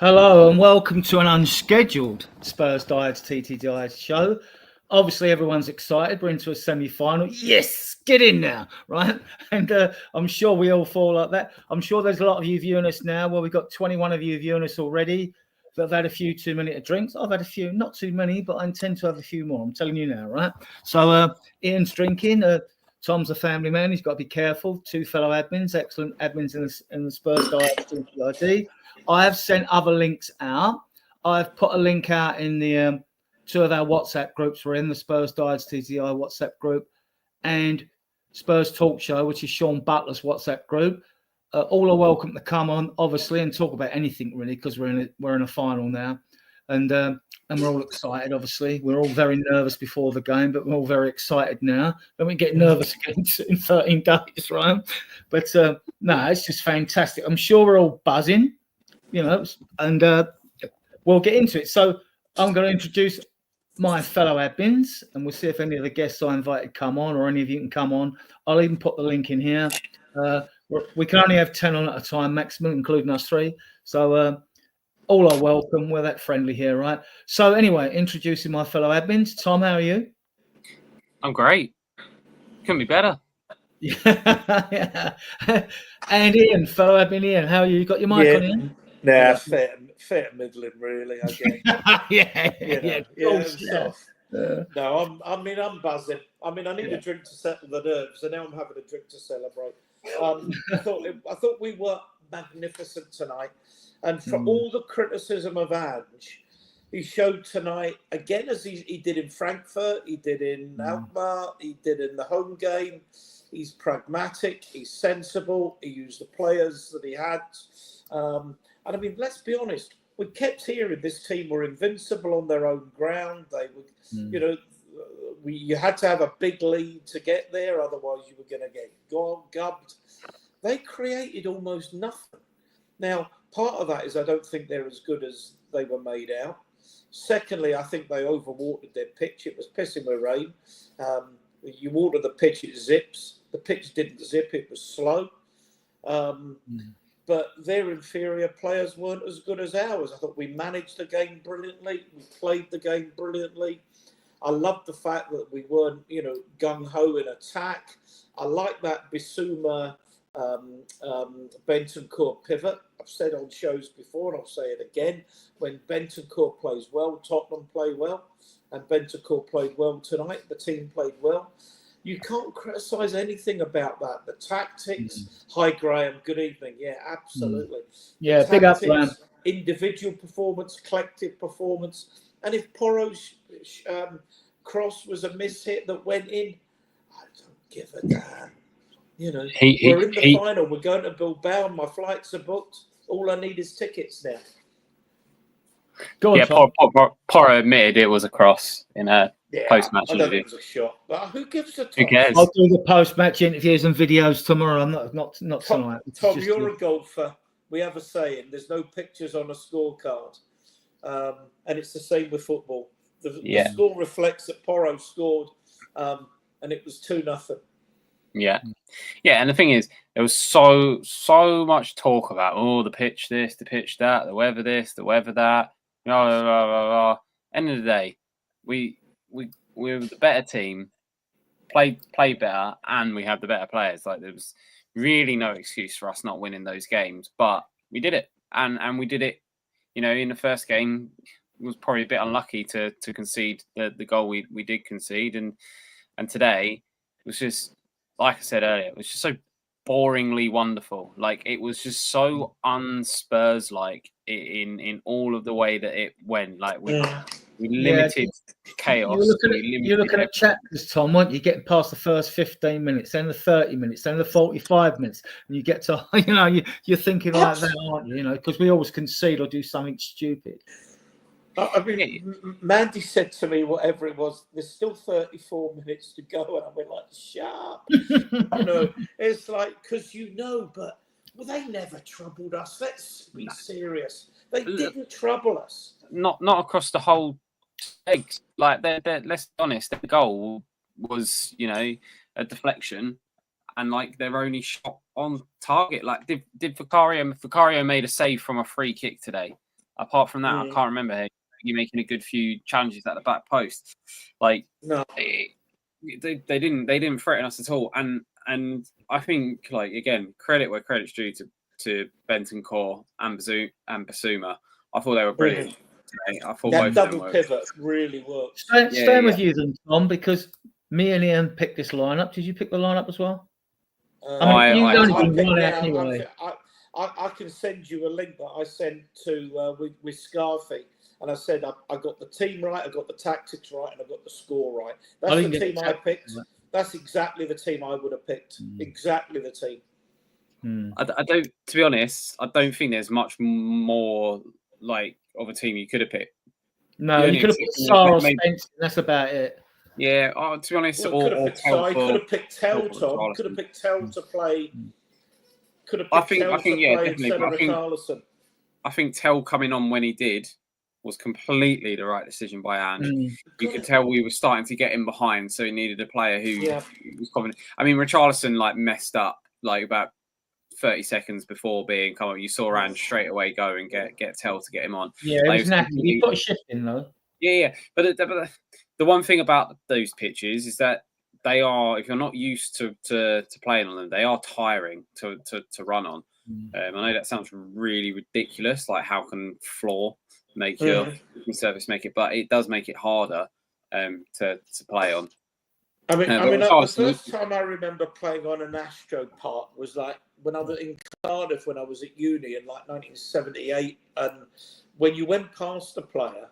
Hello and welcome to an unscheduled Spurs Diehards TTID show. Obviously, everyone's excited. We're into a semi-final. Yes, get in now, right? And I'm sure we all feel like that. I'm sure there's a lot of you viewing us now. Well, we've got 21 of you viewing us already that have had a few too many drinks. I've had a few, not too many, but I intend to have a few more. I'm telling you now, right? So Ian's drinking. Tom's a family man. He's got to be careful. Two fellow admins, excellent admins in the Spurs Diehards TTID. I have sent other links out. I've put a link out in the two of our WhatsApp groups. We're in the Spurs Diehards TTI WhatsApp group and Spurs Talk Show, which is Sean Butler's WhatsApp group. All are welcome to come on, obviously, and talk about anything really, because we're in a final now, and we're all excited. Obviously, we're all very nervous before the game, but we're all very excited now. Don't we get nervous again in 13 days, right? But no, it's just fantastic. I'm sure we're all buzzing. And we'll get into it. So I'm going to introduce my fellow admins, and we'll see if any of the guests I invited come on, or any of you can come on. I'll even put the link in here. We can only have 10 on at a time maximum, including us three. So all are welcome. We're that friendly here, right? So anyway, introducing my fellow admins. Tom, how are you? I'm great. Couldn't be better. Yeah. And Ian, fellow admin Ian, how are you? You got your mic on, Ian? Nah, fair middling, really. I guess. No, I'm buzzing. I need a drink to settle the nerves, and now I'm having a drink to celebrate. I thought we were magnificent tonight, and for all the criticism of Ange, he showed tonight again, as he did in Frankfurt, he did in Alkmaar, he did in the home game. He's pragmatic, he's sensible, he used the players that he had. And let's be honest, we kept hearing this team were invincible on their own ground. They would, you had to have a big lead to get there, otherwise you were going to get gubbed. They created almost nothing. Now, part of that is I don't think they're as good as they were made out. Secondly, I think they overwatered their pitch. It was pissing with rain. You water the pitch, it zips. The pitch didn't zip, it was slow. But their inferior players weren't as good as ours. I thought we managed the game brilliantly. We played the game brilliantly. I loved the fact that we weren't, gung-ho in attack. I like that Bissouma Bentancur pivot. I've said on shows before, and I'll say it again. When Bentancur plays well, Tottenham play well. And Bentancur played well tonight. The team played well. You can't criticise anything about that. The tactics. Hi, Graham. Good evening. Yeah, absolutely. Yeah, big up, Graham. Individual performance, collective performance. And if Poro's cross was a miss-hit that went in, I don't give a damn. We're in the final. We're going to Bilbao. My flights are booked. All I need is tickets now. Go on, Poro admitted it was a cross in a post-match interview. It was a shot. But who gives a Who cares? I'll do the post-match interviews and videos tomorrow. Not tonight. Tom, you're a golfer. We have a saying: "There's no pictures on a scorecard," and it's the same with football. The score reflects that Poro scored, and it was 2-0. Yeah, and the thing is, there was so much talk about the pitch this, the pitch that, the weather this, the weather that. Blah, blah, blah, blah. End of the day, we were the better team, played better, and we had the better players. Like, there was really no excuse for us not winning those games, but we did it, and we did it. In the first game, was probably a bit unlucky to concede the goal we did concede, and today it was just, like I said earlier, it was just so boringly wonderful. Like, it was just so un-Spurs-like in all of the way that it went. Like, we limited chaos. You're looking at chapters, Tom, weren't you? Getting past the first 15 minutes, then the 30 minutes, then the 45 minutes, and you get to, you're thinking like that, aren't you? Because we always concede or do something stupid. Mandy said to me, whatever it was, there's still 34 minutes to go. And I went like, shut up. It's like, because but they never troubled us. Let's be serious. They didn't trouble us. Not across the whole legs. Like, let's be honest, the goal was, a deflection, and like their only shot on target. Like, did Vicario made a save from a free kick today? apart from that, I can't remember you making a good few challenges at the back post. Like, No. they didn't threaten us at all. And I think, like, again, credit where credit's due to Bentancur and Basuma. I thought they were brilliant today. I thought that both double of them pivot really works. Staying with you then, Tom, because me and Ian picked this lineup. Did you pick the lineup as well? I mean, you've only been one out anyway. I can send you a link that I sent to with Scarfy, and I said I got the team right, I got the tactics right, and I got the score right. That's the team I picked. Right. That's exactly the team I would have picked. Exactly the team. I don't. To be honest, I don't think there's much more like of a team you could have picked. No, you could have picked Sarr or Spence. That's about it. Yeah, to be honest, could have picked Tell, Tom. Could have picked Tell to play. Could have picked Tell to play instead of Richarlison. I think Tell coming on when he did was completely the right decision by Ange. You could tell we were starting to get him behind, so he needed a player who was confident. I mean, Richarlison like messed up like about 30 seconds before being come on. You saw Ange straight away go and get Tell to get him on. Yeah, it was nasty. He put a shift in though. Yeah. But the one thing about those pitches is that they are, if you're not used to playing on them, they are tiring to run on. I know that sounds really ridiculous. Like, how can floor make your surface make it? But it does make it harder to play on. I mean, the first time I remember playing on an Astro Park was like when I was in Cardiff when I was at uni in like 1978, and when you went past a player.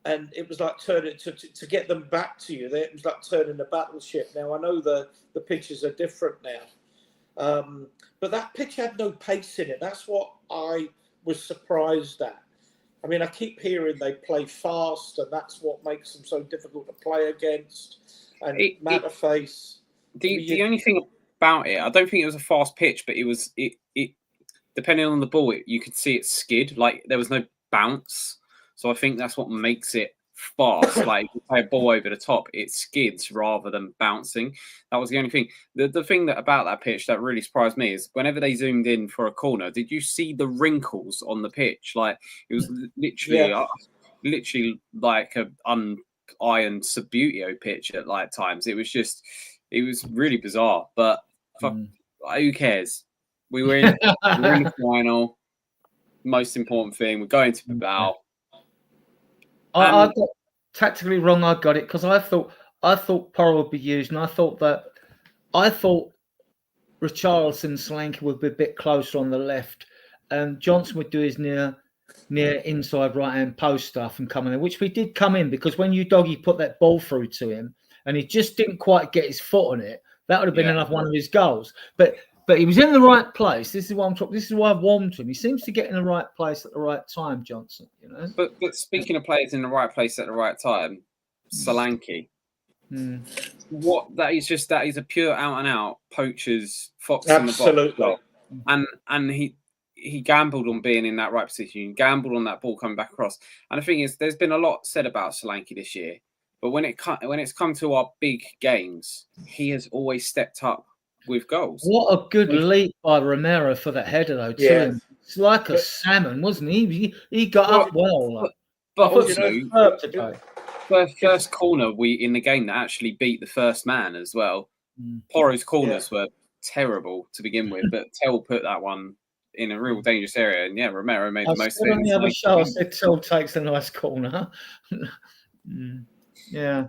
And it was like turning to get them back to you. It was like turning a battleship. Now I know the pitches are different now, but that pitch had no pace in it. That's what I was surprised at. I mean, I keep hearing they play fast, and that's what makes them so difficult to play against. And Matterface. The only thing about it, I don't think it was a fast pitch, but it depending on the ball, you could see it skid. Like, there was no bounce. So I think that's what makes it fast. Like, if you play a ball over the top, it skids rather than bouncing. That was the only thing. The thing about that pitch that really surprised me is whenever they zoomed in for a corner, did you see the wrinkles on the pitch? Like, it was literally like a unironed Subbuteo pitch at like times. It was really bizarre. But who cares? We were in the final. Most important thing, we're going to Bilbao. I got tactically wrong. I got it because I thought Porro would be used, and I thought Richarlison and Solanke would be a bit closer on the left, and Johnson would do his near inside right hand post stuff and come in, which we did come in because when Doggy put that ball through to him and he just didn't quite get his foot on it, that would have been another one of his goals. But he was in the right place. This is what I'm talking. This is why I've warmed to him. He seems to get in the right place at the right time, Johnson. You know. But speaking of players in the right place at the right time, Solanke. That is a pure out and out poacher's fox in the box. And he gambled on being in that right position. He gambled on that ball coming back across. And the thing is, there's been a lot said about Solanke this year, but when it's come to our big games, he has always stepped up with goals. What a good leap by Romero for that header, though. To him. It's like a salmon, wasn't he? He got up well. But also, first corner in the game that actually beat the first man as well. Porro's corners were terrible to begin with, but Tell put that one in a real dangerous area, and Romero made the most of it. On the other show, I said Tell takes a nice corner. Yeah.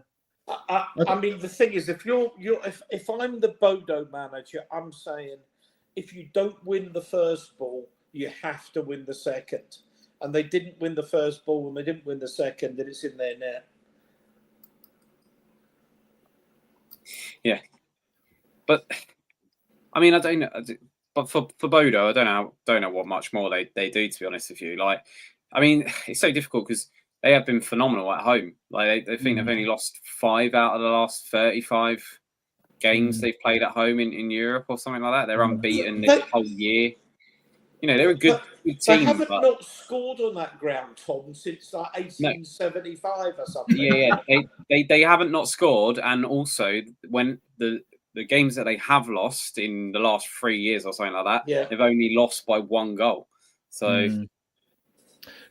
I mean, the thing is, if I'm the Bodo manager, I'm saying if you don't win the first ball, you have to win the second. And they didn't win the first ball, and they didn't win the second, and it's in their net. Yeah, but I mean, I don't know. But for Bodo, I don't know what much more they do. To be honest with you, like, I mean, it's so difficult because they have been phenomenal at home. Like, they think they've only lost 5 out of the last 35 games they've played at home in Europe or something like that. They're unbeaten this whole year. You know, they're a good team. They haven't not scored on that ground, Tom, since like 1875 or something. Yeah. They haven't not scored, and also when the games that they have lost in the last 3 years or something like that, they've only lost by 1 goal. So.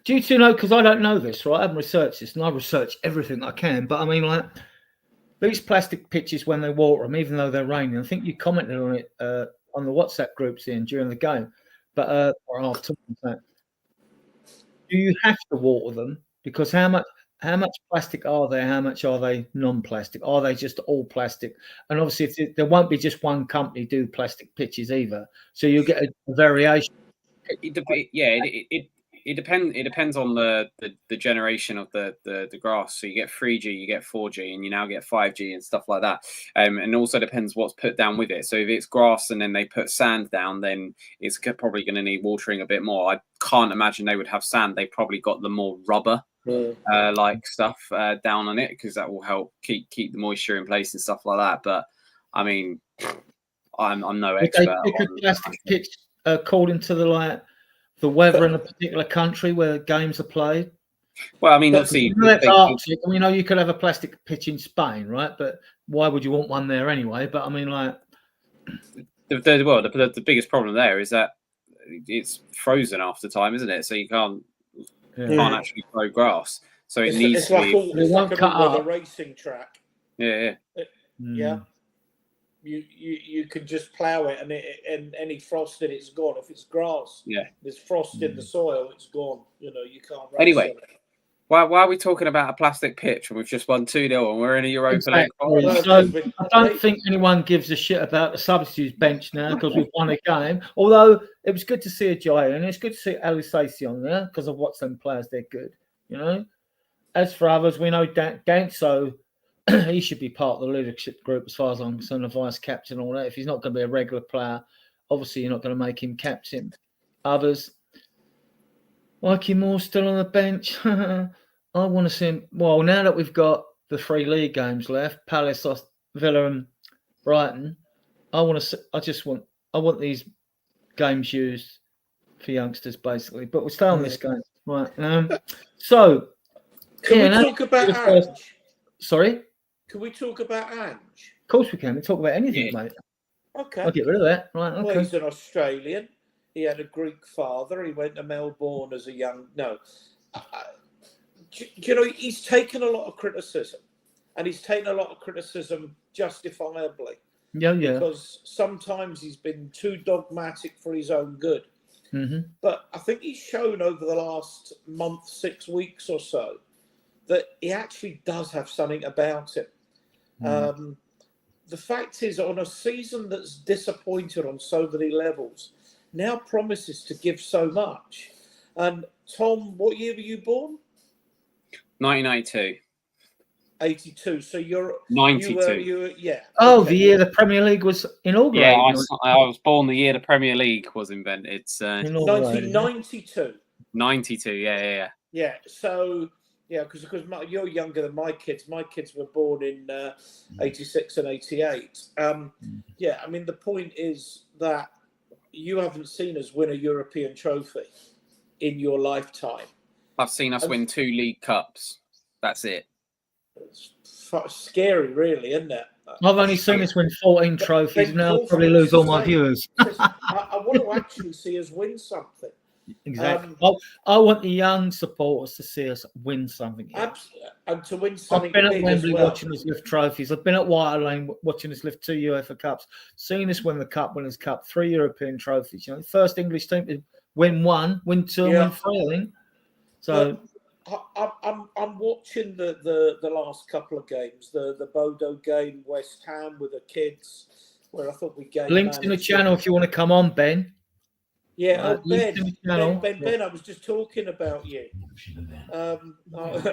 Do you two know? Because I don't know this, right? I haven't researched this, and I research everything I can. But I mean, like these plastic pitches when they water them, even though they're raining. I think you commented on it on the WhatsApp groups during the game, but or after. Do you have to water them? Because how much plastic are there? How much are they non-plastic? Are they just all plastic? And obviously, there won't be just one company do plastic pitches either. So you get a variation. It depends on the generation of the grass. So you get 3G, you get 4G, and you now get 5G and stuff like that. And also depends what's put down with it. So if it's grass and then they put sand down, then it's probably going to need watering a bit more. I can't imagine they would have sand. They probably got the more rubber like stuff down on it, because that will help keep the moisture in place and stuff like that. But I mean, I'm no expert. They pick a plastic pitch according to the weather in a particular country where games are played. Well, I mean, obviously, Arctic. I mean, you could have a plastic pitch in Spain, right? But why would you want one there anyway? But I mean, like, the biggest problem there is that it's frozen after time, isn't it? So you can't actually grow grass. So it needs to be. It's like a racing track. Yeah. Yeah. You can just plough it, and any frost in it's gone. If it's grass, there's frost in the soil, it's gone. You know, you can't. Anyway, why are we talking about a plastic pitch when we've just won 2-0 and we're in a Europa League? So I don't think anyone gives a shit about the substitutes bench now because we've won a game. Although it was good to see Ajayi, and it's good to see Alisasi on there because I've watched them players. They're good, you know. As for others, we know Ganso. He should be part of the leadership group as far as I'm concerned, the vice captain and all that. If he's not going to be a regular player, obviously you're not going to make him captain. Others, Mikey Moore still on the bench. I want to see him. Well, now that we've got the 3 league games left, Palace, Villa and Brighton, I want these games used for youngsters, basically. But we'll stay on this game. Right. So, can we talk about Ange? Sorry? Can we talk about Ange? Of course we can. We talk about anything, mate. Okay. I'll get rid of that. Right, okay. Well, he's an Australian. He had a Greek father. He went to Melbourne as a young... No. You know, he's taken a lot of criticism. And he's taken a lot of criticism justifiably. Yeah. Because sometimes he's been too dogmatic for his own good. Mm-hmm. But I think he's shown over the last month, 6 weeks or so, that he actually does have something about him. The fact is, on a season that's disappointed on so many levels, now promises to give so much. And Tom, what year were you born? 1992. 82. So you're 92. Yeah. Oh, okay. The year the Premier League was inaugurated. Yeah, I was born the year the Premier League was invented. 1992. 92. Yeah. Yeah. So. Yeah, because you're younger than my kids. My kids were born in 86 and 88. Yeah, I mean, the point is that you haven't seen us win a European trophy in your lifetime. I've seen us win 2 League Cups. That's it. It's scary, really, isn't it? I've only seen us win 14 trophies, and I'll probably lose all my viewers. I want to actually see us win something. Exactly. I want the young supporters to see us win something. Absolutely. And to win something. I've been at Wembley watching us lift trophies. I've been at White Hart Lane watching us lift 2 UEFA Cups. Seen us win the Cup Winners' Cup, 3 European trophies. You know, the first English team to win 1, win 2, and win 3. I think. So I'm watching the last couple of games. The Bodo game, West Ham with the kids, where I thought we gained. Links in the channel if you want to come on, Ben. Yeah, Ben, I was just talking about you.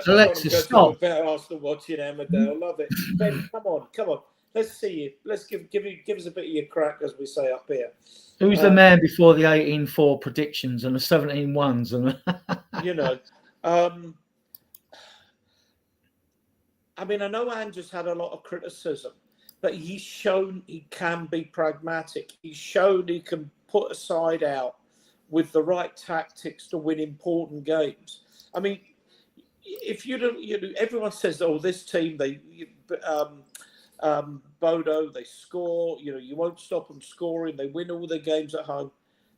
Alexa, stop. Better Arsenal watching Emmerdale. Love it. Ben, come on. Let's see you. Let's give us a bit of your crack, as we say up here. Who's the man before the 18-4 predictions and the 17-1s? You know, I mean, I know Andrew's had a lot of criticism, but he's shown he can be pragmatic. He's shown he can put a side out with the right tactics to win important games. I mean, if everyone says, "Oh, this team, Bodo, they score. You know, you won't stop them scoring. They win all their games at home."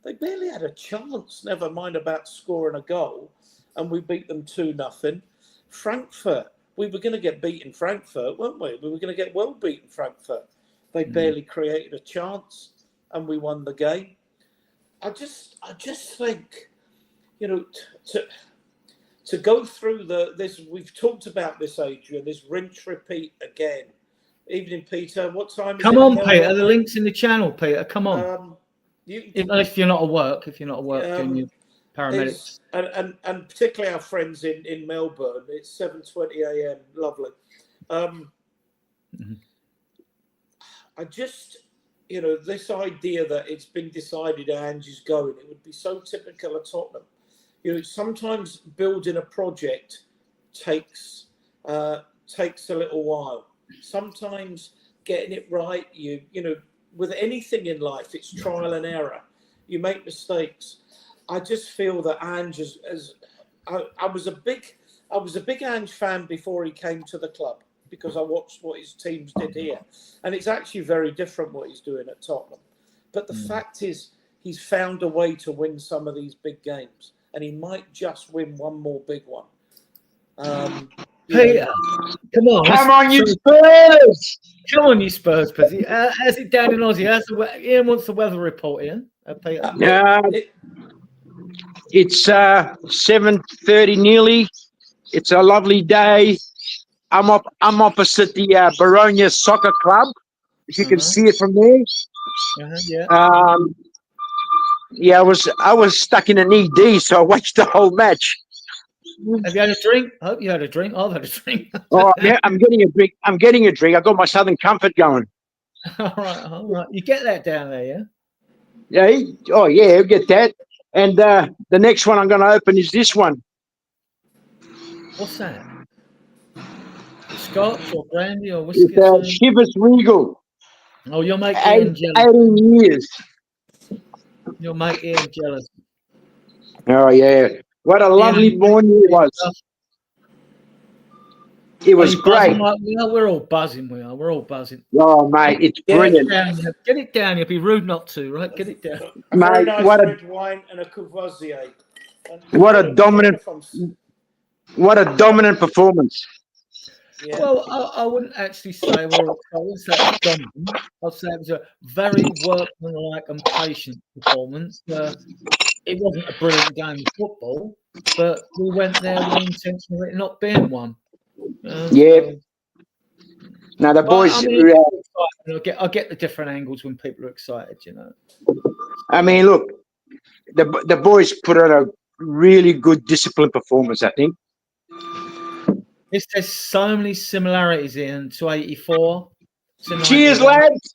They barely had a chance. Never mind about scoring a goal. and we beat them 2-0. Frankfurt, we were going to get beaten Frankfurt, weren't we? We were going to get well beaten Frankfurt. They barely created a chance, and we won the game. I just think, you know, to go through this, we've talked about this, Adrian, this rinse repeat again. Evening, Peter. What time is it? Come on, Peter. The link's in the channel, Peter. Come on. If you're not at work, doing your paramedics. And particularly our friends in Melbourne, it's 7:20 a.m. Lovely. I just, you know, this idea that it's been decided Ange is going, it would be so typical of Tottenham. You know, sometimes building a project takes a little while. Sometimes getting it right, you know, with anything in life, it's trial and error. You make mistakes. I just feel that Ange I was a big Ange fan before he came to the club, because I watched what his teams did here, and it's actually very different what he's doing at Tottenham. But the fact is, he's found a way to win some of these big games, and he might just win one more big one. Peter, come on. Come on, you Spurs! Come on, you Spurs, Pizzy. How's it down in Aussie? Ian wants the weather report, Ian. Peter. It's 7:30 nearly. It's a lovely day. I'm opposite the Baronia Soccer Club, if you can see it from there. I was stuck in an ED, so I watched the whole match. Have you had a drink? I hope you had a drink. I've had a drink. Yeah, I'm getting a drink. I got my Southern Comfort going. All right. You get that down there, yeah? Yeah. Oh, yeah, I'll get that. And the next one I'm going to open is this one. What's that? Scotch or brandy or whiskey? It's Chivas Regal. Oh, you'll make Ian jealous. 18 years. You'll make Ian jealous. Oh, yeah. What a lovely morning it was. It was great. We're all buzzing. We're all buzzing. Oh, mate, it's brilliant. Get it down. You'll be rude not to, right? Get it down. Mate, nice red wine and a Courvoisier. What a dominant performance. Yeah. Well, I wouldn't actually say I wouldn't say it was dominant. I'd say it was a very workmanlike and patient performance. It wasn't a brilliant game of football, but we went there with the intention of it not being one. Now the boys. I get the different angles when people are excited. You know. I mean, look, the boys put on a really good disciplined performance, I think. There's so many similarities to '84. Cheers, lads!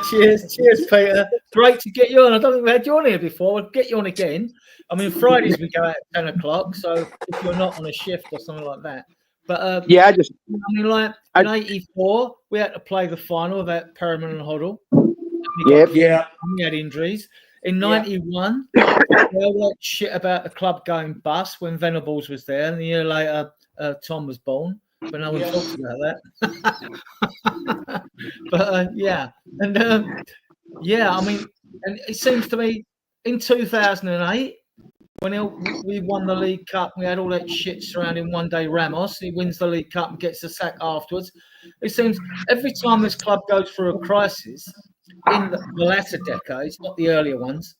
Cheers, Peter. Great to get you on. I don't think we had you on here before. We'll get you on again. I mean, Fridays we go out at 10 o'clock, so if you're not on a shift or something like that. But in '84 we had to play the final without Perriman and Hoddle. We had injuries. In '91, we all that shit about the club going bust when Venables was there, and a year later Tom was born. But no one talks about that. But I mean, and it seems to me in 2008 when we won the League Cup, we had all that shit surrounding One Day Ramos. He wins the League Cup and gets the sack afterwards. It seems every time this club goes through a crisis in the latter decades, not the earlier ones,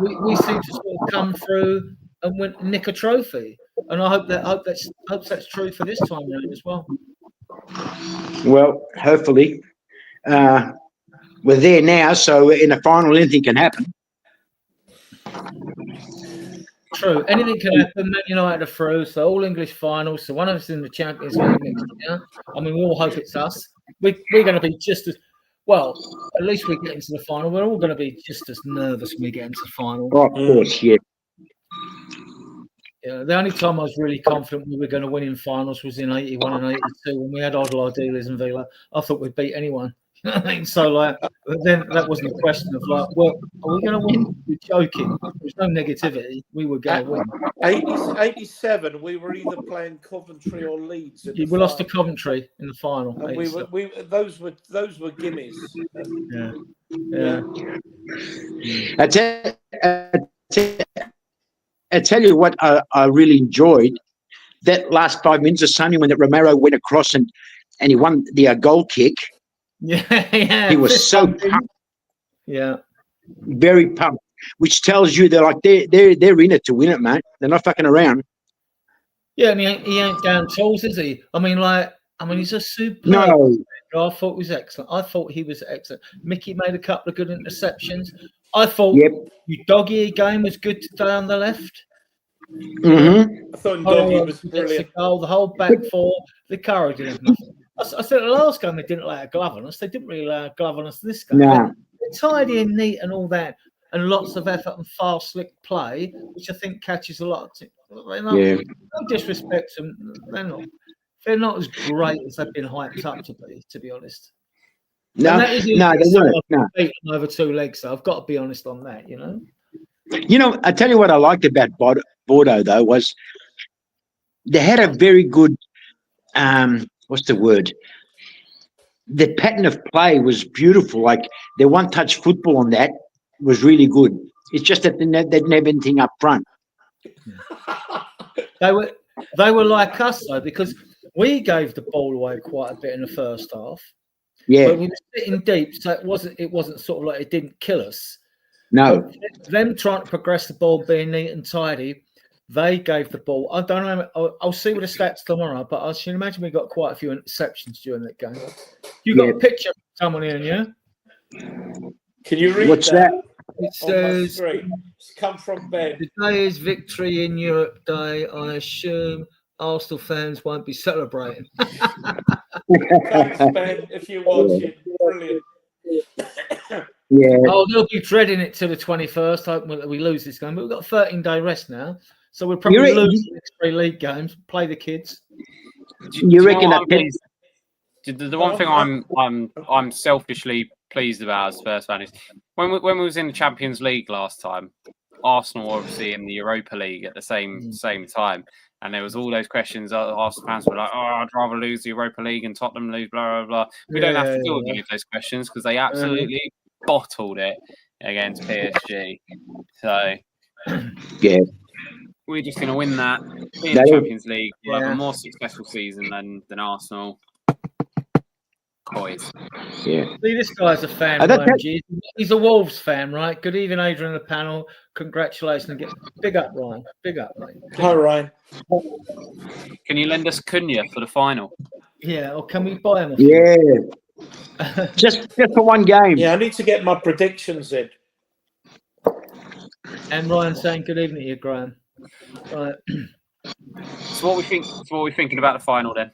we seem to sort of come through and nick a trophy. And I hope that's true for this time around as well. Well, hopefully, we're there now. So in the final, anything can happen. True, anything can happen. Man United are through, so all English finals. So one of us in the Champions League next year. I mean, we all hope it's us. We're going to be just as well. At least we get into the final. We're all going to be just as nervous when we get into the final. Oh, of course, yeah. Yeah, the only time I was really confident we were going to win in finals was in '81 and '82 when we had Odell Ardiles and Villa. I thought we'd beat anyone. You know what I mean? So, then that wasn't a question of well, are we going to win? We're joking. There's no negativity. We were going to win. 87, we were either playing Coventry or Leeds. We lost to Coventry in the final. And those were gimmies. I tell you what, I really enjoyed that last 5 minutes of Sonny when that Romero went across and he won the goal kick. Yeah. He was so pumped, Yeah. very pumped, which tells you they're in it to win it, mate. They're not fucking around. Yeah, and he ain't down tools, is he? I mean, he's a superb. No. I thought he was excellent. I thought he was excellent. Mickey made a couple of good interceptions. I thought your doggy game was good today on the left. Mm-hmm. I thought Doggy was brilliant. The whole back four, the courage didn't have nothing. I said the last game they didn't lay a glove on us. They didn't really lay a glove on us this game. No. They're tidy and neat and all that, and lots of effort and fast, slick play, which I think catches a lot. No disrespect to them. They're not as great as they've been hyped up to be honest. No, beaten over 2 legs. So I've got to be honest on that, you know. You know, I tell you what I liked about Bodo though was they had a very good what's the word? The pattern of play was beautiful. Like their one-touch football on that was really good. It's just that they didn't have anything up front. They were like us though, because we gave the ball away quite a bit in the first half. Yeah. But we were sitting deep, so it wasn't sort of like it didn't kill us. No. But them trying to progress the ball, being neat and tidy, they gave the ball. I don't know. I'll see what the stats tomorrow, but I should imagine we got quite a few interceptions during that game. You got a picture of someone in, yeah? Can you read What's that? It says, it's come from Ben. Today is Victory in Europe Day. I assume Arsenal fans won't be celebrating. Thanks, Ben, if you're watching. Brilliant. Yeah. Oh, they'll be dreading it till the 21st. Hoping we lose this game. But we've got a 13-day rest now. So we'll probably lose the next 3 league games, play the kids. You reckon that the one thing I'm selfishly pleased about as Spurs fan is when we was in the Champions League last time, Arsenal were obviously in the Europa League at the same time, and there was all those questions. Arsenal fans were like, "Oh, I'd rather lose the Europa League and Tottenham lose." Blah blah blah. We don't have to deal with any of those questions because they absolutely bottled it against PSG. So yeah, we're just going to win that in the Champions League. We'll have a more successful season than Arsenal. Coys. Yeah. See, this guy's a fan. He's a Wolves fan, right? Good evening, Adrian, on the panel. Congratulations. Big up, Ryan. Big up, mate. Hi, Ryan. Can you lend us Cunha for the final? Yeah, or can we buy him? just for one game. Yeah, I need to get my predictions in. And Ryan saying good evening to you, Graham. Right. So what we thinking about the final then?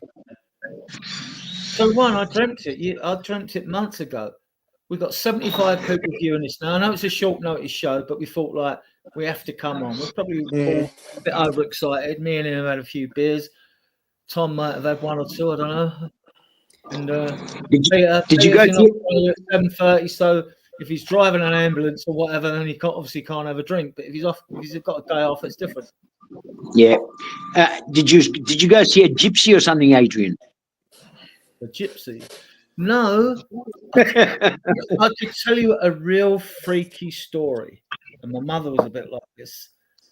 So one, I dreamt it. I dreamt it months ago. We've got 75 people viewing this now. I know it's a short notice show, but we thought like we have to come on. We're probably all a bit overexcited. Me and him have had a few beers. Tom might have had 1 or 2. I don't know. And did you go to 7:30? So if he's driving an ambulance or whatever, then he obviously can't have a drink. But if he's got a day off, it's different. Yeah. Did you go see a gypsy or something, Adrian? A gypsy? No. I could tell you a real freaky story. And my mother was a bit like this.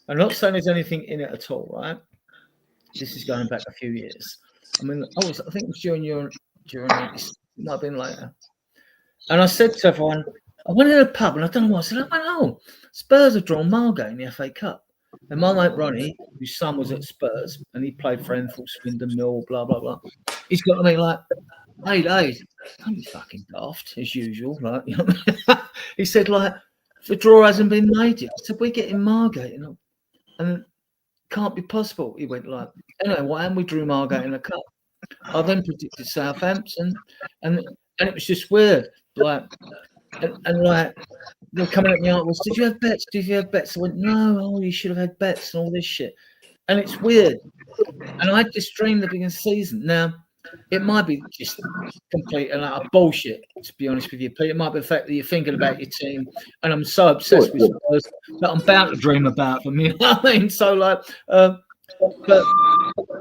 I'm not saying there's anything in it at all, right? This is going back a few years. I mean, I think it was during it might have been later. And I said to everyone, I went in a pub and I don't know what I said. I went, oh, Spurs have drawn Margate in the FA Cup. And my mate Ronnie, whose son was at Spurs, and he played for Enfield, Swindon, Mill, blah, blah, blah. He's got to me like, hey, don't be fucking daft, as usual. Like, you know what I mean? He said, like, the draw hasn't been made yet. I said, we're getting Margate. And can't be possible. He went like, anyway, why haven't we drew Margate in the cup? I then predicted Southampton, and it was just weird. Like, and like, they're coming at me afterwards. Did you have bets? I went, no, you should have had bets and all this shit. And it's weird. And I had this dream at the beginning of the season. Now, it might be just complete and utter bullshit, to be honest with you, Pete. It might be the fact that you're thinking about your team, and I'm so obsessed with Spurs that I'm bound to dream about them. You know what I mean? So, like, but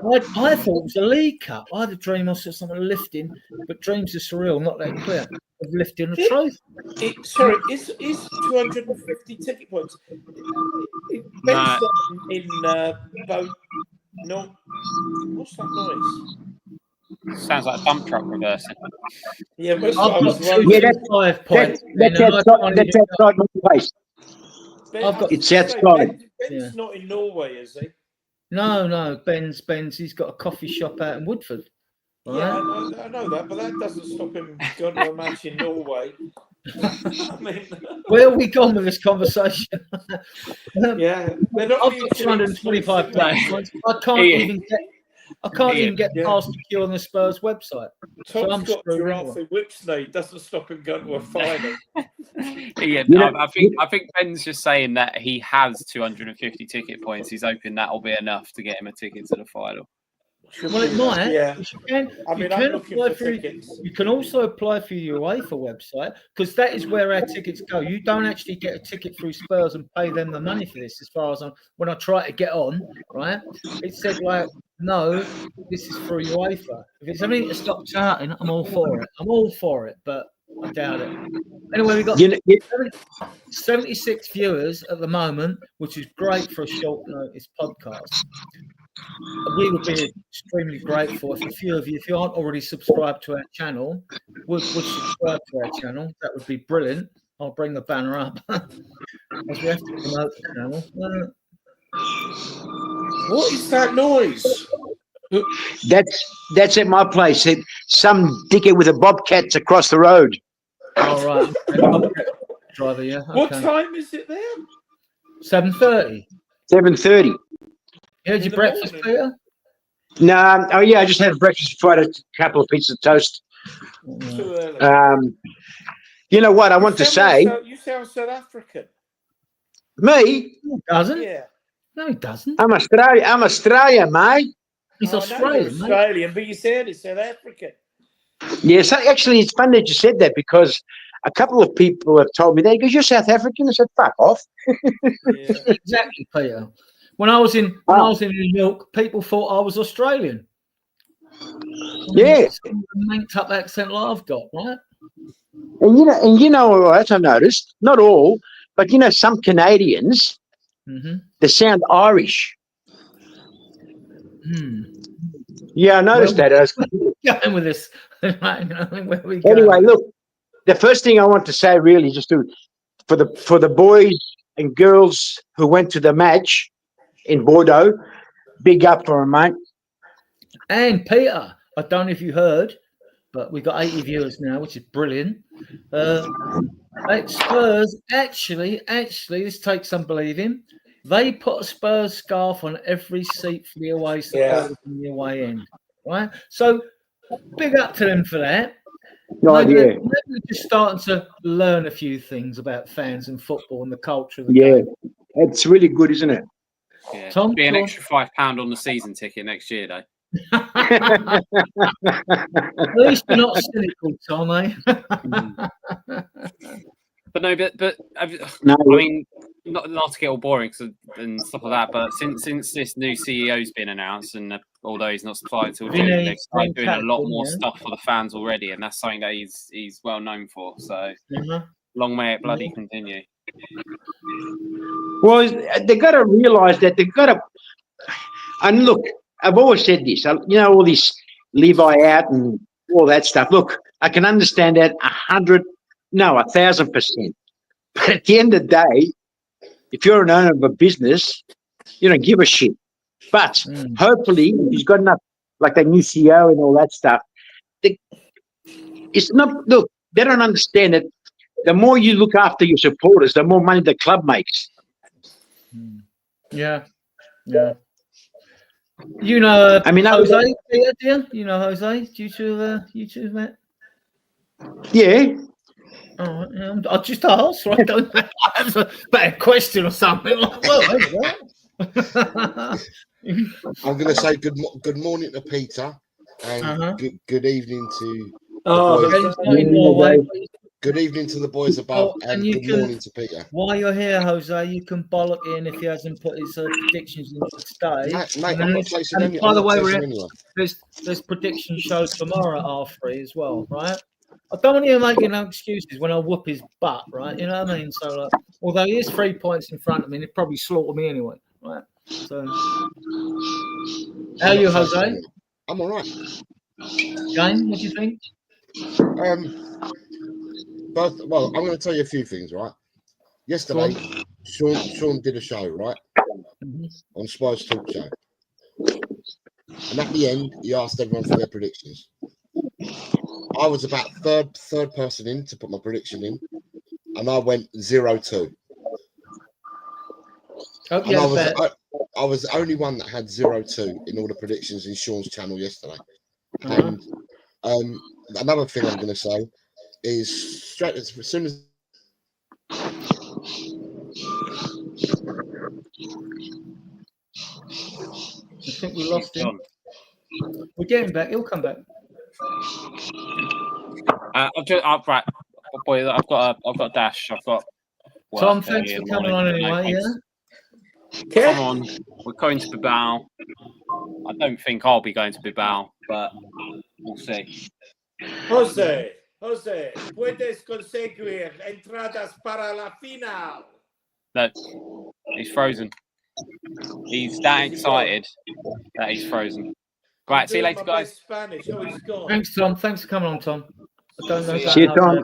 I thought it was a League Cup. I had a dream I saw someone lifting, but dreams are surreal, not that clear, of lifting a trophy. Sorry, is 250 ticket points? Ben's not in boat. No, what's that noise? Sounds like a dump truck reversing. Yeah, that's I've what I was got wondering. 225 points. That's outside my place. I've got- It's outside. Ben's not in Norway, is he? No. Ben's. He's got a coffee shop out in Woodford. Right? Yeah, I know that, but that doesn't stop him going to a match in Norway. I mean, Where are we gone with this conversation? yeah, they're not I've got 225 points. I can't even get past the queue on the Spurs website. Tom's got giraffe Whipsnade. Doesn't stop him going to a final. I think Ben's just saying that he has 250 ticket points. He's hoping that'll be enough to get him a ticket to the final. Well, it might. Yeah. I'm looking for tickets. You can also apply for your UEFA website, because that is where our tickets go. You don't actually get a ticket through Spurs and pay them the money for this. As far as when I try to get on, right, it said like, no, this is through UEFA. If it's something to stop charting, I'm all for it. But I doubt it. Anyway, we got 76 viewers at the moment, which is great for a short notice podcast. We would be extremely grateful if a few of you, if you aren't already subscribed to our channel, would subscribe to our channel. That would be brilliant. I'll bring the banner up. As we have to promote the channel. What is that noise? That's at my place. Some dickhead with a bobcat's across the road. All right. Driver, yeah. Okay. What time is it there? 7:30. 7:30. You had your breakfast, Peter? No, I just had breakfast before I had a couple of pieces of toast. Too early. You know what I want to say? You sound South African. Me? He doesn't. Yeah. No, he doesn't. I'm Australian, mate. He's Australian, but you said it's South African. Yes, actually, it's funny that you said that, because a couple of people have told me that. Because you're South African. I said, fuck off. Yeah. Exactly, Peter. When I was in New York, people thought I was Australian. Yeah. Manked up accent like I've got, right? And you know what I noticed? Not all, but some Canadians, they sound Irish. Yeah, I noticed that. I was going with this. Anyway, look, the first thing I want to say, really, just for the boys and girls who went to the match in Bodo, big up for them, mate. And Peter, I don't know if you heard, but we've got 80 viewers now, which is brilliant. Spurs, actually, this takes some believing. They put a Spurs scarf on every seat for the away supporters in the away end, right? So, big up to them for that. Maybe we're just starting to learn a few things about fans and football and the culture of the game. It's really good, isn't it? Yeah. Tom, be an extra £5 on the season ticket next year, though. At least you're not cynical, Tom, eh? But I mean, not to get all boring and stuff like that, but since this new CEO's been announced, and although he's not supplied till June, they've started doing a lot more stuff for the fans already, and that's something that he's well known for. So long may it bloody continue. Well, they've got to realise that they've got to. And look, I've always said this. All this Levi out and all that stuff. Look, I can understand that 1,000%. But at the end of the day, if you're an owner of a business, you don't give a shit. But hopefully, he's got enough, like the new CEO and all that stuff. It's not. Look, they don't understand it. The more you look after your supporters, the more money the club makes. Yeah. You know, I mean, Jose, Peter, do you? You know Jose? You two met? Yeah. Oh, I just asked, right? That's a better question or something. Like, well, I'm going to say good morning to Peter and good evening to. Good evening to the boys above, and you good can, morning to Peter. while you're here, Jose, you can bollock in if he hasn't put his predictions in today. Mate, I'm not chasing any. By the way, anyone. there's prediction show tomorrow at R3 as well, right? I don't want you making no excuses when I whoop his butt, right? You know what I mean? So, like, although he is 3 points in front of me, he'd probably slaughter me anyway, right? So, how are you, Jose? I'm all right. Game, what do you think? Well, I'm going to tell you a few things, right? Yesterday, Sean did a show, right, on Spurs Talk Show, and at the end, he asked everyone for their predictions. I was about third person in to put my prediction in, and I went 0-2. And I was the only one that had 0-2 in all the predictions in Sean's channel yesterday. And another thing I'm going to say is straight as soon as I think we lost him. We're getting back. He'll come back. Right, boy. I've got a dash. I've got. Tom, thanks for coming on anyway. Come on, we're going to Bilbao. I don't think I'll be going to Bilbao, but we'll see. Jose, puedes conseguir entradas para la final. No, he's frozen. He's that excited that he's frozen. Right, see you later, guys. Spanish. Oh, he's gone. Thanks, Tom. Thanks for coming on, Tom. I don't know. See you, Tom.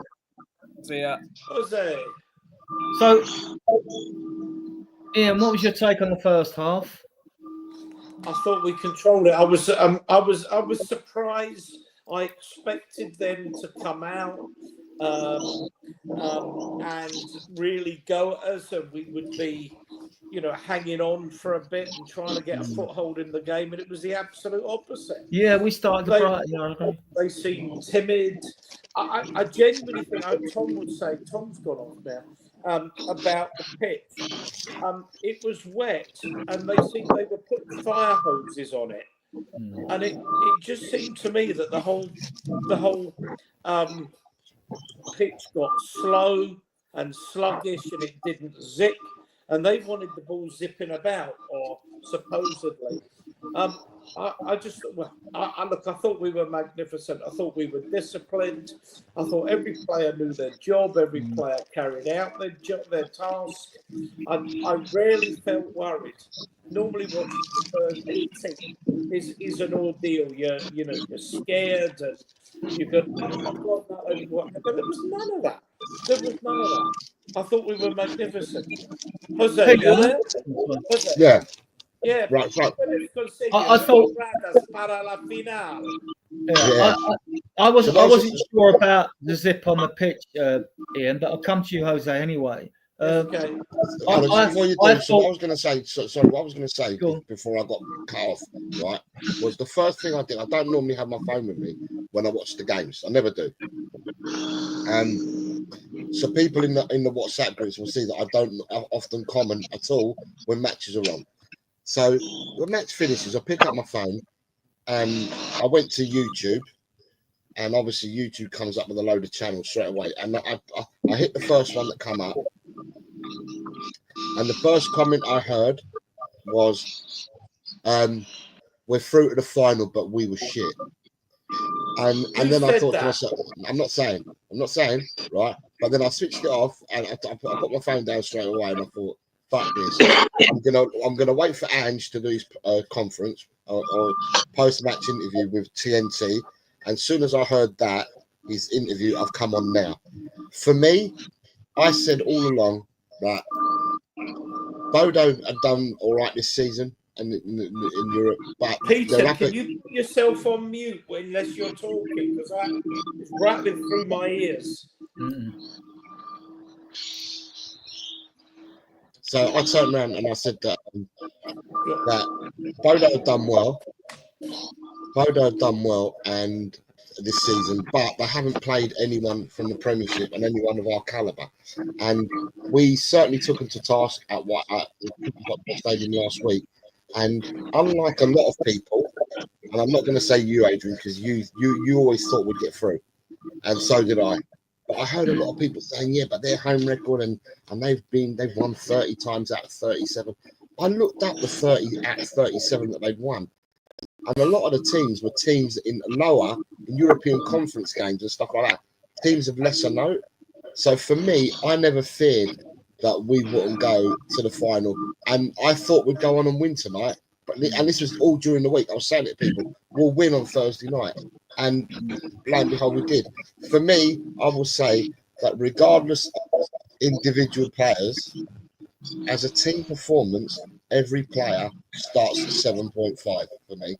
See ya. Jose. So, Ian, what was your take on the first half? I thought we controlled it. I was surprised. I expected them to come out and really go at us, and we would be, hanging on for a bit and trying to get a foothold in the game. And it was the absolute opposite. Yeah, we started They seemed timid. I genuinely think, Tom would say, Tom's gone off now, about the pitch. It was wet, and they seemed they were putting fire hoses on it. And it just seemed to me that the whole pitch got slow and sluggish, and it didn't zip. And they wanted the ball zipping about, or supposedly. I thought we were magnificent. I thought we were disciplined. I thought every player knew their job. Every player carried out their task. I rarely felt worried. Normally, watching Spurs is an ordeal. You're scared, and you go, oh God, but there was none of that. I thought we were magnificent. Jose, you there? Jose? Yeah. Yeah, right. I thought. I wasn't sure about the zip on the pitch, Ian, but I'll come to you, Jose, anyway. Okay. What I was going to say before I got cut off, right, was the first thing I did. I don't normally have my phone with me when I watch the games. I never do. So people in the WhatsApp groups will see that I don't often comment at all when matches are on. So the match finishes, I pick up my phone and I went to YouTube, and obviously YouTube comes up with a load of channels straight away. And I hit the first one that come up, and the first comment I heard was, "We're through to the final, but we were shit." And then I thought to myself, I'm not saying, right? But then I switched it off, and I put my phone down straight away, and I thought, fuck this. I'm gonna wait for Ange to do his conference or post-match interview with TNT. And as soon as I heard that, his interview, I've come on now. For me, I said all along that Bodo had done all right this season and in Europe. But Peter, can you put yourself on mute unless you're talking? Because it's rattling through my ears. So I turned around and I said that Bodo had done well. And this season, but they haven't played anyone from the Premiership and anyone of our calibre. And we certainly took them to task at the Stadium last week. And unlike a lot of people, and I'm not going to say you, Adrian, because you always thought we'd get through, and so did I. But I heard a lot of people saying, yeah, but their home record and they've won 30 times out of 37. I looked up the 30 out of 37 that they'd won. And a lot of the teams were teams in European conference games and stuff like that. Teams of lesser note. So for me, I never feared that we wouldn't go to the final. And I thought we'd go on and win tonight. And this was all during the week. I was saying it to people, we'll win on Thursday night. And lo and behold, we did. For me, I will say that regardless of individual players, as a team performance, every player starts at 7.5 for me.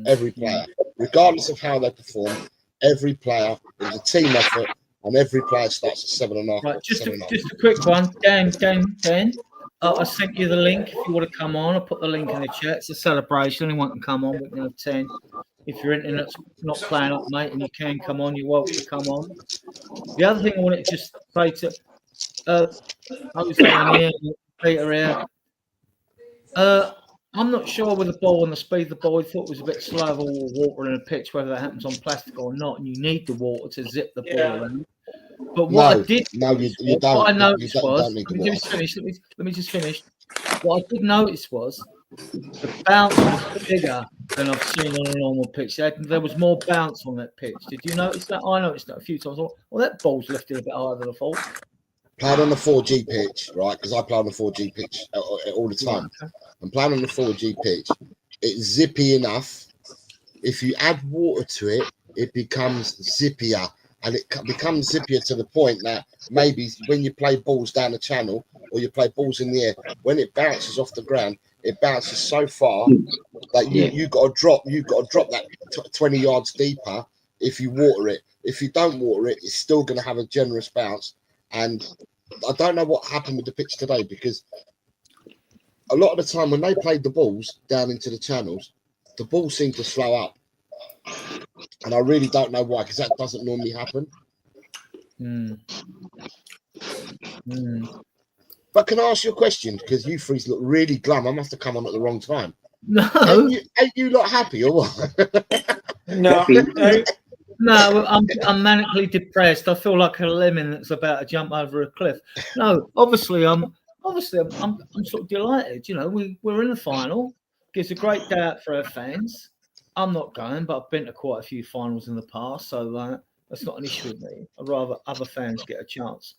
Every player, regardless of how they perform, every player, it was a team effort, and every player starts at 7.5. Right, just a quick one. Dan. I sent you the link if you want to come on. I put the link in the chat. It's a celebration. Anyone can come on. We can have 10. If your internet's not playing up, mate, and you can come on, you're welcome to come on. The other thing I wanted to just say to Jose and here, Peter here. I'm not sure with the ball and the speed of the ball. I thought it was a bit slow with all the water in a pitch, whether that happens on plastic or not. And you need the water to zip the ball around. But what I did notice was, let me just finish. What I did notice was the bounce was bigger than I've seen on a normal pitch. There was more bounce on that pitch. Did you notice that? I noticed that a few times. Well, that ball's lifted a bit higher than I thought. Played on the 4G pitch, right? Because I play on the 4G pitch all the time. Okay. And playing on the 4G pitch, it's zippy enough. If you add water to it, it becomes zippier. And it becomes zippier to the point that maybe when you play balls down the channel or you play balls in the air, when it bounces off the ground, it bounces so far that you got to drop that 20 yards deeper if you water it. If you don't water it, it's still going to have a generous bounce. And I don't know what happened with the pitch today, because a lot of the time when they played the balls down into the channels, the ball seemed to slow up. And I really don't know why, because that doesn't normally happen. But can I ask you a question? Because you threes look really glum. I must have come on at the wrong time. No. Ain't you not happy or what? No. No, I'm manically depressed. I feel like a lemon that's about to jump over a cliff. No, obviously I'm sort of delighted. You know, we're in the final. Gives a great day out for our fans. I'm not going, but I've been to quite a few finals in the past, so that's not an issue with me. I'd rather other fans get a chance.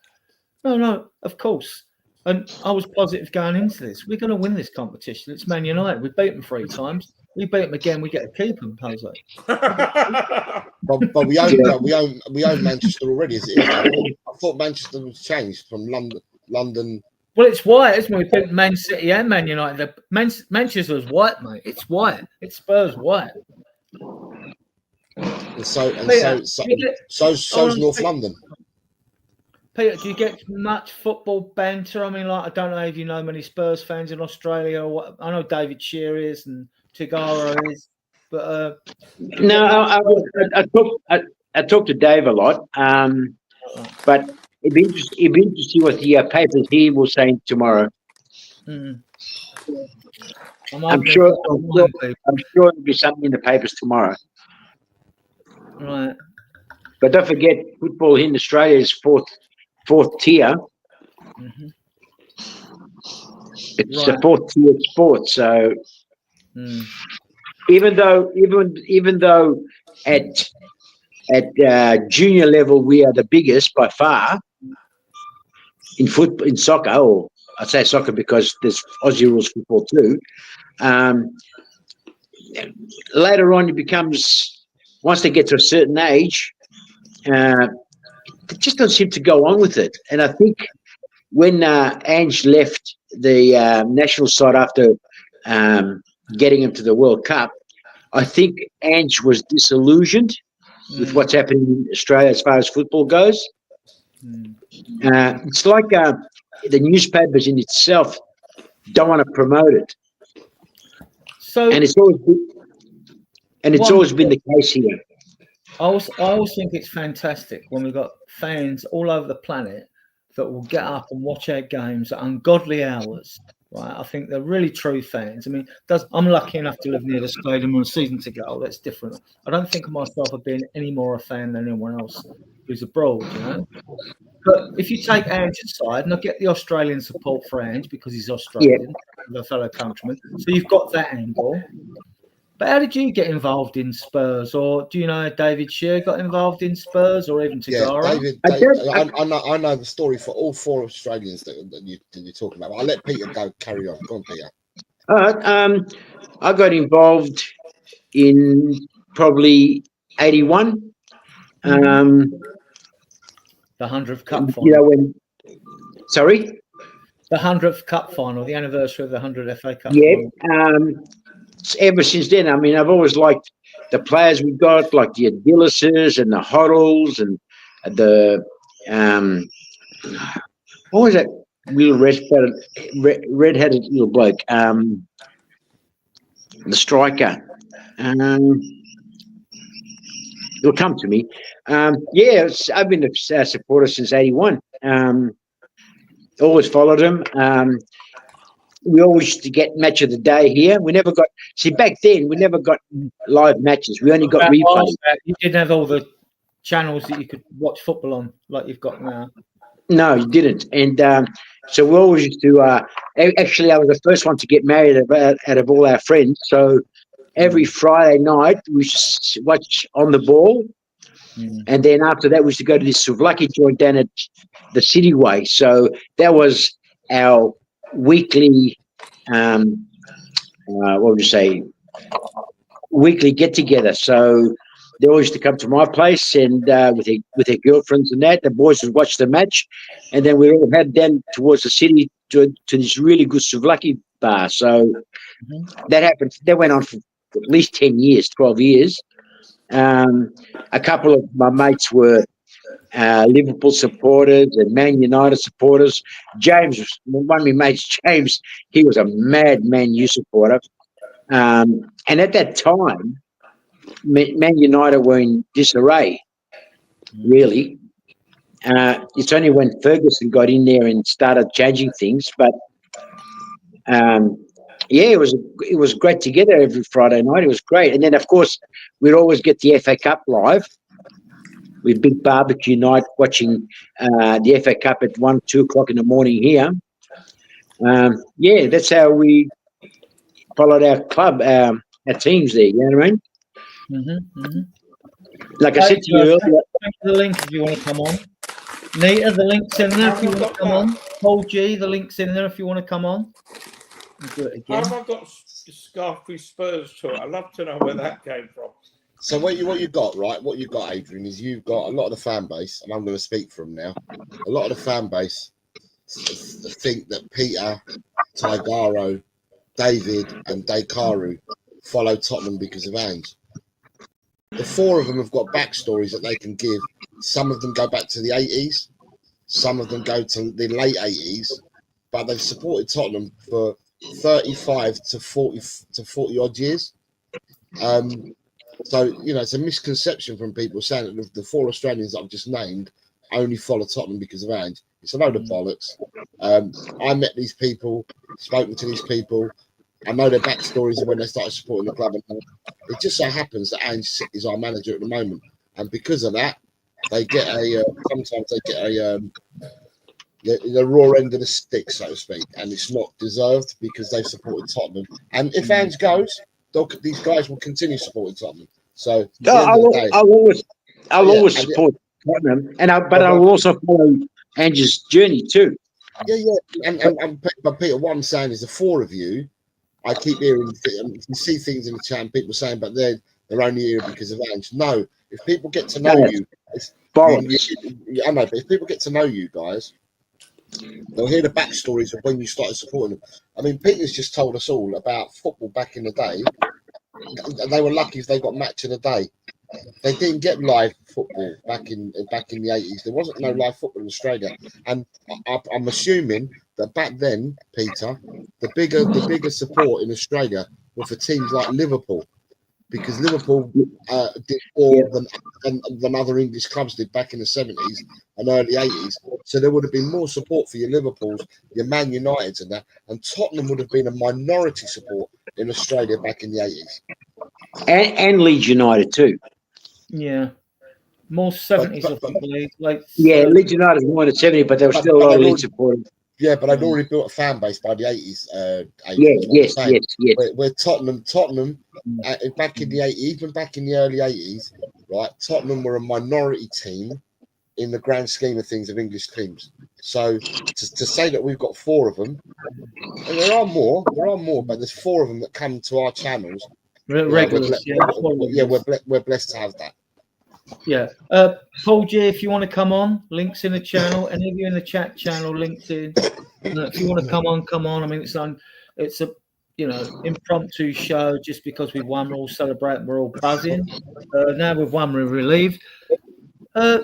No, of course. And I was positive going into this. We're going to win this competition. It's Man United. We beat them 3 times. We beat them again. We get to keep them, Jose. but we own Manchester already, is it? I thought Manchester was changed from London. Well, it's white, isn't it? We beat Man City and Man United. Manchester's white, mate. It's white. It's Spurs white. And so's North London. Peter, do you get much football banter? I mean, like, I don't know if you know many Spurs fans in Australia or what. I know David Shearer is and Tigaro is, but no, I talk to Dave a lot, but it'd be interesting to see what the papers here will say tomorrow. I'm sure there'll be something in the papers tomorrow. Right. But don't forget, football in Australia is fourth tier. It's a 4th tier sport. So even though at junior level we are the biggest by far in soccer, or I say soccer because there's Aussie rules football too. Later on, it becomes, once they get to a certain age, they just don't seem to go on with it. And I think when Ange left the national side after getting him to the World Cup, I think Ange was disillusioned with what's happening in Australia as far as football goes. It's like the newspapers in itself don't want to promote it. So, and it's always been the case here. I always think it's fantastic when we've got fans all over the planet that will get up and watch our games at ungodly hours right? I think they're really true fans. I mean, I'm lucky enough to live near the stadium on a season ticket holder. That's different. I don't think of myself as being any more a fan than anyone else who's abroad, you know. But if you take Ange's side, and I get the Australian support for Ange because he's Australian, a fellow countryman, so you've got that angle. But how did you get involved in Spurs, or do you know David Shearer got involved in Spurs, or even Tagara? I know the story for all 4 Australians that you're talking about. I'll let Peter carry on. Go on, Peter. I got involved in probably 81. The 100th Cup final. You know sorry? The 100th Cup final, the anniversary of the 100th FA Cup final. Ever since then, I mean, I've always liked the players we got, like the Adilises and the Hoddles and the what was that little red-headed little bloke? The striker. It'll come to me. I've been a supporter since 81. Always followed him. We always used to get match of the day here. We never got back then. We never got live matches. We only got replays. You didn't have all the channels that you could watch football on like you've got now. No, you didn't. And so we always used to. Actually, I was the first one to get married out of all our friends. So every Friday night we used to watch On the Ball, and then after that we used to go to this souvlaki joint down at the City Way. So that was our weekly weekly get together. So they always used to come to my place and with their girlfriends and that. The boys would watch the match, and then we all head down towards the city to this really good souvlaki bar. So that happened. That went on for at least 10 years, 12 years. A couple of my mates were Liverpool supporters and Man United supporters. James, one of my mates, James, he was a mad Man U supporter. And at that time, Man United were in disarray, really. It's only when Ferguson got in there and started changing things. But, it was great together every Friday night. It was great. And then, of course, we'd always get the FA Cup live. With big barbecue night watching the FA Cup at 1, 2 o'clock in the morning here. That's how we followed our club, our teams there. You know what I mean? Like I said to you earlier. The link if you want to come on. Nita, the link's in there if you want to come on. Paul G, the link's in there if you want to come on. We'll do it again. I've got Scarfy Spurs to it. I'd love to know where that came from. So what you got, right? What you've got, Adrian, is you've got a lot of the fan base, and I'm going to speak for them now. A lot of the fan base think that Peter, Tagaro, David, and Dekaru follow Tottenham because of Ange. The 4 of them have got backstories that they can give. Some of them go back to the 80s. Some of them go to the late 80s. But they've supported Tottenham for 35 to 40 odd years. So, it's a misconception from people saying that the 4 Australians that I've just named only follow Tottenham because of Ange. It's a load of bollocks. I met these people, spoken to these people. I know their backstories of when they started supporting the club. And it just so happens that Ange is our manager at the moment. And because of that, they get sometimes they get the raw end of the stick, so to speak. And it's not deserved because they've supported Tottenham. And if Ange goes, these guys will continue supporting Tottenham. So I'll always support Tottenham, but I will also follow Ange's journey too. But Peter, what I'm saying is the 4 of you, I keep hearing, you see things in the chat and people saying, but they're only here because of Ange. No, if people get to know you, I know, but if people get to know you guys, they'll hear the backstories of when you started supporting them. I mean, Peter's just told us all about football back in the day. They were lucky if they got match of the day. They didn't get live football back in the 80s. There wasn't no live football in Australia, and I'm assuming that back then, Peter, the bigger support in Australia were for teams like Liverpool, because Liverpool did more than other English clubs did back in the 70s and early 80s. So there would have been more support for your Liverpools, your Man Uniteds and that. And Tottenham would have been a minority support in Australia back in the 80s. And Leeds United too. Yeah. More 70s, I think. Like Yeah, Leeds United was more than 70, but there was still a lot of Leeds supporters. Yeah, but I'd already built a fan base by the 80s. Yes. Where Tottenham, back in the 80s, even back in the early 80s, right? Tottenham were a minority team in the grand scheme of things of English teams. So to say that we've got 4 of them, and there are more, but there's 4 of them that come to our channels. Regulars, We're blessed to have that. Yeah. Paul G, if you want to come on, links in the channel. Any of you in the chat channel, LinkedIn. If you want to come on. I mean, it's a impromptu show just because we've won. We're all celebrating. We're all buzzing. Now we've won. We're relieved. I'll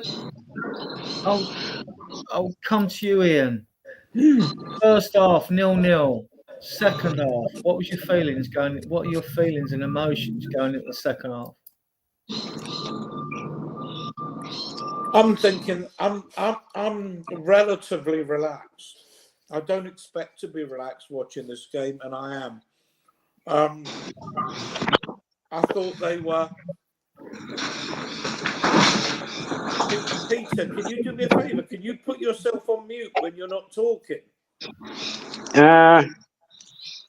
come to you, Ian. First half 0-0. Second half, what was your feelings going? What are your feelings and emotions going into the second half? I'm thinking I'm relatively relaxed. I don't expect to be relaxed watching this game, and I am. I thought they were. Peter, can you do me a favour? Can you put yourself on mute when you're not talking?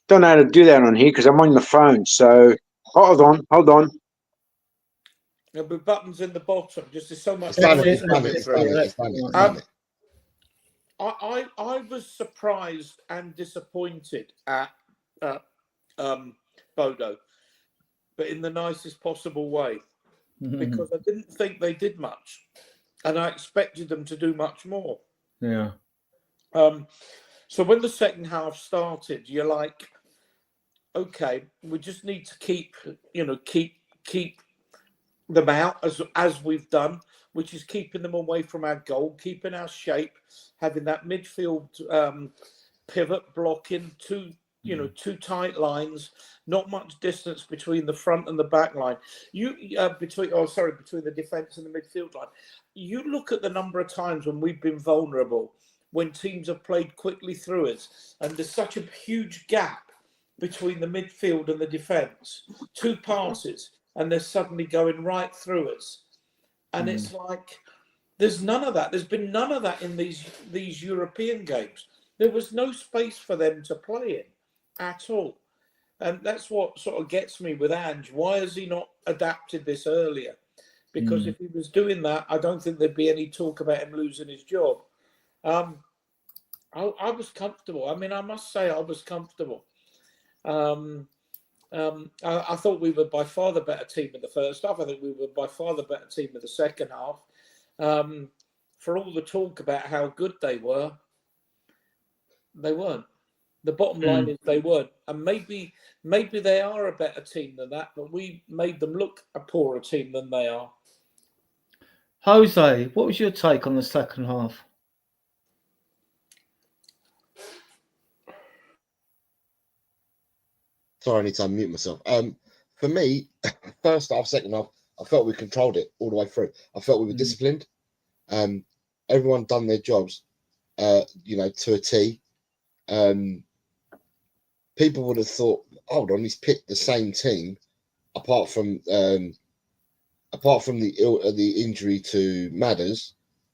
Don't know how to do that on here because I'm on the phone. So hold on. There'll be buttons in the bottom. Just there's so much. I was surprised and disappointed at Bodo, but in the nicest possible way, because I didn't think they did much, and I expected them to do much more. Yeah. So when the second half started, you're like, okay, we just need to keep them out as we've done, which is keeping them away from our goal, keeping our shape, having that midfield pivot blocking, two tight lines, not much distance between the front and the back line. Between the defence and the midfield line. You look at the number of times when we've been vulnerable, when teams have played quickly through us, and there's such a huge gap between the midfield and the defence. 2 passes, and they're suddenly going right through us. And it's like, there's none of that. There's been none of that in these European games. There was no space for them to play in at all. And that's what sort of gets me with Ange. Why has he not adapted this earlier? Because if he was doing that, I don't think there'd be any talk about him losing his job. I was comfortable. I mean, I must say I was comfortable. I thought we were by far the better team in the first half. I think we were by far the better team in the second half. For all the talk about how good they weren't. The bottom line is they weren't. And maybe they are a better team than that, but we made them look a poorer team than they are. Jose, what was your take on the second half? Sorry, I need to unmute myself. For me, first half, second half, I felt we controlled it all the way through. I felt we were disciplined. Everyone done their jobs, to a T. People would have thought, hold on, he's picked the same team, apart from the injury to Madders.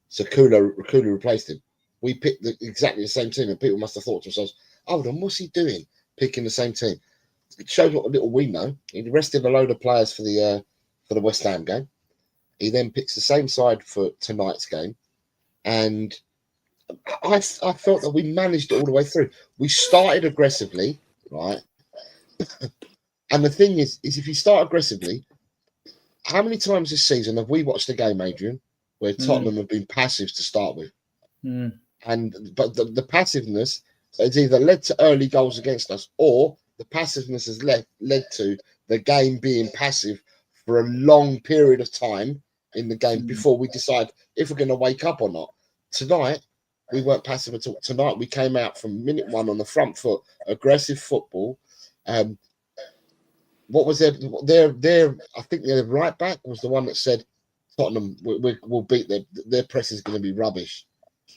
So Kula replaced him. We picked exactly the same team, and people must have thought to themselves, hold on, what's he doing picking the same team? It shows what little we know. He rested a load of players for the West Ham game. He then picks the same side for tonight's game, and I felt that we managed it all the way through. We started aggressively, right? And the thing is if you start aggressively, how many times this season have we watched a game, Adrian, where Tottenham have been passive to start with? But the passiveness has either led to early goals against us, or the passiveness has led to the game being passive for a long period of time in the game before we decide if we're going to wake up or not. Tonight, we weren't passive at all. Tonight, we came out from minute 1 on the front foot, aggressive football. what was their I think their right back was the one that said Tottenham will beat their press is going to be rubbish,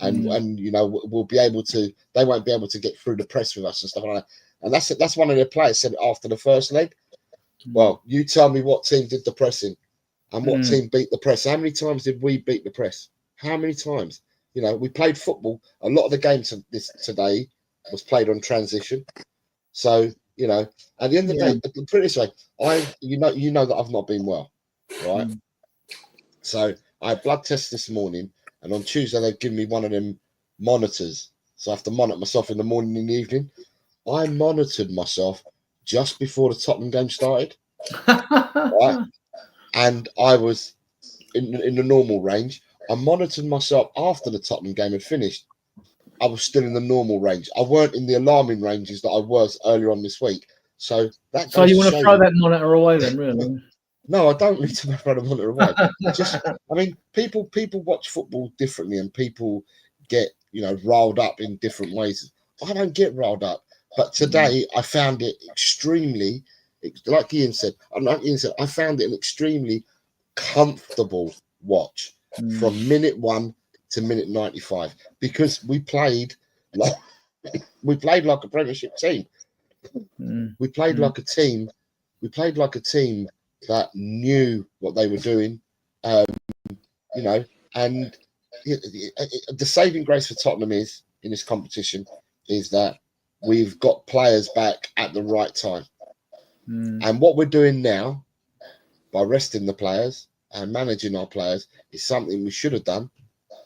and you know we'll be able to, they won't be able to get through the press with us and stuff like that. And that's one of their players said after the first leg. Well, you tell me what team did the pressing and what team beat the press. How many times did we beat the press? How many times? You know, we played football. A lot of the games today was played on transition. So, you know, at the end of the day, put it this way, you know that I've not been well, right? So I had blood tests this morning, and on Tuesday they've given me one of them monitors. So I have to monitor myself in the morning and the evening. I monitored myself just before the Tottenham game started, right? And I was in the normal range. I monitored myself after the Tottenham game had finished. I was still in the normal range. I weren't in the alarming ranges that I was earlier on this week. So that. So you want to throw that monitor away then, really? No, I don't need to throw the monitor away. I mean, people watch football differently, and people get, you know, riled up in different ways. I don't get riled up, but today I found it extremely, like Ian said, I found it an extremely comfortable watch from minute 1 to minute 95, because we played like a Premiership team. We played like a team. We played like a team that knew what they were doing, you know. And the saving grace for Tottenham is in this competition is that we've got players back at the right time. And what we're doing now by resting the players and managing our players is something we should have done.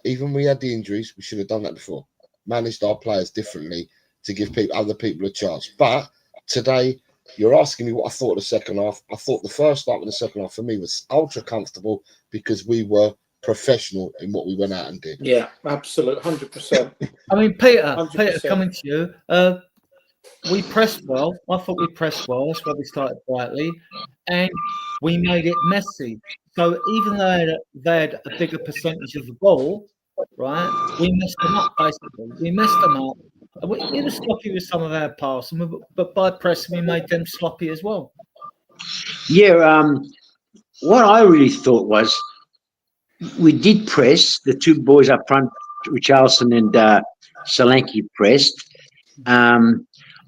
Even when we had the injuries, we should have done that before. Managed our players differently to give other people a chance. But today, you're asking me what I thought of the second half. I thought the first half and the second half for me was ultra comfortable because we were professional in what we went out and did. Yeah, absolutely, 100%. I mean, Peter, 100%. coming to you. We pressed well. I thought we pressed well. That's why we started quietly, and we made it messy. So even though they had a bigger percentage of the ball, right, we messed them up, basically. We messed them up. We were sloppy with some of our passing, but by pressing, we made them sloppy as well. Yeah, what I really thought was we did press. The two boys up front, Richarlison and Solanke, pressed.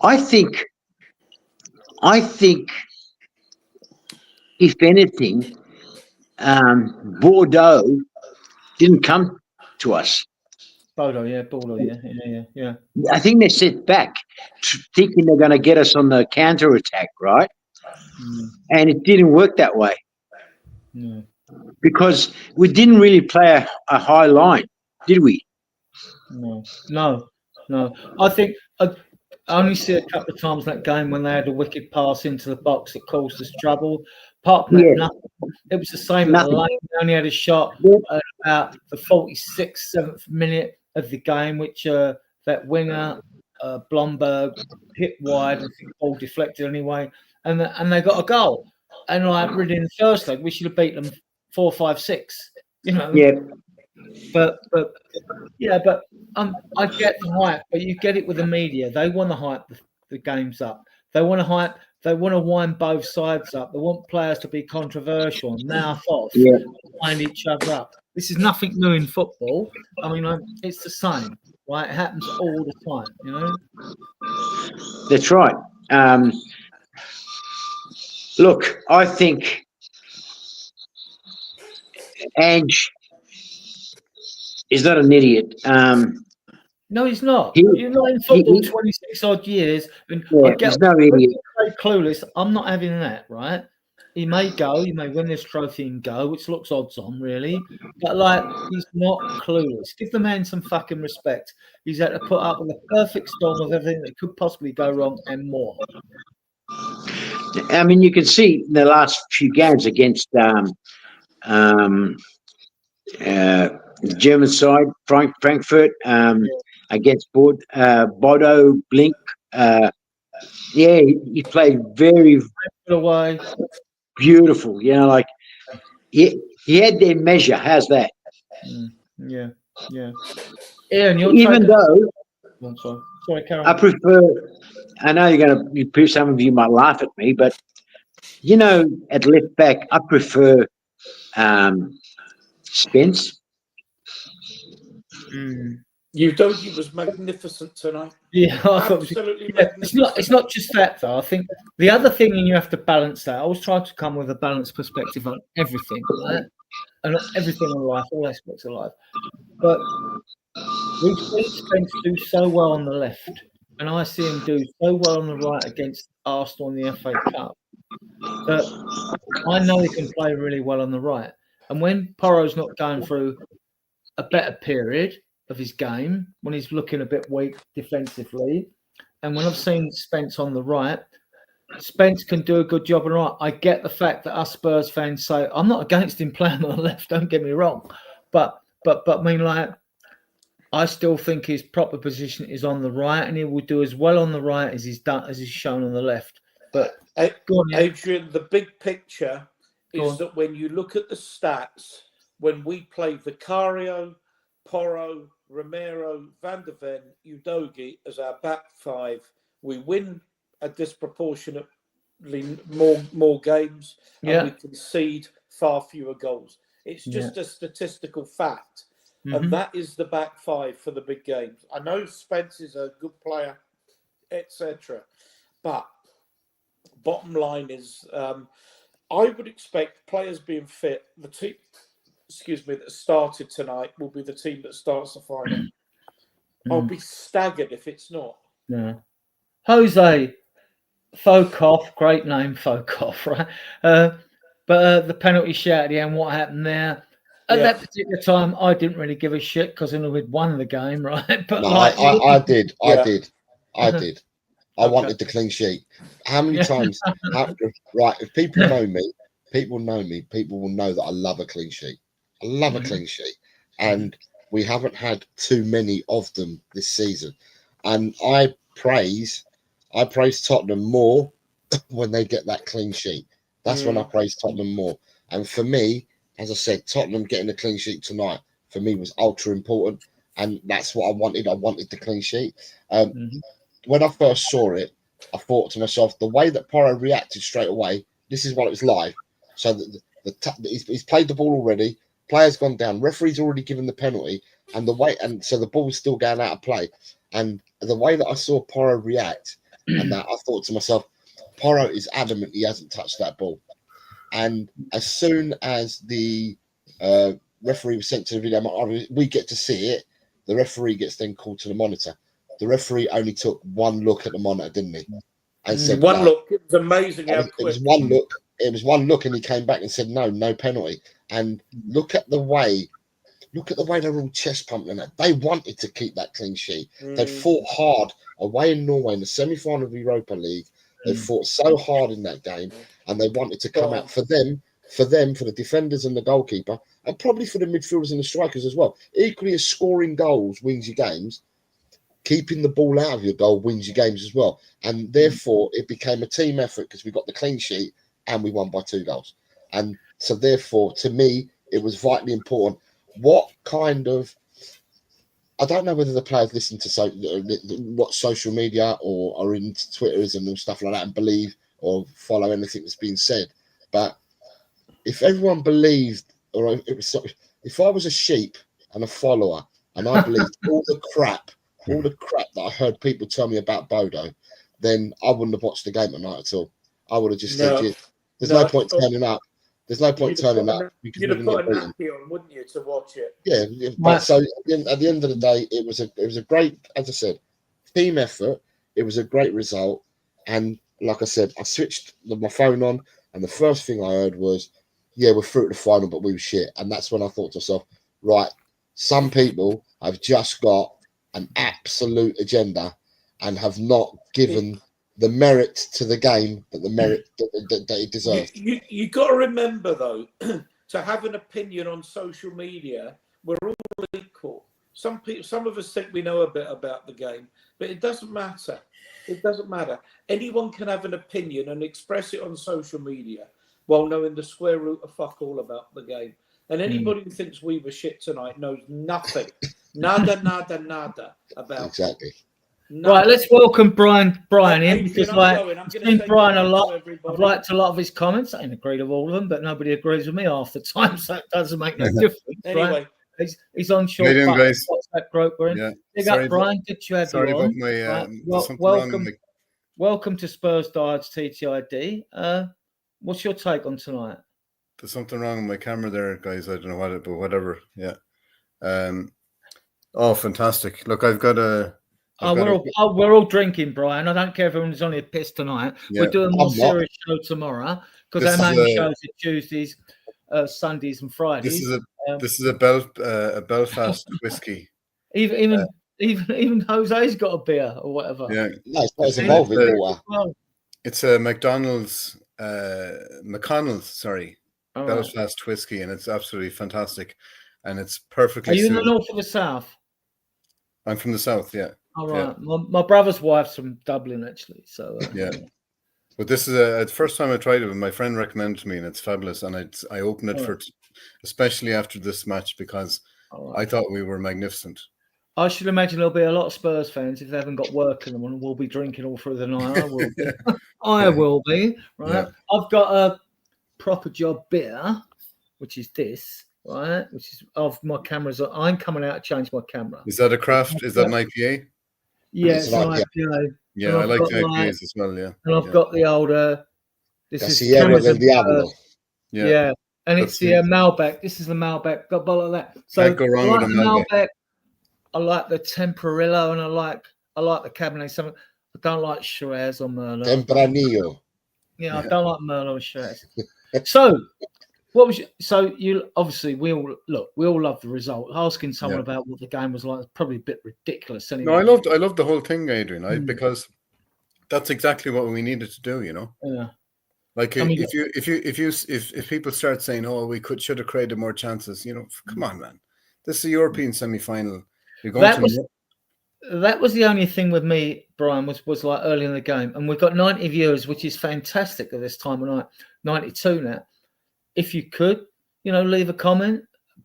I think, if anything, Bordeaux didn't come to us. Bodo, yeah. I think they set back, thinking they're going to get us on the counter attack, right? And it didn't work that way. No. Because we didn't really play a high line, did we? No. I think I only see a couple of times that game when they had a wicked pass into the box that caused us trouble. Apart from that, nothing. It was the same at the lane. We only had a shot at about the 46th, 7th minute of the game, which that winger, Blomberg, hit wide and the ball deflected anyway, and they got a goal. And like really in the first leg, we should have beat them 4-5-6. You know. Yeah. But I get the hype, but you get it with the media. They want to hype the games up. They want to hype. They want to wind both sides up. They want players to be controversial and mouth off, wind each other up. This is nothing new in football. I mean, it's the same, right? It happens all the time, you know. That's right. Look, I think Ange is not an idiot. No, he's not. You're not in football 26 odd years. And he's no idiot. Clueless. I'm not having that, right? He may go, he may win this trophy and go, which looks odds on, really. But like, he's not clueless. Give the man some fucking respect. He's had to put up with a perfect storm of everything that could possibly go wrong and more. I mean, you can see in the last few games against the German side, Frankfurt, against Bodo, Blink. He played very beautiful. You know, like he had their measure. How's that? Yeah. Ian, even though sorry, Karen. I prefer. I know some of you might laugh at me, but You know, at left back, I prefer Spence. Udogie was magnificent tonight. Yeah, I thought Absolutely yeah, magnificent. it's not just that though. I think the other thing, and you have to balance that. I always try to come with a balanced perspective on everything, right? And everything in life, all aspects of life. But we've seen Spence do so well on the left, and I see him do so well on the right against Arsenal in the FA Cup that I know he can play really well on the right. And when Porro's not going through a better period of his game, when he's looking a bit weak defensively, and when I've seen Spence on the right, Spence can do a good job on the right. I get the fact that us Spurs fans say I'm not against him playing on the left. Don't get me wrong, but I mean, like, I still think his proper position is on the right, and he will do as well on the right as he's shown on the left. But go on, Adrian, the big picture is that when you look at the stats, when we play Vicario, Porro, Romero, Van der Ven, Udogie as our back five, we win a disproportionately more games, and we concede far fewer goals. It's just a statistical fact. And that is the back five for the big games. I know Spence is a good player, etc. But bottom line is, I would expect players being fit. The team, that started tonight will be the team that starts the final. I'll be staggered if it's not. Yeah. Jose Fokov, great name, Fokov, right? But the penalty shout at the end, what happened there? At that particular time, I didn't really give a shit because I knew we'd won the game, right? But No, like, I did. I wanted the clean sheet. How many times? Right, if people know me, people will know that I love a clean sheet. I love a clean sheet, and we haven't had too many of them this season. And I praise Tottenham more when they get that clean sheet. That's when I praise Tottenham more. And for me, as I said, Tottenham getting a clean sheet tonight for me was ultra important, and that's what I wanted. I wanted the clean sheet. When I first saw it, I thought to myself, the way that Porro reacted straight away, this is while it was live. So he's played the ball already. Player's gone down. Referee's already given the penalty, and so the ball's still going out of play. And the way that I saw Porro react, and that I thought to myself, Porro is adamant he hasn't touched that ball. And as soon as the referee was sent to the video, we get to see it. The referee gets then called to the monitor. The referee only took one look at the monitor, didn't he? And said, one look. It was amazing how quick. It was one look. It was one look, and he came back and said, no penalty. And look at the way they're all chest pumping. They wanted to keep that clean sheet. They fought hard away in Norway in the semi-final of the Europa League. They fought so hard in that game, and they wanted to come out for the defenders and the goalkeeper, and probably for the midfielders and the strikers as well. Equally as scoring goals wins your games, keeping the ball out of your goal wins your games as well. And therefore, it became a team effort because we got the clean sheet and we won by 2 goals. And so therefore, to me, it was vitally important. I don't know whether the players listen to what social media or are into Twitters and stuff like that and believe or follow anything that's been said. But if everyone believed, or if I was a sheep and a follower and I believed all the crap that I heard people tell me about Bodo, then I wouldn't have watched the game tonight at all. I would have just said, there's no point turning up. There's no point turning up. You'd have put a nappy on, wouldn't you, to watch it? Yeah, but so at the end of the day, it was a great, as I said, team effort. It was a great result, and like I said, I switched my phone on, and the first thing I heard was, "Yeah, we're through to the final, but we were shit." And that's when I thought to myself, right, some people have just got an absolute agenda and have not given the merit to the game that the merit that it deserves. You got to remember though, to have an opinion on social media, we're all equal. Some of us think we know a bit about the game, but it doesn't matter. It doesn't matter. Anyone can have an opinion and express it on social media while knowing the square root of fuck all about the game. And anybody who thinks we were shit tonight knows nothing. Nada about exactly. it. Right, let's welcome Brian in, Adrian, because I'm like going. I'm I've going to seen say Brian a goodnight lot. to I've everybody. liked a lot of his comments. I ain't agreed with all of them, but nobody agrees with me half the time, so it doesn't make no difference. Anyway, right? He's on short. How you doing, guys? What's that group we're in? Yeah. Big Sorry up, Brian. Good to have Sorry you about on. my Right. there's something wrong with Welcome to Spurs Diehards TTID. What's your take on tonight? there's something wrong with my camera there, guys. I don't know what, but whatever. Yeah. Oh, fantastic! Look, we're all drinking, Brian. I don't care if everyone's only a piss tonight. Yeah. We're doing a more serious show tomorrow because our main shows are Tuesdays, Sundays, and Fridays. This is a Belfast whiskey. Even Jose's got a beer or whatever. Yeah. No, it's evolving water. It's a McConnell's, sorry, All Belfast whiskey, and it's absolutely fantastic, and it's perfectly. Are you in the suited. north or the south? I'm from the south, yeah. All right. Yeah. My brother's wife's from Dublin, actually. So yeah. But this is the first time I tried it, and my friend recommended it to me, and it's fabulous. And I opened it especially after this match, because I thought we were magnificent. I should imagine there'll be a lot of Spurs fans if they haven't got work in them, and we'll be drinking all through the night. I will be. I will be. Right. Yeah. I've got a proper job beer, which is this. Right, which is of my cameras. I'm coming out to change my camera. Is that a craft? Is that an IPA? Yeah, it's an IPA. Yeah, I like the IPAs as well. Yeah, and I've got the older. This is Sierra del Diablo. Yeah, and it's the Malbec. This is the Malbec. Got a bottle of that. So can't go wrong with a Malbec. I like the Tempranillo, and I like the Cabernet. Something I don't like Shiraz or Merlot. Tempranillo. Yeah, I don't like Merlot or Shiraz. So. You obviously we all love the result. Asking someone about what the game was like is probably a bit ridiculous. Anyway. No, I loved the whole thing, Adrian. Because that's exactly what we needed to do. You know. Yeah. Like if people start saying, "Oh, we should have created more chances," you know, come on, man. This is a European semi-final. You're going that was the only thing with me, Brian, was like early in the game, and we've got 90 viewers, which is fantastic at this time of night. 92 now. If you could, leave a comment.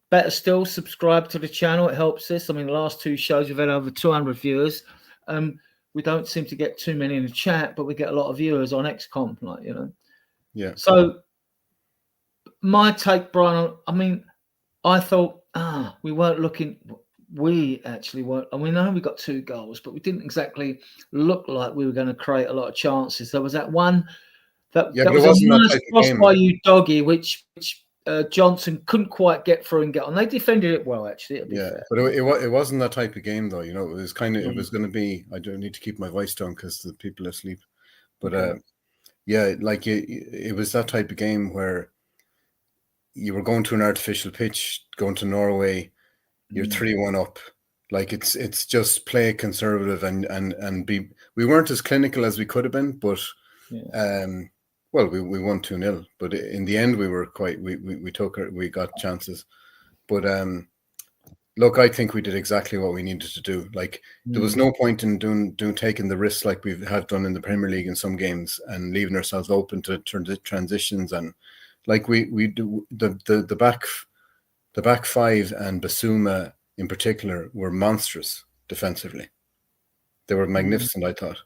Better still, subscribe to the channel. It helps us. I mean, the last two shows we've had over 200 viewers. We don't seem to get too many in the chat, but we get a lot of viewers on XCOM, Yeah. So my take, Brian, I mean, I thought, we weren't looking. We actually weren't. I mean, I know we got 2 goals, but we didn't exactly look like we were going to create a lot of chances. There was that one. That was a nice cross by you, Doggy, which Johnson couldn't quite get through and get on. They defended it well, actually. Fair. But it wasn't that type of game, though. It was it was going to be. I don't need to keep my voice down because the people are asleep. But it was that type of game where you were going to an artificial pitch, going to Norway. You're 3-1 up. Like it's just play conservative and be. We weren't as clinical as we could have been, but. Well, we won 2-0, but in the end we were we got chances. But look, I think we did exactly what we needed to do. Like there was no point in taking the risks like we have done in the Premier League in some games and leaving ourselves open to transitions, and like we do the back five and Basuma in particular were monstrous defensively. They were magnificent, I thought.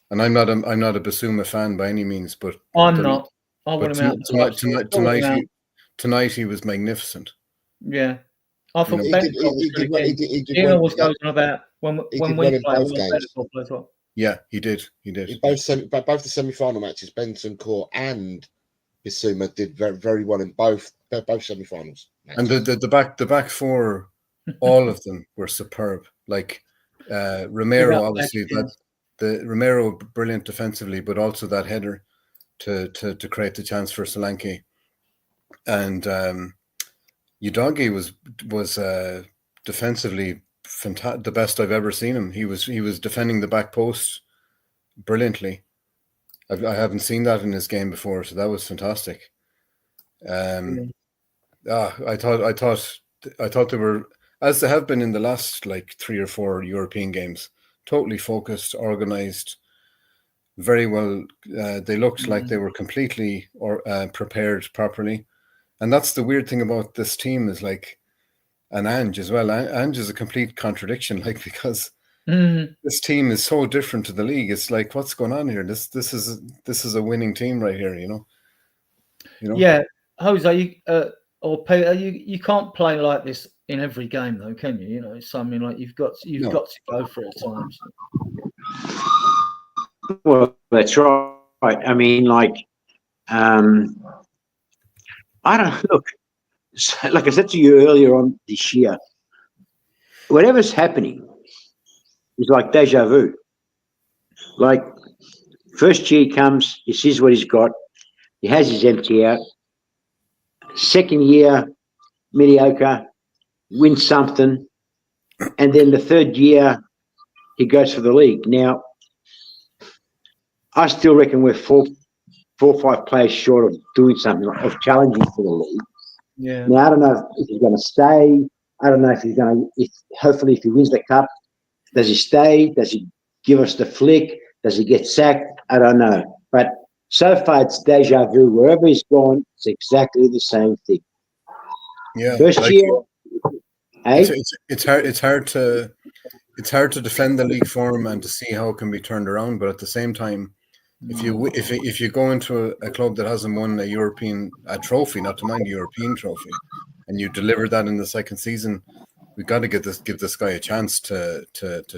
And I'm not a Basuma fan by any means, but I'm not. I want him out. Tonight he was magnificent. Yeah, I thought he was going about when we played both games. Yeah, he did. In both the semi-final matches, Bentancur and Basuma did very, very well in both semi-finals. And the back four, all of them were superb. Like Romero, obviously Romero brilliant defensively, but also that header to create the chance for Solanke. And Udogie was defensively fantastic, the best I've ever seen him. He was defending the back post brilliantly. I haven't seen that in his game before, so that was fantastic. I thought they were, as they have been in the last like 3 or 4 European games, totally focused, organized, very well. They looked like they were completely prepared properly. And that's the weird thing about this team is like and Ange as well. Ange is a complete contradiction, like, because Mm. this team is so different to the league. It's like, what's going on here? This is a winning team right here, you know. Yeah, Jose, or Peter, you can't play like this in every game, though, can you? You know, so I mean, like you've got to go for it at times. Well, that's right. I mean, like, I don't look. Like I said to you earlier on this year, whatever's happening is like deja vu. Like, first year he comes, he sees what he's got, he has his empty out. Second year, mediocre, wins something, and then the third year he goes for the league. Now, I still reckon we're four or five players short of doing something, of challenging for the league. Yeah. Now, I don't know if he's going to stay. I don't know if he's going to. Hopefully, if he wins the cup, does he stay? Does he give us the flick? Does he get sacked? I don't know. But so far, it's deja vu. Wherever he's gone, it's exactly the same thing. Yeah, First like, year, it's hard to defend the league form and to see how it can be turned around. But at the same time, if you go into a club that hasn't won a trophy, not to mind a European trophy, and you deliver that in the second season, we've got to give this guy a chance to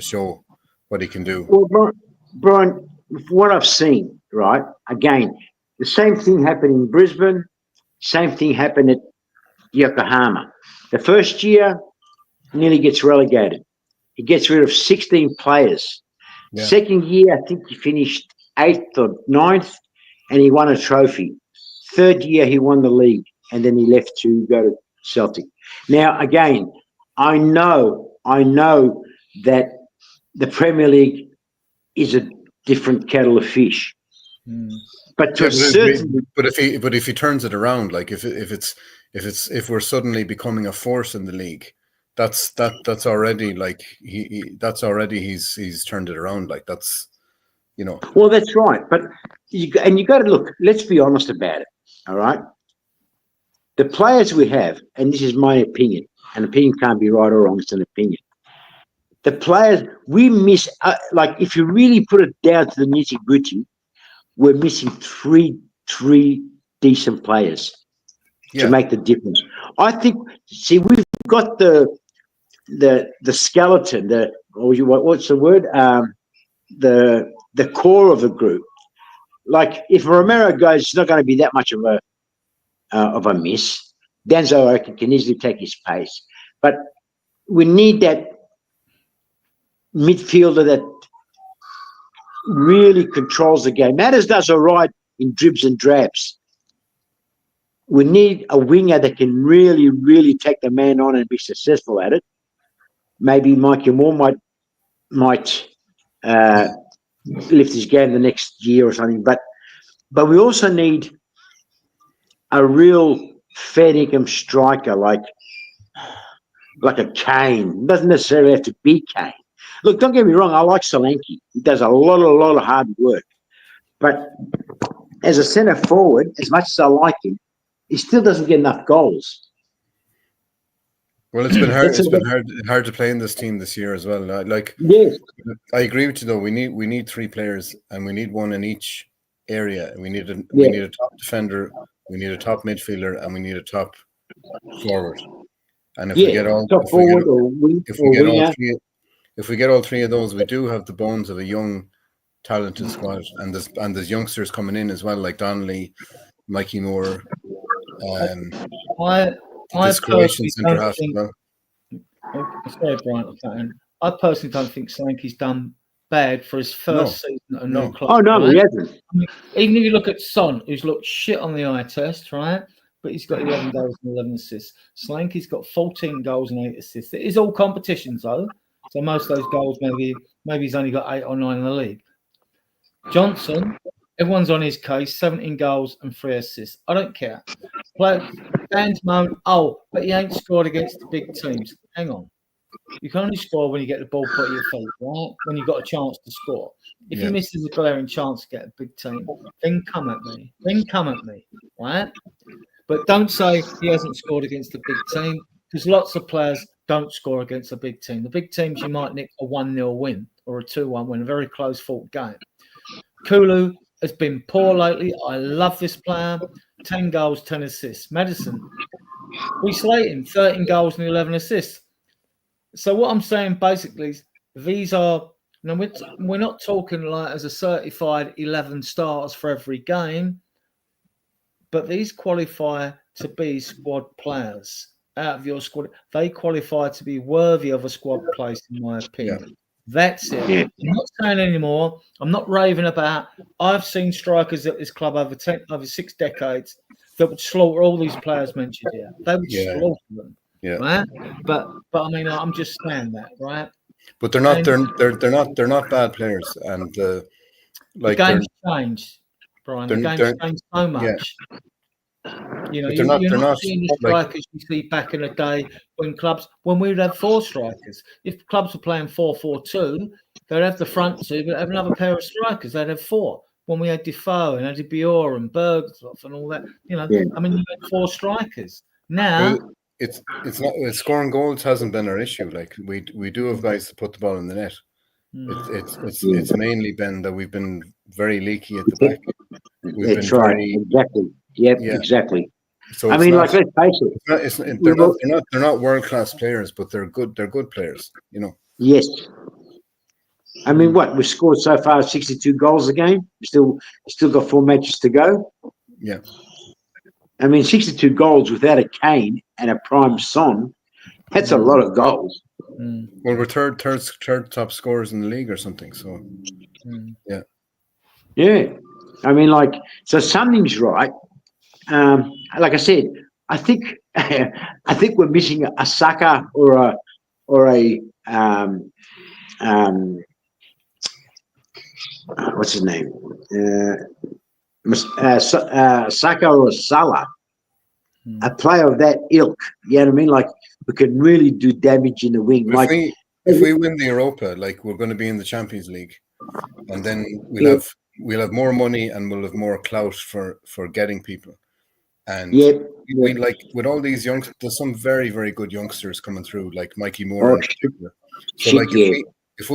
show what he can do. well, Brian, what I've seen, right? Again, the same thing happened in Brisbane. Same thing happened at Yokohama. The first year, nearly gets relegated. He gets rid of 16 players. Yeah. Second year, I think he finished 8th or 9th, and he won a trophy. Third year, he won the league, and then he left to go to Celtic. Now, again, I know that the Premier League is a different kettle of fish. But to a certain, but if he turns it around, like if we're suddenly becoming a force in the league, that's already like he's turned it around. Like, that's, you know. Well, that's right. But you got to look. Let's be honest about it. All right. The players we have, and this is my opinion. An opinion can't be right or wrong. It's an opinion. The players we miss, like if you really put it down to the nitty gritty, we're missing three decent players to make the difference. I think. See, we've got the skeleton. What's the word? The core of the group. Like if Romero goes, it's not going to be that much of a miss. Denzel, I reckon, can easily take his pace, but we need that midfielder that really controls the game. Matters does all right in dribs and drabs. We need a winger that can really, really take the man on and be successful at it. Maybe Mikey Moore might lift his game the next year or something. But we also need a real fair income striker like a Kane. It doesn't necessarily have to be Kane. Look, don't get me wrong. I like Solanke. He does a lot of hard work. But as a centre forward, as much as I like him, he still doesn't get enough goals. Well, it's been hard. It's been hard to play in this team this year as well. Yes. I agree with you though. We need three players, and we need one in each area. We need a top defender, we need a top midfielder, and we need a top forward. And if we get all three of those, we do have the bones of a young, talented squad, and there's youngsters coming in as well, like Donnelly, Mikey Moore, this Croatian centre half as well. Sorry, Brian. I personally don't think Solanke's done bad for his first season at no club. Oh no, right? he hasn't. I mean, even if you look at Son, who's looked shit on the eye test, right? But he's got 11 goals and 11 assists. Solanke's got 14 goals and 8 assists. It is all competitions though, so most of those goals maybe he's only got 8 or 9 in the league. Johnson, everyone's on his case, 17 goals and 3 assists. I don't care. Fans moan, but he ain't scored against the big teams. Hang on. You can only score when you get the ball put at your feet, right? When you've got a chance to score. If he misses a glaring chance to get a big team, then come at me, right? But don't say he hasn't scored against a big team. because lots of players don't score against a big team. The big teams, you might nick a 1-0 win or a 2-1 win, a very close fought game. Kulu has been poor lately. I love this player. 10 goals, 10 assists. Madison, we slate him, 13 goals and 11 assists. So what I'm saying basically is these are, we're not talking like as a certified 11 starters for every game, but these qualify to be squad players out of your squad. They qualify to be worthy of a squad place, in my opinion. Yeah. That's it. Yeah. I'm not saying anymore. I'm not raving about. I've seen strikers at this club over 6 decades that would slaughter all these players mentioned here. They would slaughter them. Yeah. Right. But I mean, I'm just saying that, right? But they're not. They're not bad players, and the game's changed, Brian. The game's changed so much. Yeah. You know, But you're not seeing the strikers you see back in the day when we'd have 4 strikers. If clubs were playing 4-4-2, they'd have the front 2, but have another pair of strikers. They'd have 4. When we had Defoe and Adebayor and Bergdorf and all that, I mean, you had 4 strikers. Now it's not scoring goals hasn't been our issue. Like we do have guys to put the ball in the net. It's mainly been that we've been very leaky at the back. That's right. Exactly. Yep. Yeah. Exactly. So I mean, let's face it. They're not world class players, but they're good. They're good players. Yes. I mean, we've scored so far 62 goals a game. We still got 4 matches to go. Yeah. I mean, 62 goals without a Kane and a prime Son. That's a lot of goals. Well, we're third top scorers in the league or something. So, yeah. Yeah. I mean, so something's right. Like I said, I think we're missing a Saka or a what's his name? Saka or Salah, a player of that ilk. You know what I mean? Like we can really do damage in the wing. If we win the Europa, like we're going to be in the Champions League, and then we'll have more money and we'll have more clout for getting people. And we like with all these youngsters, there's some very, very good youngsters coming through, like Mikey Moore in particular. So if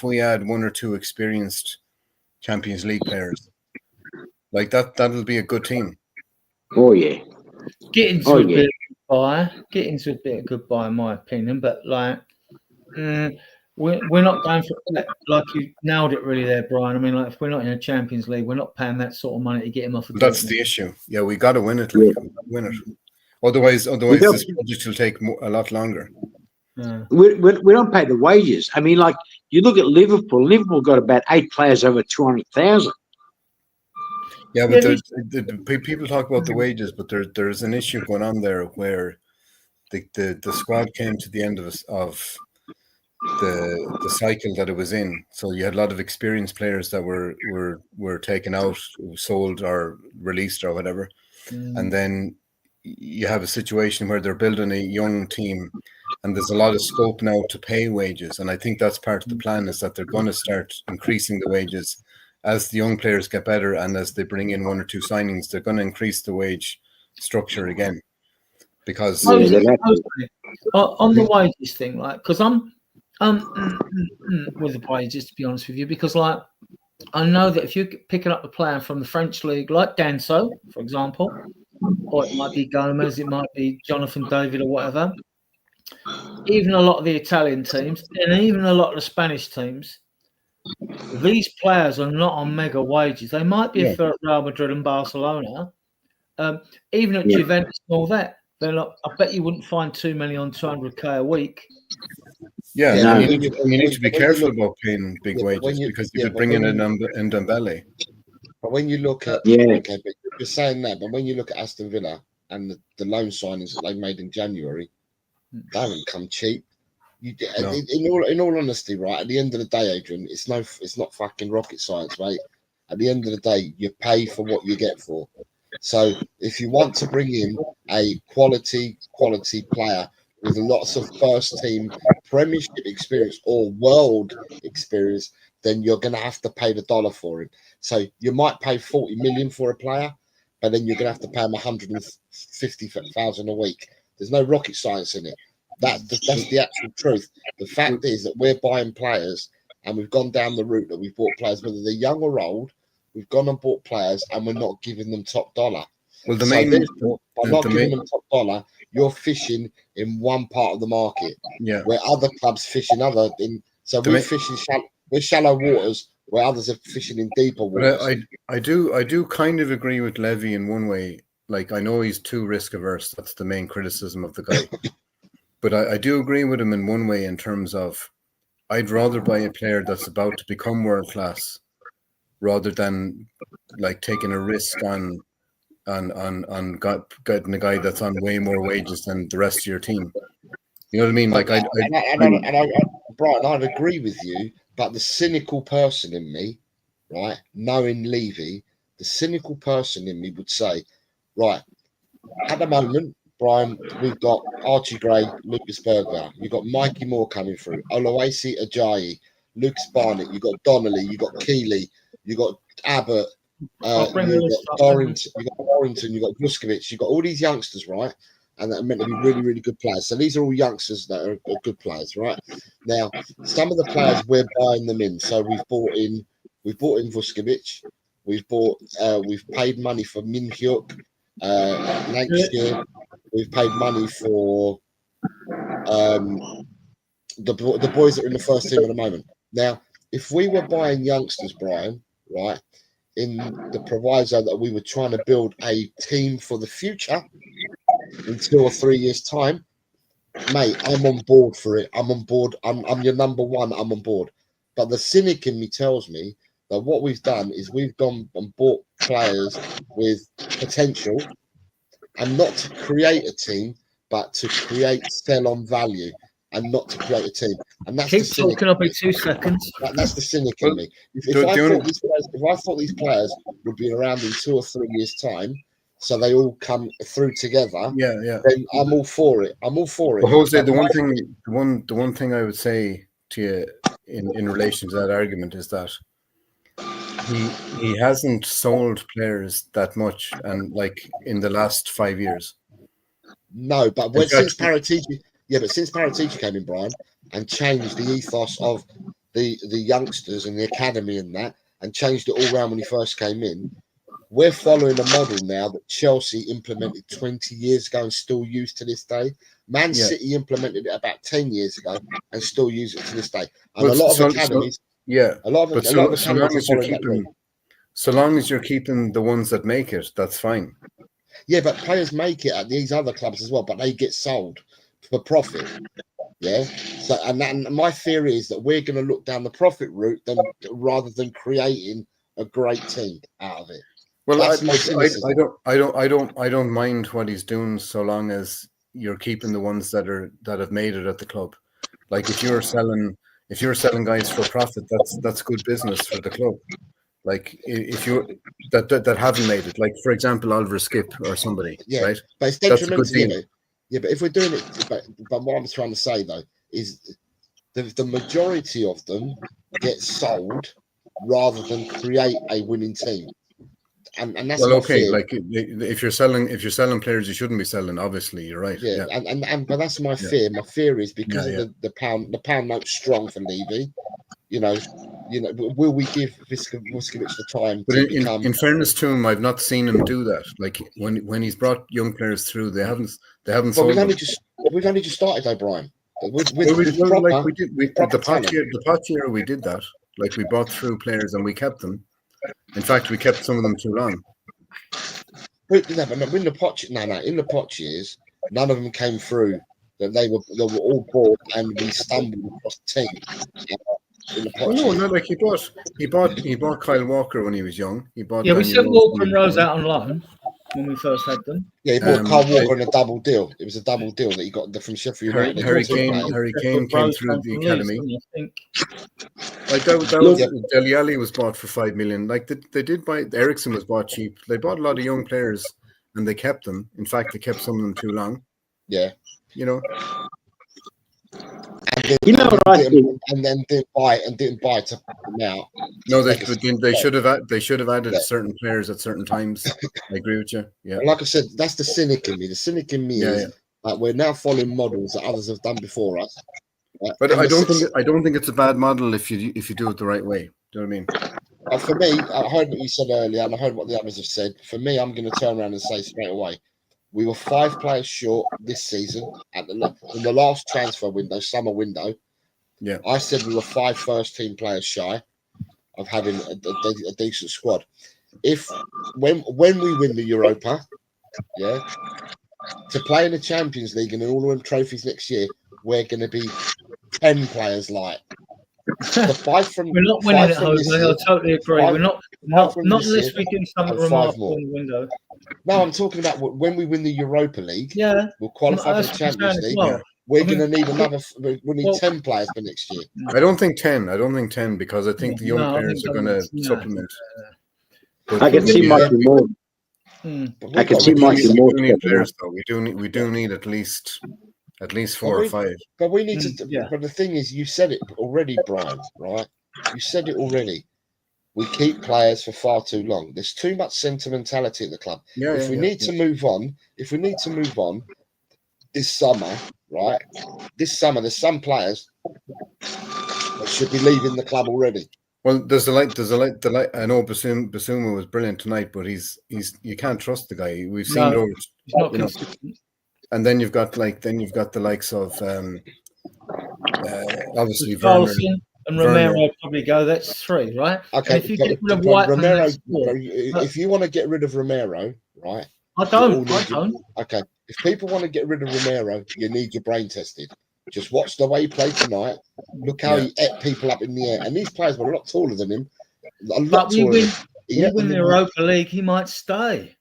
we add 1 or 2 experienced Champions League players, like that'll be a good team. Oh yeah. Get into a bit of goodbye, in my opinion. But we're not going for like you nailed it really there, Brian. I mean, like if we're not in a Champions League, we're not paying that sort of money to get him off. That's the issue. Yeah, we got to win it. Win it. Otherwise, this project will take a lot longer. We don't pay the wages. I mean, like you look at Liverpool. Liverpool got about 8 players over 200,000. Yeah, but the people talk about the wages, but there's an issue going on there where the squad came to the end of the cycle that it was in. So you had a lot of experienced players that were taken out, sold or released or whatever. And then you have a situation where they're building a young team and there's a lot of scope now to pay wages. And I think that's part of the plan, is that they're going to start increasing the wages as the young players get better, and as they bring in 1 or 2 signings, they're going to increase the wage structure again. Because on the wages thing, like, because I'm with the wages, to be honest with you, because like I know that if you're picking up a player from the French league, like Danso, for example, or it might be Gomez, it might be Jonathan David or whatever, even a lot of the Italian teams and even a lot of the Spanish teams, these players are not on mega wages. They might be for Real Madrid and Barcelona, even at Juventus and all that. They're not. I bet you wouldn't find too many on 200k a week. Yeah, you need to be careful about paying big wages because you could bring in Ndombele. But when you look at but you're saying that, but when you look at Aston Villa and the loan signings that they made in January, they haven't come cheap. In all honesty, right, at the end of the day, Adrian, it's not fucking rocket science, mate. At the end of the day, you pay for what you get for. So if you want to bring in a quality player with lots of first team Premiership experience or world experience, then you're going to have to pay the dollar for him. So you might pay 40 million for a player, but then you're going to have to pay him 150,000 a week There's no rocket science in it. That's the actual truth. The fact is that we're buying players, and we've gone down the route that we've bought players, whether they're young or old. We've gone and bought players, and we're not giving them top dollar. Well, By not giving them top dollar, you're fishing in one part of the market, where other clubs fish in other. So we're fishing shallow waters, where others are fishing in deeper waters. But I do kind of agree with Levy in one way. Like, I know he's too risk averse. That's the main criticism of the guy. But I do agree with him in one way, in terms of I'd rather buy a player that's about to become world class rather than like taking a risk on getting a guy that's on way more wages than the rest of your team. You know what I mean? Like, Brian, I'd agree with you, but the cynical person in me, right, knowing Levy, the cynical person in me would say, right, at the moment, Brian, we've got Archie Gray, Lucas Berger, you've got Mikey Moore coming through, Oluwase Ajayi, Lucas Barnett, you've got Donnelly, you've got Keeley, you've got Abbott, you've got Dorrington, you've got Vuskovic, you've got all these youngsters, right? And that are meant to be really, really good players. So these are all youngsters that are good players, right? Now, some of the players, we're buying them in. So we've bought in Vuskovic, we've paid money for Min Hyuk, Lancashire. We've paid money for the boys that are in the first team at the moment. Now, if we were buying youngsters, Brian, right, in the proviso that we were trying to build a team for the future in 2 or 3 years' time, mate, I'm on board for it. I'm on board. I'm your number one. I'm on board. But the cynic in me tells me that what we've done is we've gone and bought players with potential, and not to create a team, but to sell on value, and not to create a team. And that's Keep the cynic. talking. I'll be 2 seconds. That's the cynic in me. If I thought these players would be around in 2 or 3 years' time, so they all come through together, then I'm all for it. I'm all for it. Well, Jose, the one thing I would say to you in relation to that argument is that he hasn't sold players that much, and like in the last 5 years. No, but since Paratici came in, Brian, and changed the ethos of the youngsters and the academy and that, and changed it all around when he first came in, we're following a model now that Chelsea implemented 20 years ago and still use to this day. Man City implemented it about 10 years ago and still use it to this day. And a lot of academies. So long as you're keeping the ones that make it, that's fine. Yeah, but players make it at these other clubs as well, but they get sold for profit. Yeah. So, and my theory is that we're going to look down the profit route rather than creating a great team out of it. Well, I don't mind what he's doing, so long as you're keeping the ones that have made it at the club. Like, if you're selling guys for profit, that's good business for the club. Like, if you that haven't made it, like, for example, Oliver Skip or somebody, right? But it's detrimental. Yeah, but if we're doing it, but what I'm trying to say though is the majority of them get sold rather than create a winning team. And that's okay. Like, if you're selling players, you shouldn't be selling. Obviously, you're right. Yeah. But that's my fear. My fear is because of the pound note's strong for Levy. You know, will we give Vuskovic the time to become? In fairness to him, I've not seen him do that. Like, when he's brought young players through, they haven't. Well, we've only just started, though, Brian. The pot year we did that. Like, we brought through players and we kept them. In fact, we kept some of them too long. But in the pot years, none of them came through. That they were all bought, and we stumbled across the team. Like, he bought Kyle Walker when he was young. We sent Walker and Rose out on loan when we first had them. Yeah, he bought Kyle Walker in a double deal. It was a double deal that he got from Sheffield United. Harry Kane came through the academy. Like, Dele Alli was bought for $5 million. Like, they did buy. Ericsson was bought cheap. They bought a lot of young players, and they kept them. In fact, they kept some of them too long. Yeah, you know. And then didn't buy to put them out. No, they should have added certain players at certain times. I agree with you. Yeah. Like I said, that's the cynic in me. The cynic in me is We're now following models that others have done before us. But I don't think it's a bad model if you do it the right way. Do you know what I mean? For me, I heard what you said earlier, and I heard what the others have said. For me, I'm going to turn around and say straight away, we were 5 players short this season in the last transfer window, summer window. Yeah, I said we were 5 first-team players shy of having a decent squad. When we win the Europa, to play in the Champions League and in all of them trophies next year, we're going to be 10 players light. The 5 from We're not winning at home. I totally agree. We're not unless we do something remarkable in the window. No, I'm talking about when we win the Europa League. Yeah, we'll qualify for the Champions League. Well. We're going to need we need 10 players for next year. I don't think 10 because I think the young players are going to supplement. I can see Michael more. I can see Michael more. Players though. We do need at least 4 or 5. But we need to. But the thing is, you said it already, Brian. Right? You said it already. We keep players for far too long. There's too much sentimentality at the club. If we need to move on this summer, right? This summer, there's some players that should be leaving the club already. Well, there's a light. I know Basuma was brilliant tonight, but he's you can't trust the guy. We've seen those, and then you've got the likes of obviously Carlson and Romero probably go. That's 3, right? Okay, and if you get rid of White, Romero, if you want to get rid of Romero, right? I don't. Okay, if people want to get rid of Romero, you need your brain tested. Just watch the way he played tonight. Look how he ate people up in the air. And these players were a lot taller than him. But we win the Europa League, he might stay.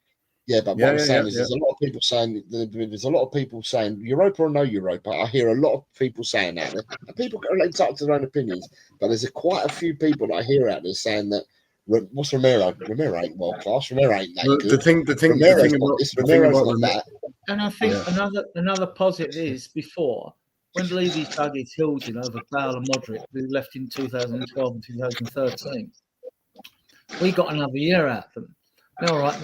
Yeah, but what I'm saying is there's a lot of people saying Europa or no Europa. I hear a lot of people saying that. And people are entitled to their own opinions. But there's quite a few people that I hear out there saying that what's Romero? Romero ain't world class. Romero ain't that good. The thing Romero's not that. And I think another positive is before when Levy dug his heels in over Bale and Modric, who left in 2012 and 2013, we got another year out of them. Now, all right,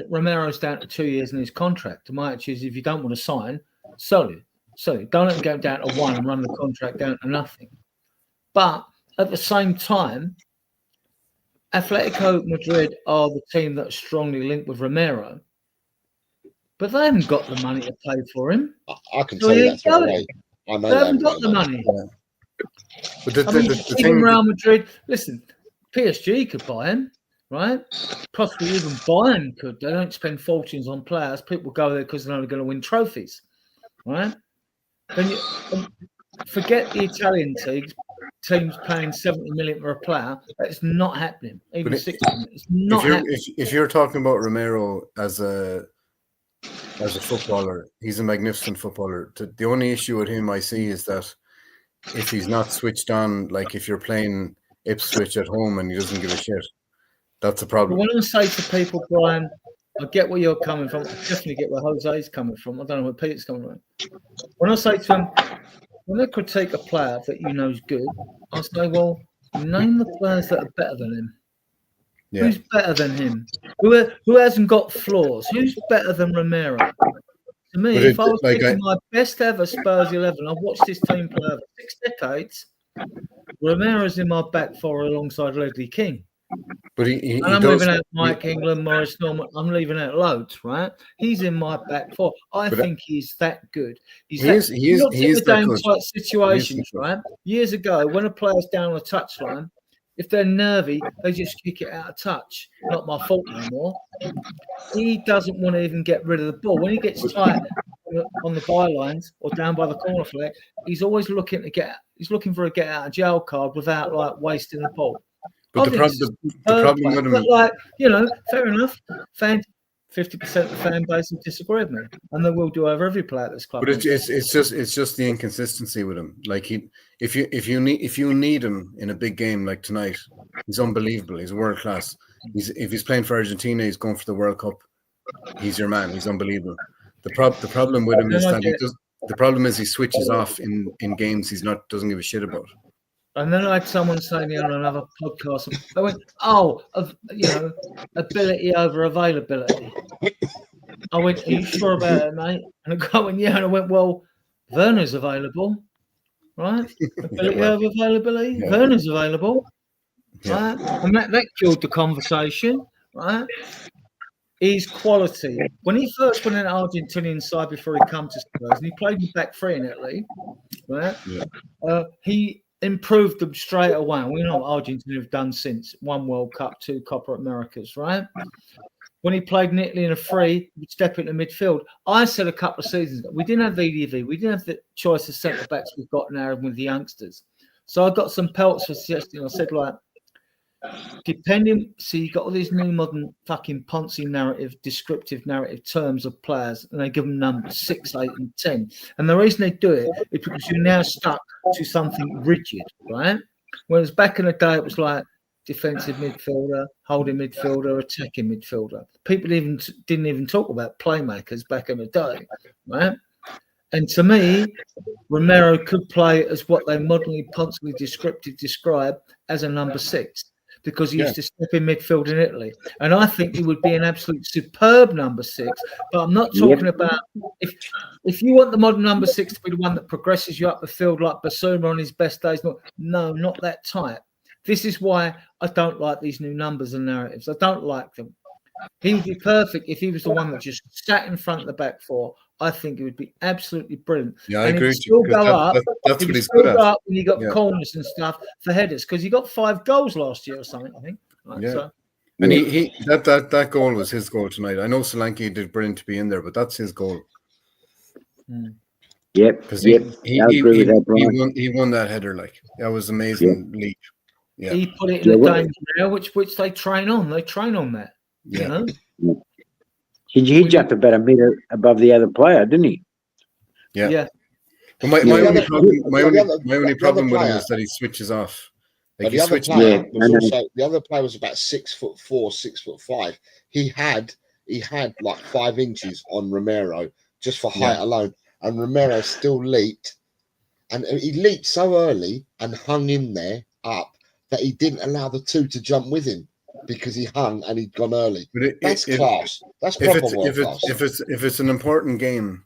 Romero's down to 2 years in his contract. My attitude is if you don't want to sign, sell it. Don't let him go down to 1 and run the contract down to nothing. But at the same time, Atletico Madrid are the team that's strongly linked with Romero. But they haven't got the money to pay for him. I can tell you that straight away. I know they haven't got the money. But even Real Madrid, listen, PSG could buy him, right? Possibly even Bayern could. They don't spend fortunes on players. People go there because they're only going to win trophies, right? Then forget the Italian teams paying 70 million for a player. That's not happening. Even 60 million. It's not happening. If you're talking about Romero as a footballer, he's a magnificent footballer. The only issue with him I see is that if he's not switched on, like if you're playing Ipswich at home and he doesn't give a shit, that's a problem. When I say to people, Brian, I get where you're coming from. I definitely get where Jose's coming from. I don't know where Peter's coming from. When I say to him, when they critique a player that you know is good, I say, well, name the players that are better than him. Yeah. Who's better than him? Who hasn't got flaws? Who's better than Romero? To me, if I was picking my best ever Spurs 11, I've watched this team play over 6 decades. Romero's in my back 4 alongside Ledley King. But I'm leaving out Mike England, Morris Norman. I'm leaving out loads, right? He's in my back 4. I think he's that good. He is that good. Situations, right? Years ago, when a player's down the touchline, if they're nervy, they just kick it out of touch. Not my fault anymore. He doesn't want to even get rid of the ball. When he gets tight on the bylines or down by the corner flag, he's always looking for a get out of jail card without wasting the ball. But the problem with him, but fair enough. 50% of the fan base will disagree with me, and they will do over every player at this club. But it's just the inconsistency with him. Like if you need him in a big game like tonight, he's unbelievable. He's world class. If he's playing for Argentina, he's going for the World Cup. He's your man. He's unbelievable. The problem with him is that the problem is he switches off in games doesn't give a shit about. And then I had someone say me on another podcast, I went, ability over availability. I went, are you sure about it, mate? And the guy went, yeah. And I went, well, Werner's available, right? Ability well, over availability. yeah. Werner's available, Yeah. right? And that killed the conversation, right? His quality. When he first went in the Argentinian side before he come to Spurs, and he played in back three in Italy, right? Yeah. He improved them straight away. We know what Argentina have done since. 1 World Cup, 2 Copa Americas, right? When he played in Italy in a free, he'd step into midfield. I said a couple of seasons ago, we didn't have VDV. We didn't have the choice of centre-backs we've got now with the youngsters. So I got some pelts for suggesting. I said, like, depending, so you got all these new modern fucking Ponzi narrative, descriptive narrative terms of players, and they give them numbers 6, 8, and 10. And the reason they do it is because you're now stuck to something rigid, right? Whereas back in the day, it was like defensive midfielder, holding midfielder, attacking midfielder. People didn't even talk about playmakers back in the day, right? And to me, Romero could play as what they modernly, Ponzi descriptive describe as a number 6. Because he used to step in midfield in Italy. And I think he would be an absolute superb number 6. But I'm not talking about if you want the modern number 6 to be the one that progresses you up the field like Basuma on his best days. No, not that type. This is why I don't like these new numbers and narratives. I don't like them. He would be perfect if he was the one that just sat in front of the back four. I think it would be absolutely brilliant. Yeah, I and agree. Still go up. That's what he's good at. Up when you got corners and stuff for headers because he got 5 goals last year or something. I think. Right, yeah. So. And he that goal was his goal tonight. I know Solanke did brilliant to be in there, but that's his goal. Yep. Because I agree with that, Brian. he won that header. Like that was amazing leap. Yeah. He put it in the danger area, which they train on. They train on that. Yeah. You know? He jumped about a metre above the other player, didn't he? Yeah. Well, my only problem with him is that he switches off. Like the other player was also the other player was about 6'4", 6'5". He had like 5 inches on Romero just for height alone, and Romero still leaped, and he leaped so early and hung in there up that he didn't allow the 2 to jump with him because he hung and he'd gone early. That's class. That's proper world class. If it's an important game,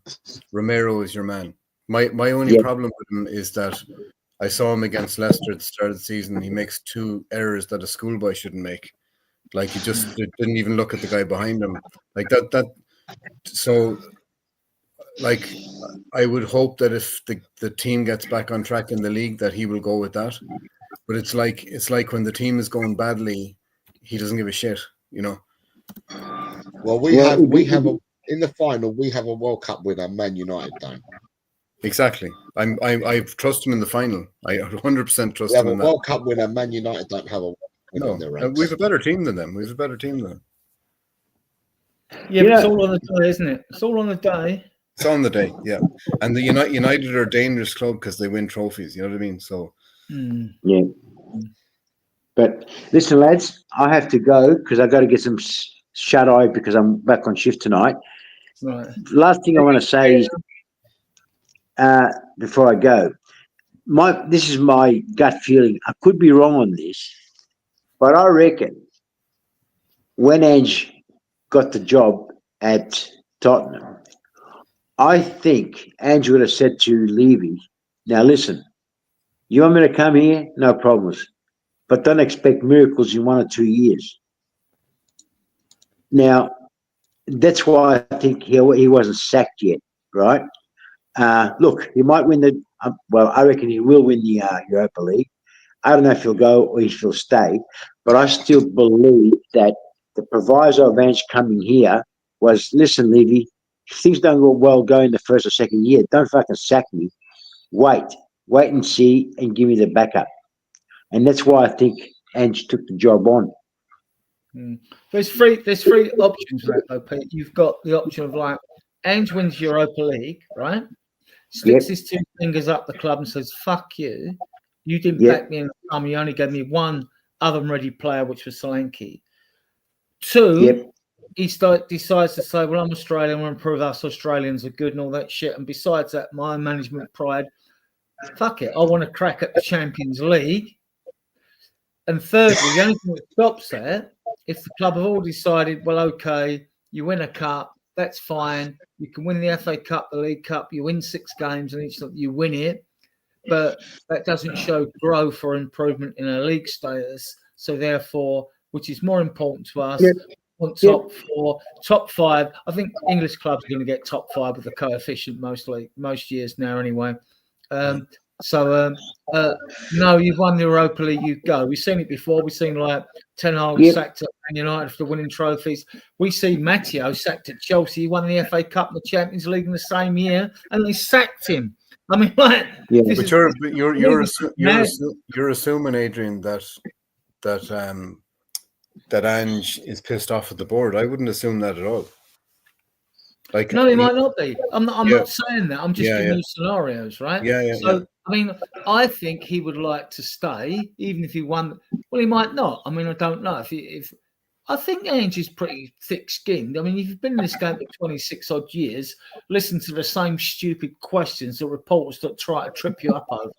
Romero is your man. My only problem with him is that I saw him against Leicester at the start of the season. He makes 2 errors that a schoolboy shouldn't make. Like he just didn't even look at the guy behind him. Like that. So, like, I would hope that if the team gets back on track in the league, that he will go with that. But it's like when the team is going badly, he doesn't give a shit, you know. Well, we have in the final we have a World Cup winner, Man United don't. Exactly. I trust him in the final. I 100% trust him in that. World Cup winner, Man United don't have a winner in their ranks. We have a better team than them. Yeah, but it's all on the day, isn't it? It's all on the day. It's on the day, yeah. And the United are a dangerous club because they win trophies. You know what I mean? So yeah. But listen, lads, I have to go because I got to get some shut eye because I'm back on shift tonight. Right. Last thing I want to say is before I go, this is my gut feeling. I could be wrong on this, but I reckon when Ange got the job at Tottenham, I think Ange would have said to Levy, now listen, you want me to come here? No problems. But don't expect miracles in 1 or 2 years. Now, that's why I think he wasn't sacked yet, right? Look, he might win I reckon he will win the Europa League. I don't know if he'll go or if he'll stay, but I still believe that the proviso of Ange coming here was, listen, Levy, if things don't go in the first or second year, don't fucking sack me. Wait and see and give me the backup. And that's why I think Ange took the job on. There's three options for that, though, Pete. You've got the option of like Ange wins Europa League, right? Sticks his 2 fingers up the club and says, "Fuck you! You didn't back me in the time. You only gave me 1 oven-ready player, which was Solanke." 2, he decides to say, "Well, I'm Australian. I want to prove us Australians are good and all that shit." And besides that, my management pride. Fuck it! I want to crack at the Champions League. And thirdly, the only thing that stops that, if the club have all decided, well, okay, you win a cup, That's fine. You can win the FA Cup, the League Cup. You win 6 games, and you win it. But that doesn't show growth or improvement in a league status. So therefore, which is more important to us, on top 4, top 5. I think English clubs are going to get top 5 with the coefficient most years now anyway. No, you've won the Europa League, you go. We've seen it before. We've seen like Ten Hag sacked at Man United for winning trophies. We see Matteo sacked at Chelsea. He won the FA Cup and the Champions League in the same year, and they sacked him. I mean, like, but you're assuming, Adrian, that Ange is pissed off at the board. I wouldn't assume that at all. Like, no, he might not be. I'm not saying that. I'm just giving you scenarios, right? So, I mean, I think he would like to stay, even if he won. Well, he might not. I mean, I don't know. If I think Ange is pretty thick-skinned. I mean, if you've been in this game for 26 odd years, listen to the same stupid questions that reporters that try to trip you up over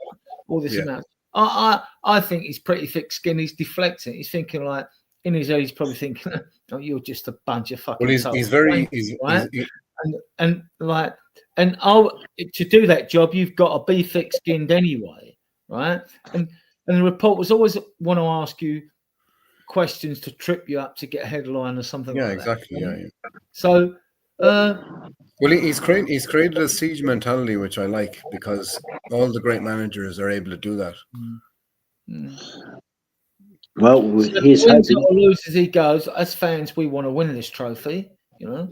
all this and that. I think he's pretty thick-skinned. He's deflecting. He's thinking like in his head. He's probably thinking, "Oh, you're just a bunch of fucking." Well, he's very right. And to do that job, you've got to be thick-skinned anyway, right? And the reporters always want to ask you questions to trip you up to get a headline or something. Yeah, like exactly. That. Yeah. So, well, he's created a siege mentality, which I like, because all the great managers are able to do that. Well, so he's hoping. Or loses, he goes. As fans, we want to win this trophy, you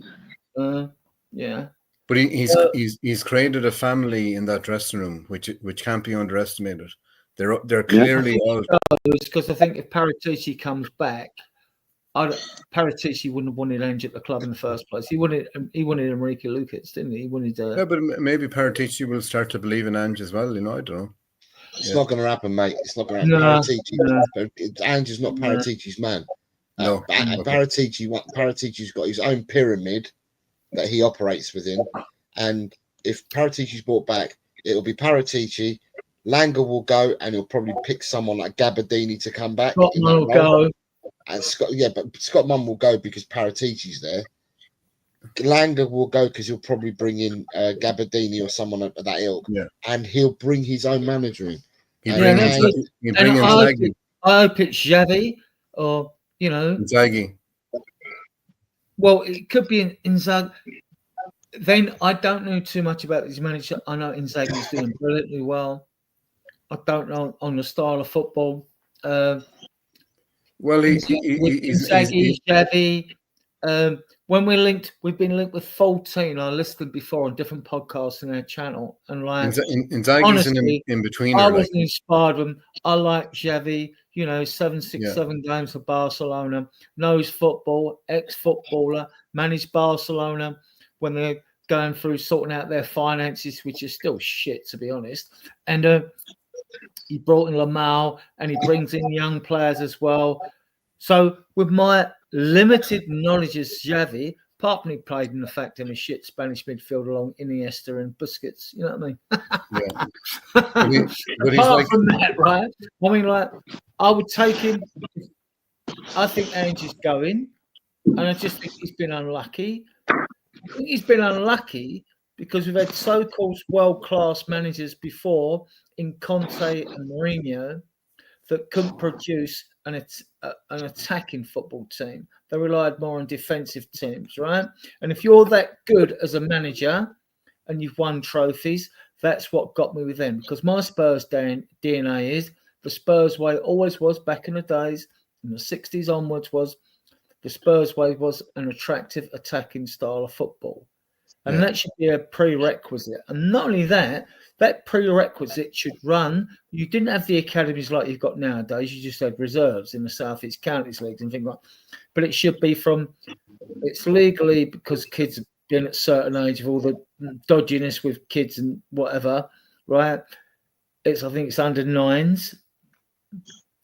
know. Yeah. But he's created a family in that dressing room, which can't be underestimated. They're clearly all because I think if Paratici comes back, Paratici wouldn't have wanted Ange at the club in the first place. He wanted Enrique Lucas, didn't he? He wanted. Yeah, but maybe Paratici will start to believe in Ange as well. You know, I don't know. It's not going to happen, mate. It's not going to happen. Ange is not Paratici's man. No. Paratici's got his own pyramid that he operates within, and if Paratici's brought back, it'll be Paratici. Langer will go, and he'll probably pick someone like Gabardini to come back. Scott Munn will go. And Scott Munn will go because Paratici's there. Langer will go because he'll probably bring in Gabardini or someone of that ilk, and he'll bring his own manager in. I hope it's Xavi or Inzaghi. Well, it could be Inzaghi. Then I don't know too much about his manager. I know Inzaghi's doing brilliantly well. I don't know on the style of football. Well, Inzaghi, Xavi. When we've been linked with 14. I listed before on different podcasts in our channel, and like Inzaghi's honestly, in between. I wasn't inspired with him. I like Xavi. 7 games for Barcelona, knows football, ex-footballer, managed Barcelona when they're going through sorting out their finances, which is still shit to be honest. And he brought in Lamau, and he brings in young players as well. So with my limited knowledge of Xavi, apart from he played in the fact in a shit Spanish midfield along Iniesta and Busquets, you know what I mean? Apart from that, right? I mean, like, I would take him. I think Ange is going, and I just think he's been unlucky. I think he's been unlucky because we've had so-called world-class managers before in Conte and Mourinho that couldn't produce an attacking football team. They relied more on defensive teams, right? And if you're that good as a manager and you've won trophies, that's what got me with them. Because my Spurs DNA is the Spurs way always was back in the days, in the 60s onwards, was the Spurs way was an attractive attacking style of football. And that should be a prerequisite. And not only that, that prerequisite should run. You didn't have the academies like you've got nowadays. You just had reserves in the South East Counties leagues and things like that. But it should be it's legally, because kids have been at a certain age of all the dodginess with kids and whatever, right? I think it's under 9s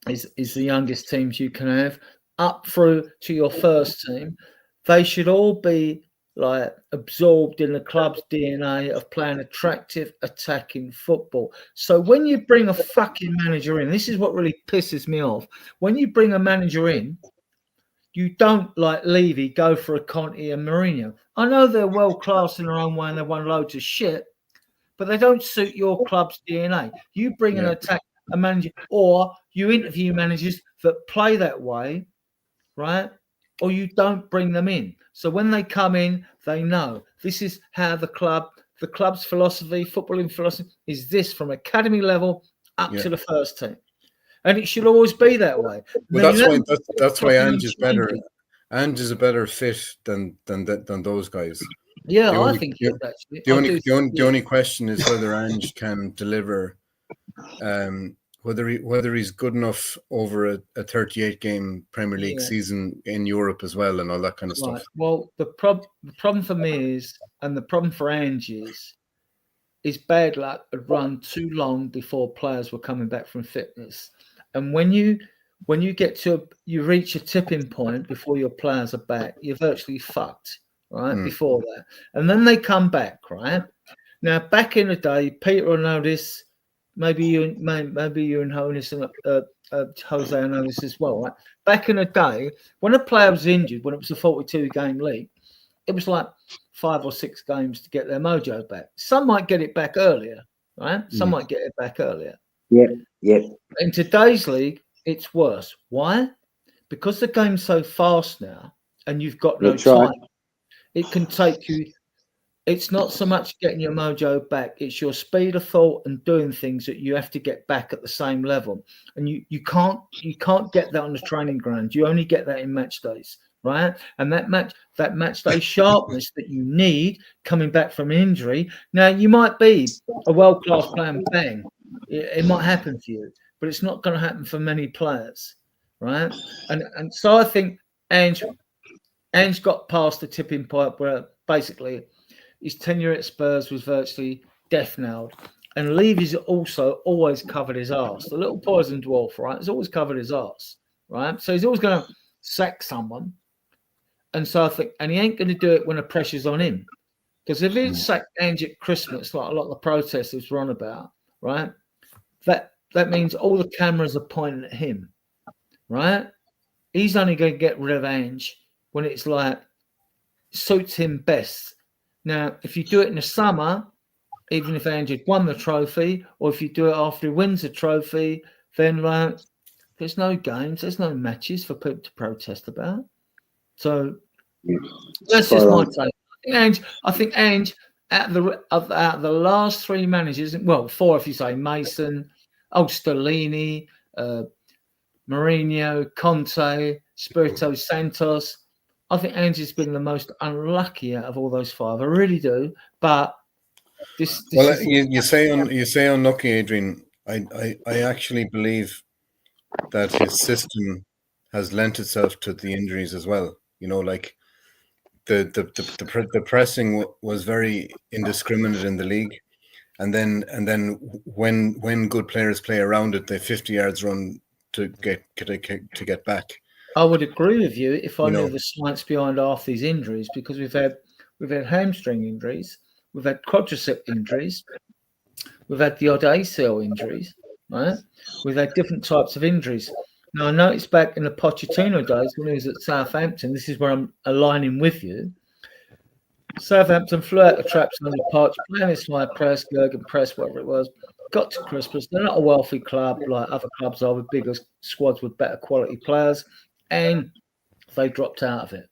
is the youngest teams you can have, up through to your first team. They should all be like absorbed in the club's DNA of playing attractive attacking football. So when you bring a fucking manager in, this is what really pisses me off. When you bring a manager in, you don't like Levy go for a Conte and Mourinho. I know they're world class in their own way and they've won loads of shit, but they don't suit your club's DNA. You bring an attack, a manager, or you interview managers that play that way, right? Or you don't bring them in. So when they come in, they know this is how the club's philosophy, footballing philosophy, is this from academy level up to the first team. And it should always be that way. Well, that's why Ange is better. Ange is a better fit than those guys. Yeah, I think he is, actually. The only question is whether Ange can deliver, whether he's good enough over a 38-game Premier League season in Europe as well, and all that kind of stuff. Well, the problem for me is, and the problem for Ange is bad luck had run too long before players were coming back from fitness. And when you reach a tipping point before your players are back, you're virtually fucked, right? Before that. And then they come back, right? Now, back in the day, Peter will know this, maybe you and Honus and Jose will know this as well, right? Back in the day, when a player was injured, when it was a 42-game league, it was like 5 or 6 games to get their mojo back. Some might get it back earlier, right? Some might get it back earlier. Yeah. In today's league, it's worse. Why? Because the game's so fast now and you've got no time. Right. It can take you, it's not so much getting your mojo back, it's your speed of thought and doing things that you have to get back at the same level. And you can't get that on the training ground. You only get that in match days, right? And that match day sharpness that you need coming back from an injury. Now, you might be a world-class player and bang, it might happen for you, but it's not going to happen for many players, right? And so I think Ange got past the tipping point where basically his tenure at Spurs was virtually death-knelled. And Levy's also always covered his arse. The little poison dwarf, right? He's always covered his arse, right? So he's always going to sack someone. And so I think, and he ain't going to do it when the pressure's on him. Because if he'd sacked Ange at Christmas, like a lot of the protesters were on about, right? That means all the cameras are pointing at him, right? He's only going to get rid of Ange when it's like suits him best. Now, if you do it in the summer, even if Ange had won the trophy, or if you do it after he wins the trophy, then like there's no games, there's no matches for people to protest about. So that's just my take. I think Ange out of the last 3 managers, well, 4 if you say Mason, Stellini, Mourinho, Conte, Espirito Santos. I think Ange has been the most unlucky out of all those 5. I really do. But this well, you say unlucky, Adrian. I actually believe that his system has lent itself to the injuries as well. You know, like the pressing was very indiscriminate in the league, and then when good players play around it, they 50 yards run to get back. I would agree with you if I knew the science behind half these injuries, because we've had hamstring injuries, we've had quadricep injuries, we've had the odd ACL injuries, right? We've had different types of injuries. Now, I noticed back in the Pochettino days when he was at Southampton, this is where I'm aligning with you. Southampton flew out the traps under Poch, playing this high press, Jurgen press, whatever it was. Got to Christmas. They're not a wealthy club like other clubs are, with bigger squads with better quality players, and they dropped out of it.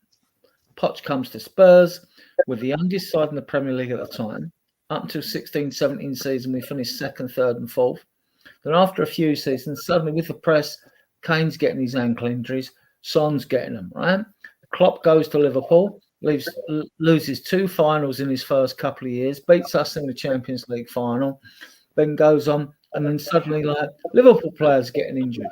Poch comes to Spurs with the youngest side in the Premier League at the time. Up until 16-17 season, we finished 2nd, 3rd, and 4th. Then after a few seasons, suddenly with the press, Kane's getting his ankle injuries, Son's getting them, right? Klopp goes to Liverpool, loses 2 finals in his first couple of years, beats us in the Champions League final, then goes on, and then suddenly like Liverpool players getting injured.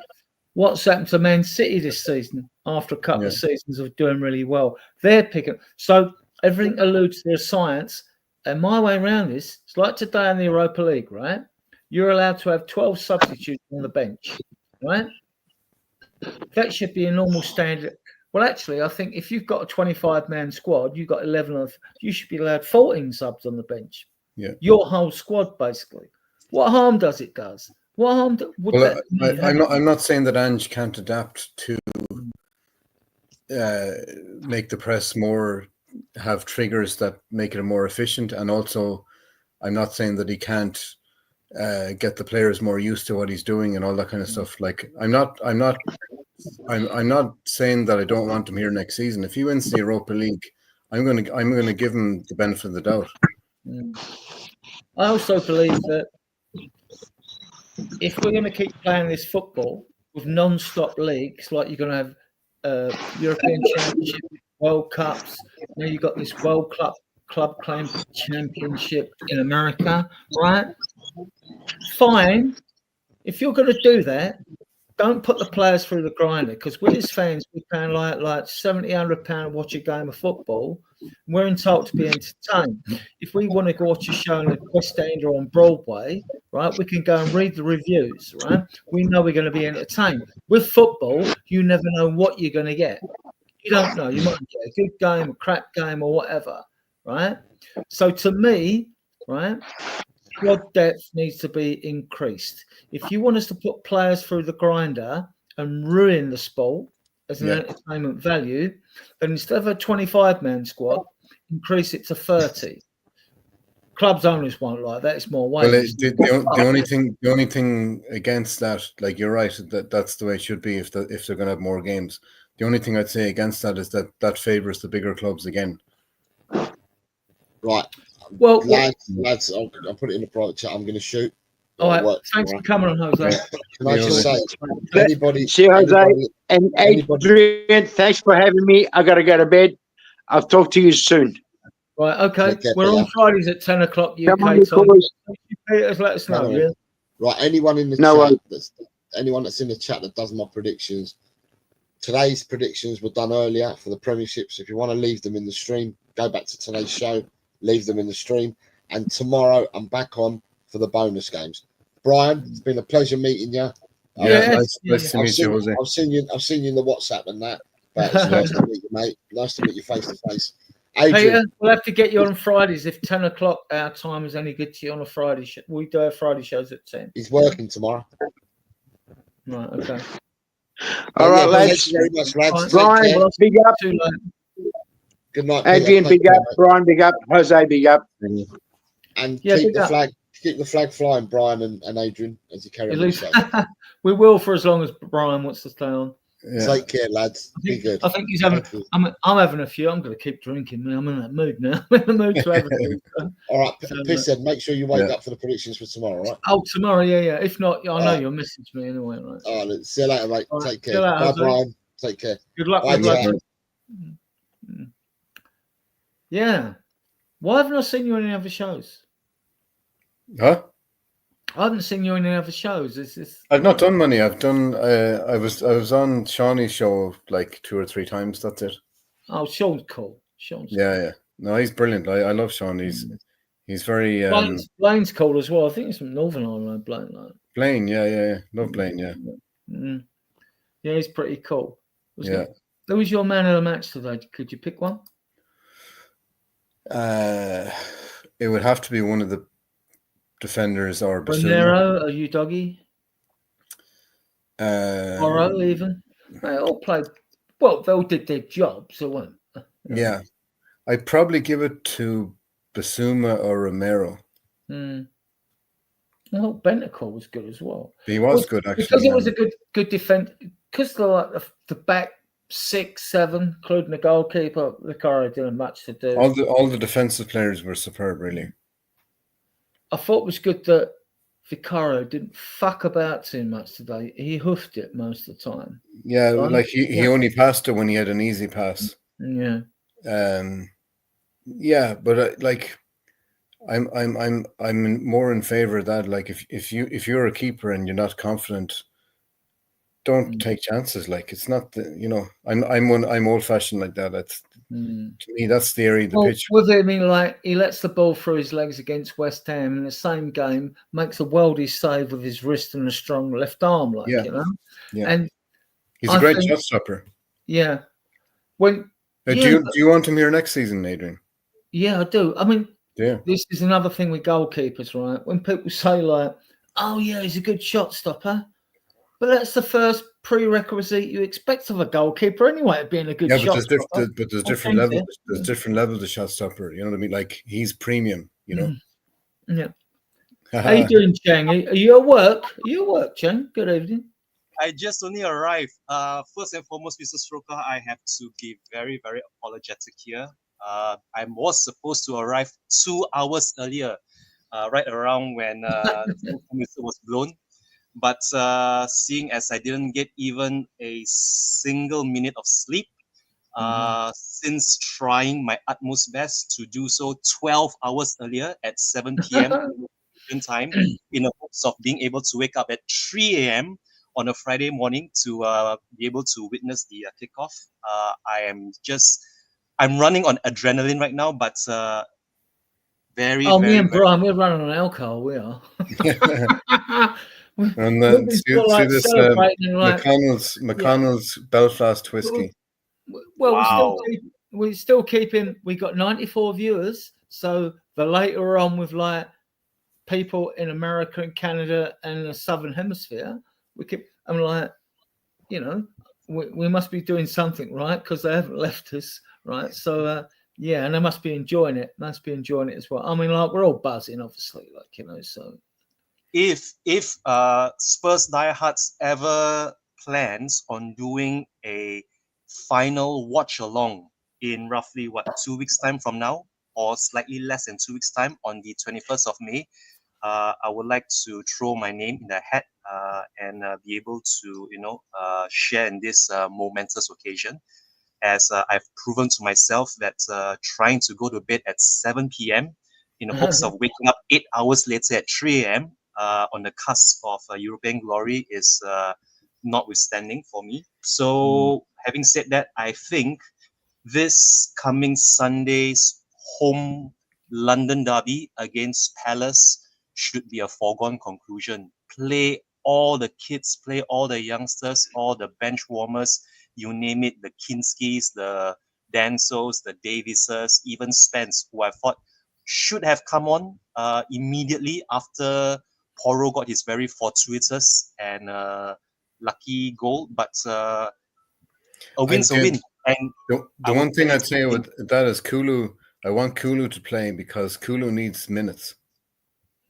What's happened to Man City this season after a couple of seasons of doing really well? They're picking. So everything alludes to the science. And my way around this, it's like today in the Europa League, right? You're allowed to have 12 substitutes on the bench, right? That should be a normal standard. Well, actually, I think if you've got a 25-man squad, you've got 11 of, you should be allowed 14 subs on the bench. Yeah. Your whole squad, basically. What harm does it does? What harm would that I'm not saying that Ange can't adapt to make the press more, have triggers that make it more efficient. And also, I'm not saying that he can't get the players more used to what he's doing and all that kind of stuff. Like I'm not saying that I don't want him here next season. If he wins the Europa League, I'm gonna give him the benefit of the doubt. I also believe that if we're going to keep playing this football with non-stop leagues, like you're going to have European Championship, World Cups, now you've got this World Club Championship in America, right? Fine. If you're going to do that, don't put the players through the grinder, because we as fans, we're paying like £70, £100 to watch a game of football. We're entitled to be entertained. If we want to go watch a show in the West End or on Broadway, right, we can go and read the reviews, right? We know we're going to be entertained. With football, you never know what you're going to get. You don't know. You might get a good game, a crap game, or whatever, right? So to me, right, squad depth needs to be increased. If you want us to put players through the grinder and ruin the sport as an entertainment value, then instead of a 25-man squad, increase it to 30. Clubs owners won't like that. It's more weight. Well, the only thing against that, like you're right, that's the way it should be if they're going to have more games. The only thing I'd say against that is that favours the bigger clubs again. Right. Well, lads, I'll put it in the private chat. I'm going to shoot. All right. Thanks for coming on, Jose. Can I just say, anybody, See, Jose and Adrian, thanks for having me. I got to go to bed. I'll talk to you soon. Right, okay. Okay, We're on Fridays at 10 o'clock Come on, UK time. boys. Peters, let us know, yeah? Right, anyone in the chat anyone that's in the chat that does my predictions, today's predictions were done earlier for the Premierships. If you want to leave them in the stream, go back to today's show, leave them in the stream. And tomorrow I'm back on for the bonus games. Brian, it's been a pleasure meeting you. Nice to meet you, Jose. I've seen you in the WhatsApp and that. But it's nice to meet you, mate. Nice to meet you face to face. Peter, we'll have to get you on Fridays if 10 o'clock our time is any good to you on a Friday. We do our Friday shows at 10. He's working tomorrow. Right, okay. All right, lads. Thank you very much, lads. Brian, big up. Good night, Adrian, big up. Brian, big up. Jose, big up. And keep the flag flying, Brian and Adrian, as you carry on the show. We will for as long as Brian wants to stay on. Yeah. Take care, lads. Be good. I think he's having. I'm having a few. I'm going to keep drinking. I'm in that mood now. I'm in the mood to have a few. All right, Piss said, make sure you wake up for the predictions for tomorrow, right? Oh, tomorrow, yeah. If not, I know you'll message me anyway, right? All right, see you later, mate. Right, take care. Bye, Brian. Take care. Good luck. Bye, good luck. Yeah. Why haven't I seen you in any other shows? Huh? I haven't seen you in any other shows. I've not done many. I've done. I was on Shawnee's show like 2 or 3 times. That's it. Oh, Sean's cool. Yeah. No, he's brilliant. I love Sean. He's very. Blaine's cool as well. I think it's from Northern Ireland. Blaine, yeah. Love Blaine, yeah. Yeah, he's pretty cool. Yeah. Who was your man of the match today? Could you pick one? It would have to be one of the defenders or Bonero, are you doggy? Morrow, even. They all played well. They all did their job, so what? Yeah, I'd probably give it to Basuma or Romero. Well, Bentancur was good as well. He was good, actually, because it was a good defense. Because the back 6, 7, including the goalkeeper, Vicario didn't much to do. All the defensive players were superb, really. I thought it was good that Vicario didn't fuck about too much today. He hoofed it most of the time. Yeah, like he only passed it when he had an easy pass. Yeah. Yeah, but like I'm more in favor of that. Like if you're a keeper and you're not confident, don't take chances. Like it's not I'm old fashioned like that. That's to me that's the area of the pitch. With him, he lets the ball through his legs against West Ham in the same game, makes a worldie save with his wrist and a strong left arm, Yeah. And he's a great shot stopper. Yeah. Do you want him here next season, Adrian? Yeah, I do. I mean, yeah. This is another thing with goalkeepers, right? When people say oh yeah, he's a good shot stopper, but that's the first prerequisite you expect of a goalkeeper anyway, being a good Yeah, shot. but there's different levels. There's different levels of shot stopper. You know what I mean? Like he's premium. You know. Yeah. How you doing, Chang? Are you at work? Chang? Good evening. I just only arrived. First and foremost, Mr. Stroker, I have to be very, very apologetic here. I was supposed to arrive 2 hours earlier, right around when the whistle was blown. But seeing as I didn't get even a single minute of sleep, since trying my utmost best to do so 12 hours earlier at 7 p.m. time, in the hopes of being able to wake up at 3 a.m. on a Friday morning to be able to witness the kickoff. I'm running on adrenaline right now, but me and Brian, we're running on alcohol. We are. And then see this McConnell's Belfast whiskey. Well, wow. we're still keeping. We got 94 viewers, so the later on with like people in America and Canada and the Southern Hemisphere, I'm like, you know, we must be doing something right because they haven't left us, right? So yeah, and they must be enjoying it. As well. I mean, like we're all buzzing, obviously, like you know. So if Spurs Diehards ever plans on doing a final watch along in roughly 2 weeks time from now, or slightly less than 2 weeks time on the 21st of May, I would like to throw my name in the hat and be able to, share in this momentous occasion, as I've proven to myself that trying to go to bed at 7 p.m. in the hopes of waking up 8 hours later at 3 a.m. On the cusp of European glory is notwithstanding for me. So having said that, I think this coming Sunday's home London derby against Palace should be a foregone conclusion. Play all the kids, play all the youngsters, all the bench warmers, you name it, the Kinskis, the Dansos, the Davises, even Spence, who I thought should have come on immediately after Porro got his very fortuitous and lucky goal. But a win's a win. And the one thing I'd say with that is Kulu. I want Kulu to play because Kulu needs minutes.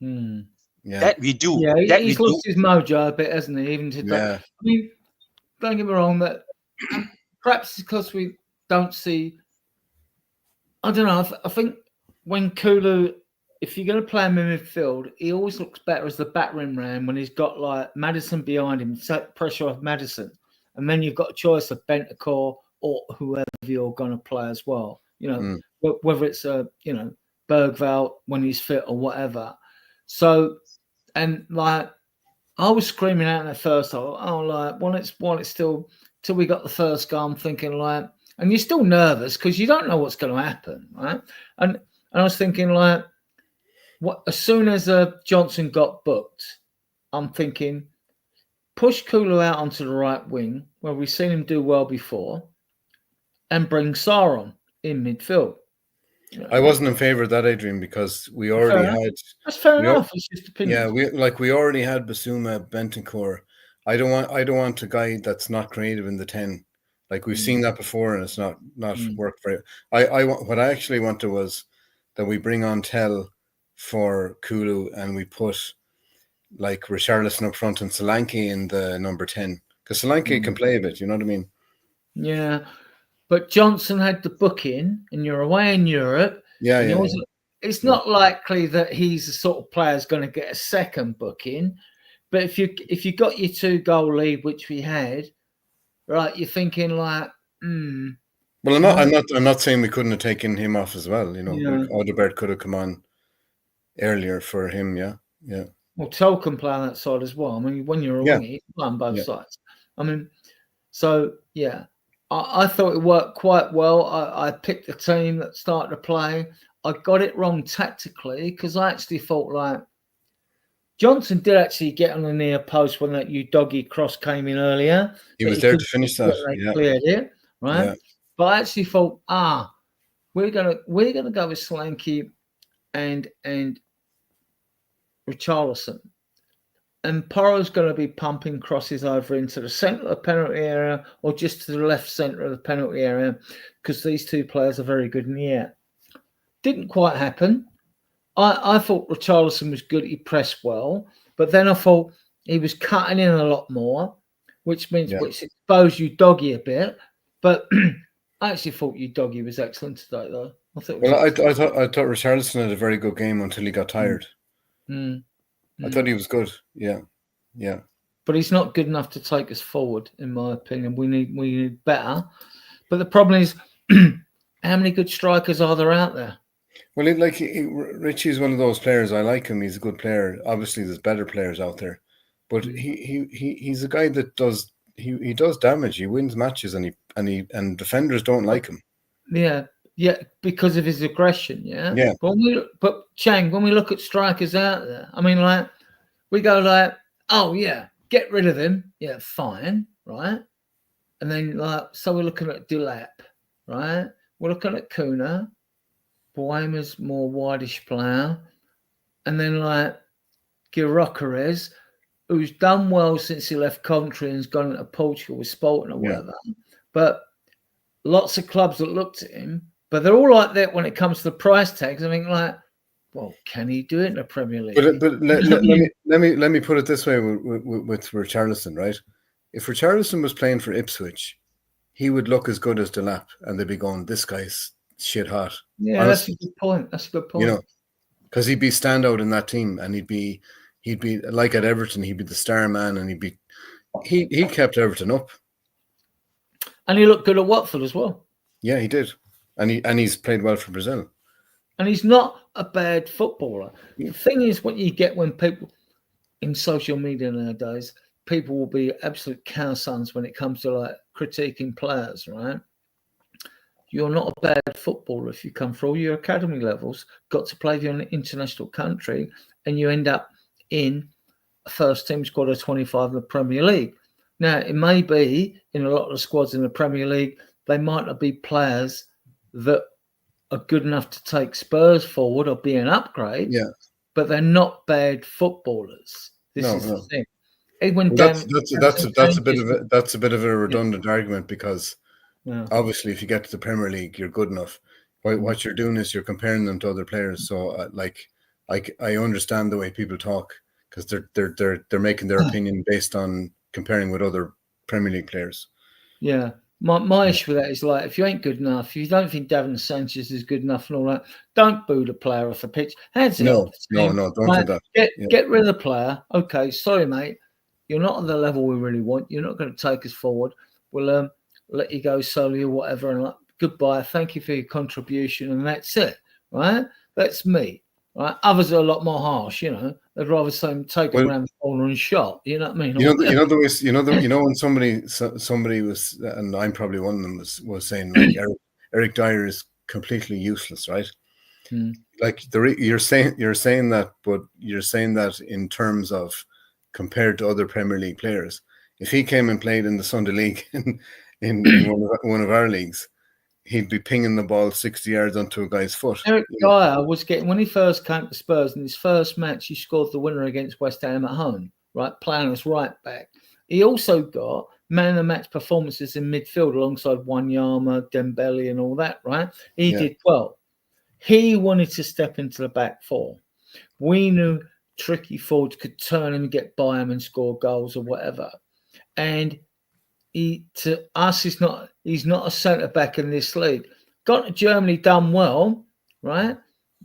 Yeah, that we do. Yeah, he's lost his mojo a bit, hasn't he? Even today. Yeah. I mean, don't get me wrong. That perhaps because we don't see. I don't know. I think when Kulu, if you're going to play him in midfield, he always looks better as the backroom man when he's got like Maddison behind him, set pressure off Maddison, and then you've got a choice of Bentancur or whoever you're going to play as well. You know, whether it's Bergvall when he's fit or whatever. So, and like I was screaming out in the first half, while it's still till we got the first goal, I'm thinking like, and you're still nervous because you don't know what's going to happen, right? And I was thinking like, what as soon as Johnson got booked, I'm thinking push Kulu out onto the right wing where we've seen him do well before, and bring Sarr on in midfield. I wasn't in favour of that, Adrian, because we already had. That's fair enough. It's just opinion. Yeah, we already had Basuma, Bentancur. I don't want a guy that's not creative in the 10. Like we've seen that before, and it's not worked very. What I actually wanted was that we bring on Tell for Kulu, and we put like Richarlison up front and Solanke in the number 10 because Solanke can play a bit. You know what I mean? Yeah. But Johnson had the booking, and you're away in Europe. It's not likely that he's the sort of player who's going to get a second booking. But if you got your 2-goal lead, which we had, right, you're thinking like, Well, I'm not saying we couldn't have taken him off as well. You know, Odegaard could have come on earlier for him. Yeah. Well, Tell can play on that side as well. I mean, when you're a winger, you can play on both sides. I mean, so yeah. I thought it worked quite well. I picked the team that started to play. I got it wrong tactically because I actually thought like Johnson did actually get on the near post when that Udogie cross came in earlier. He was there to finish that. They cleared it, right? Yeah. But I actually thought, we're gonna go with Solanke and Richarlison. and Porro's going to be pumping crosses over into the centre of the penalty area or just to the left centre of the penalty area because these two players are very good in the air. Didn't quite happen. I thought Richarlison was good. He pressed well. But then I thought he was cutting in a lot more, which means which exposed you doggy a bit. But I actually thought you doggy was excellent today, though. I thought Richarlison had a very good game until he got tired. I thought he was good. Yeah. But he's not good enough to take us forward, in my opinion. We need better. But the problem is, how many good strikers are there out there? Well, Richie's one of those players. I like him. He's a good player. Obviously, there's better players out there, but he's a guy that does damage. He wins matches, and defenders don't like him. Yeah, because of his aggression. Yeah. But Chang, when we look at strikers out there, I mean, like we go like, oh yeah, get rid of him. Yeah, fine, right? And then so we're looking at Delap, right? We're looking at Kuna. Boehmer's more wideish player. And then Gyökeres, who's done well since he left Coventry and has gone into Portugal with Sporting or whatever. But lots of clubs that looked at him, but they're all like that when it comes to the price tags. I mean, well, can he do it in the Premier League? But let me put it this way with Richarlison, right? If Richarlison was playing for Ipswich, he would look as good as Delap, and they'd be going, "This guy's shit hot." Yeah, honestly, that's a good point. That's a good point. You know, because he'd be standout in that team, and he'd be like at Everton, he'd be the star man, and he kept Everton up, and he looked good at Watford as well. Yeah, he did, and he's played well for Brazil, and he's not a bad footballer. The thing is, what you get when people in social media nowadays, people will be absolute cow sons when it comes to critiquing players, right? You're not a bad footballer if you come through all your academy levels, got to play for an international country, and you end up in a first team squad of 25 in the Premier League. Now, it may be in a lot of the squads in the Premier League, they might not be players that are good enough to take Spurs forward or be an upgrade, but they're not bad footballers. This is the thing. That's a bit of a redundant argument because obviously if you get to the Premier League, you're good enough. What you're doing is you're comparing them to other players. So I understand the way people talk because they're making their opinion based on comparing with other Premier League players. Yeah. My issue with that is if you ain't good enough, if you don't think Davinson Sanchez is good enough and all that, don't boo the player off the pitch. Hands it off. No, don't do that. Get rid of the player. Okay, sorry, mate. You're not at the level we really want. You're not going to take us forward. We'll let you go solely or whatever. And goodbye. Thank you for your contribution. And that's it, right? That's me, right? Others are a lot more harsh, They'd rather say take a round the corner and shot. You know what I mean? When somebody was, and I'm probably one of them, was saying Eric Dyer is completely useless, right? You're saying that, but you're saying that in terms of compared to other Premier League players. If he came and played in the Sunday League in one of our leagues, he'd be pinging the ball 60 yards onto a guy's foot. Eric Dyer was when he first came to Spurs in his first match, he scored the winner against West Ham at home, right? Playing us right back. He also got man of the match performances in midfield alongside Wanyama, Dembele and all that, right? He did well. He wanted to step into the back four. We knew tricky forwards could turn him and get by him and score goals or whatever. And he's not a centre back in this league. Got to Germany, done well, right?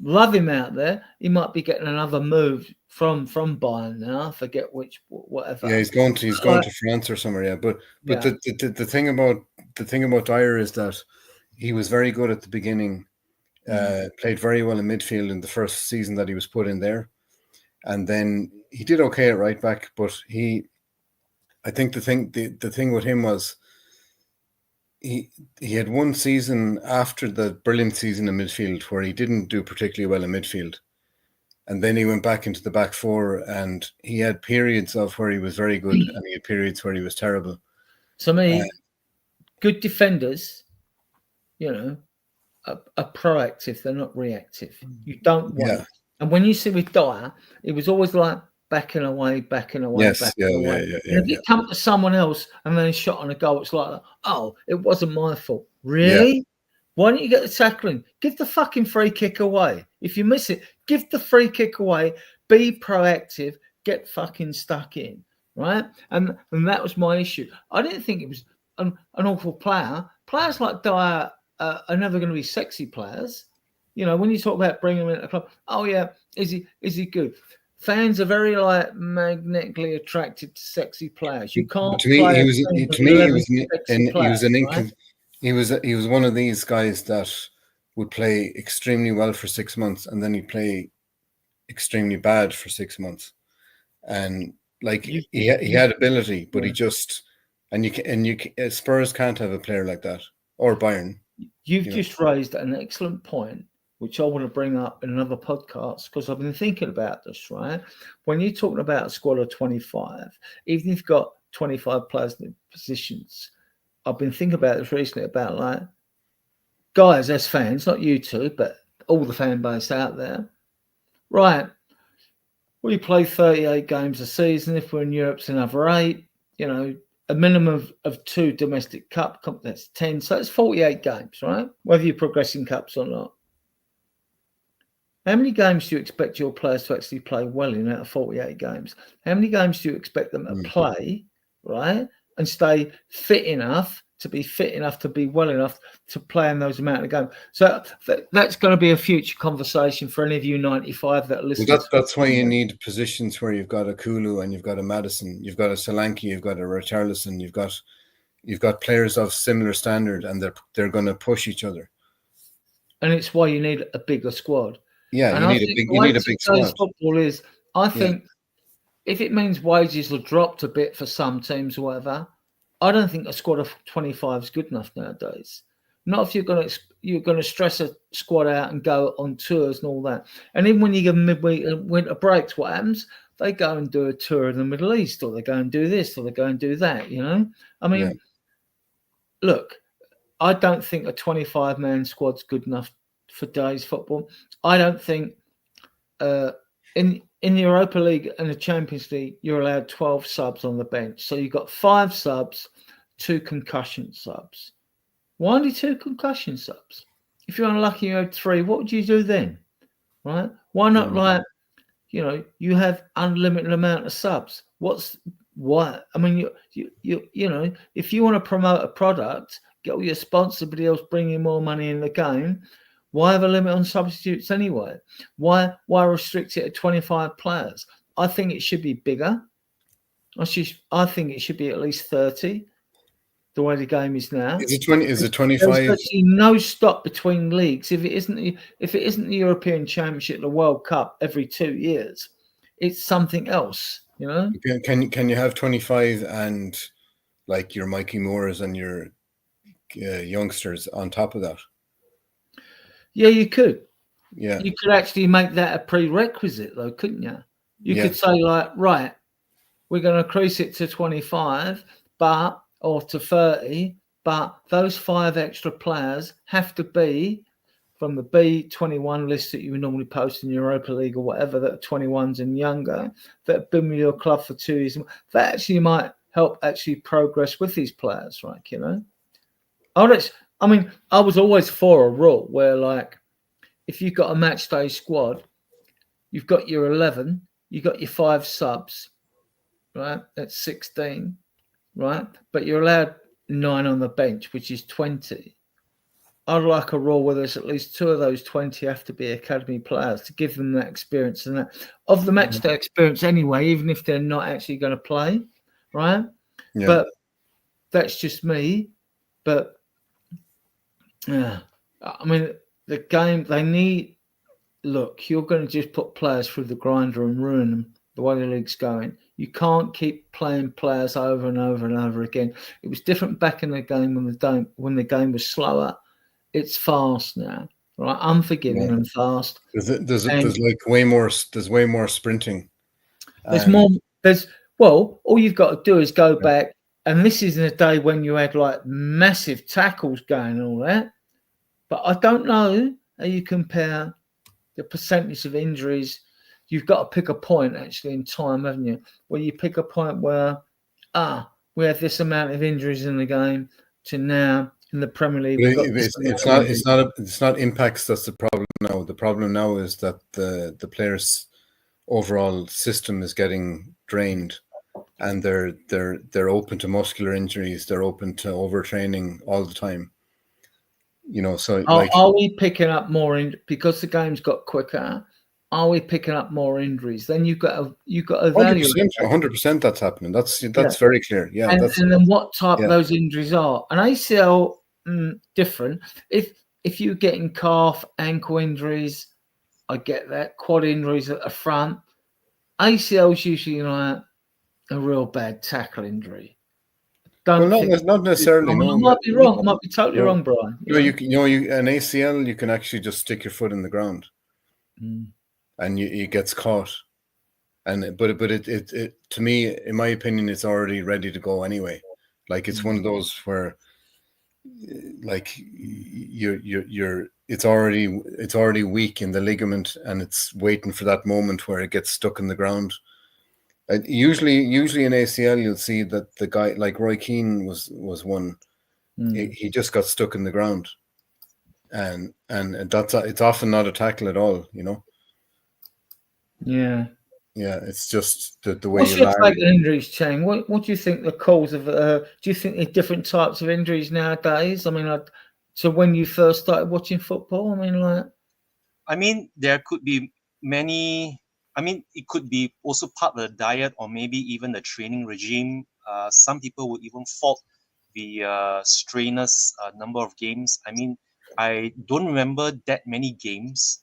Love him out there. He might be getting another move from Bayern now. I forget whatever. Yeah, he's going to France or somewhere. Yeah, but the thing about Dyer is that he was very good at the beginning. Played very well in midfield in the first season that he was put in there. And then he did okay at right back, but I think the thing with him was he had one season after the brilliant season in midfield where he didn't do particularly well in midfield. And then he went back into the back four and he had periods of where he was very good and he had periods where he was terrible. To me, good defenders, are proactive, they're not reactive. You don't want it. And when you see with Dyer, it was always backing away, Yes, backing yeah, away. yeah, And if yeah. you come to someone else and then shot on a goal, it's like, oh, it wasn't my fault. Yeah. Really? Why don't you get the tackling? Give the fucking free kick away. If you miss it, give the free kick away. Be proactive. Get fucking stuck in, right? And that was my issue. I didn't think it was an awful player. Players like Dyer are never going to be sexy players. You know, when you talk about bringing him into the club, oh yeah, is he good? Fans are very like magnetically attracted to sexy players. You can't To me, play he a was. team with To me, he 11 was. sexy He was an players, right? He was one of these guys that would play extremely well for 6 months, and then he'd play extremely bad for 6 months. And like he had ability, but he just Spurs can't have a player like that, or Bayern. You've just raised an excellent point, which I want to bring up in another podcast, because I've been thinking about this, right? When you're talking about a squad of 25, even if you've got 25 players in positions, I've been thinking about this recently about like, guys, as fans, not you two, but all the fan base out there, right? We play 38 games a season. If we're in Europe, it's another 8. You know, a minimum of 2 domestic cup, that's 10. So it's 48 games, right? Whether you're progressing cups or not. How many games do you expect your players to actually play well in out of 48 games? How many games do you expect them to play, right? And stay fit enough to be well enough to play in those amount of games. So that's going to be a future conversation for any of you 95 that are listening. Well, that's why you need positions where you've got a Kulu and you've got a Madison, you've got a Solanke, you've got a Richarlison, you've got players of similar standard, and they're going to push each other. And it's why you need a bigger squad. Yeah, and you need a big squad. Football is, I think, if it means wages will drop a bit for some teams or whatever, I don't think a squad of 25 is good enough nowadays. Not if you're going to stress a squad out and go on tours and all that. And even when you give them midweek and winter breaks, what happens? They go and do a tour in the Middle East, or they go and do this, or they go and do that. You know, I mean, look, I don't think a 25-man squad's good enough for today's football. I don't think in the Europa League and the Champions League, you're allowed 12 subs on the bench. So you've got 5 subs, 2 concussion subs. Why only 2 concussion subs? If you're unlucky, you had 3. What would you do then? Right? Why not you have unlimited amount of subs? Why? I mean, you know, if you want to promote a product, get all your sponsors, everybody else bringing more money in the game. Why have a limit on substitutes anyway? Why restrict it to 25 players? I think it should be bigger. I think it should be at least 30. The way the game is now. Is it 20? Is it 25? There's actually no stop between leagues. If it isn't the European Championship, the World Cup every 2 years, it's something else. You know. Can you have 25 and like your Mikey Moores and your youngsters on top of that? Yeah, you could. Yeah, you could actually make that a prerequisite, though, couldn't you? You could say like, right, we're going to increase it to 25, or to 30, but those 5 extra players have to be from the B21 list that you would normally post in Europa League or whatever, that are 21s and younger, that have been with your club for 2 years. That actually might help actually progress with these players, right? You know? I mean, I was always for a rule where, like, if you've got a match day squad, you've got your 11, you've got your 5 subs, right? That's 16. Right, but you're allowed 9 on the bench, which is 20. I'd like a rule where there's at least 2 of those 20 have to be academy players to give them that experience and that of the match day experience anyway, even if they're not actually going to play, right? Yeah. But that's just me. But I mean, the game they need. Look, you're going to just put players through the grinder and ruin them. The way the league's going, you can't keep playing players over and over and over again. It was different back in the game when the game was slower. It's fast now, right? Unforgiving and fast. There's like way more sprinting. All you've got to do is go back, and this is in a day when you had like massive tackles going and all that. But I don't know how you compare the percentage of injuries you've got to pick a point actually in time, haven't you? Where you pick a point where we have this amount of injuries in the game to now in the Premier League. We've got it's not impacts that's the problem now. The problem now is that the players' overall system is getting drained, and they're open to muscular injuries. They're open to overtraining all the time. So are we picking up more because the game's got quicker? Are we picking up more injuries? Then you've got to evaluate. 100% that's happening. That's very clear. Yeah, and then what type of those injuries are? An ACL different. If you're getting calf, ankle injuries, I get that. Quad injuries at the front. ACL's usually like a real bad tackle injury. Not necessarily. No, I might be wrong. I might be totally wrong, Brian. An ACL, you can actually just stick your foot in the ground, and it gets caught. But it to me, in my opinion, it's already ready to go anyway. Like it's one of those where, like it's already weak in the ligament, and it's waiting for that moment where it gets stuck in the ground. Usually in ACL, you'll see that the guy like Roy Keane was one. He just got stuck in the ground, and it's often not a tackle at all. Yeah. Yeah, it's just the way What's you your land. take on injuries, Chang? What do you think the cause of? Do you think there's different types of injuries nowadays? I mean, so when you first started watching football, there could be many. It could be also part of the diet or maybe even the training regime. Some people would even fault the strenuous number of games. I don't remember that many games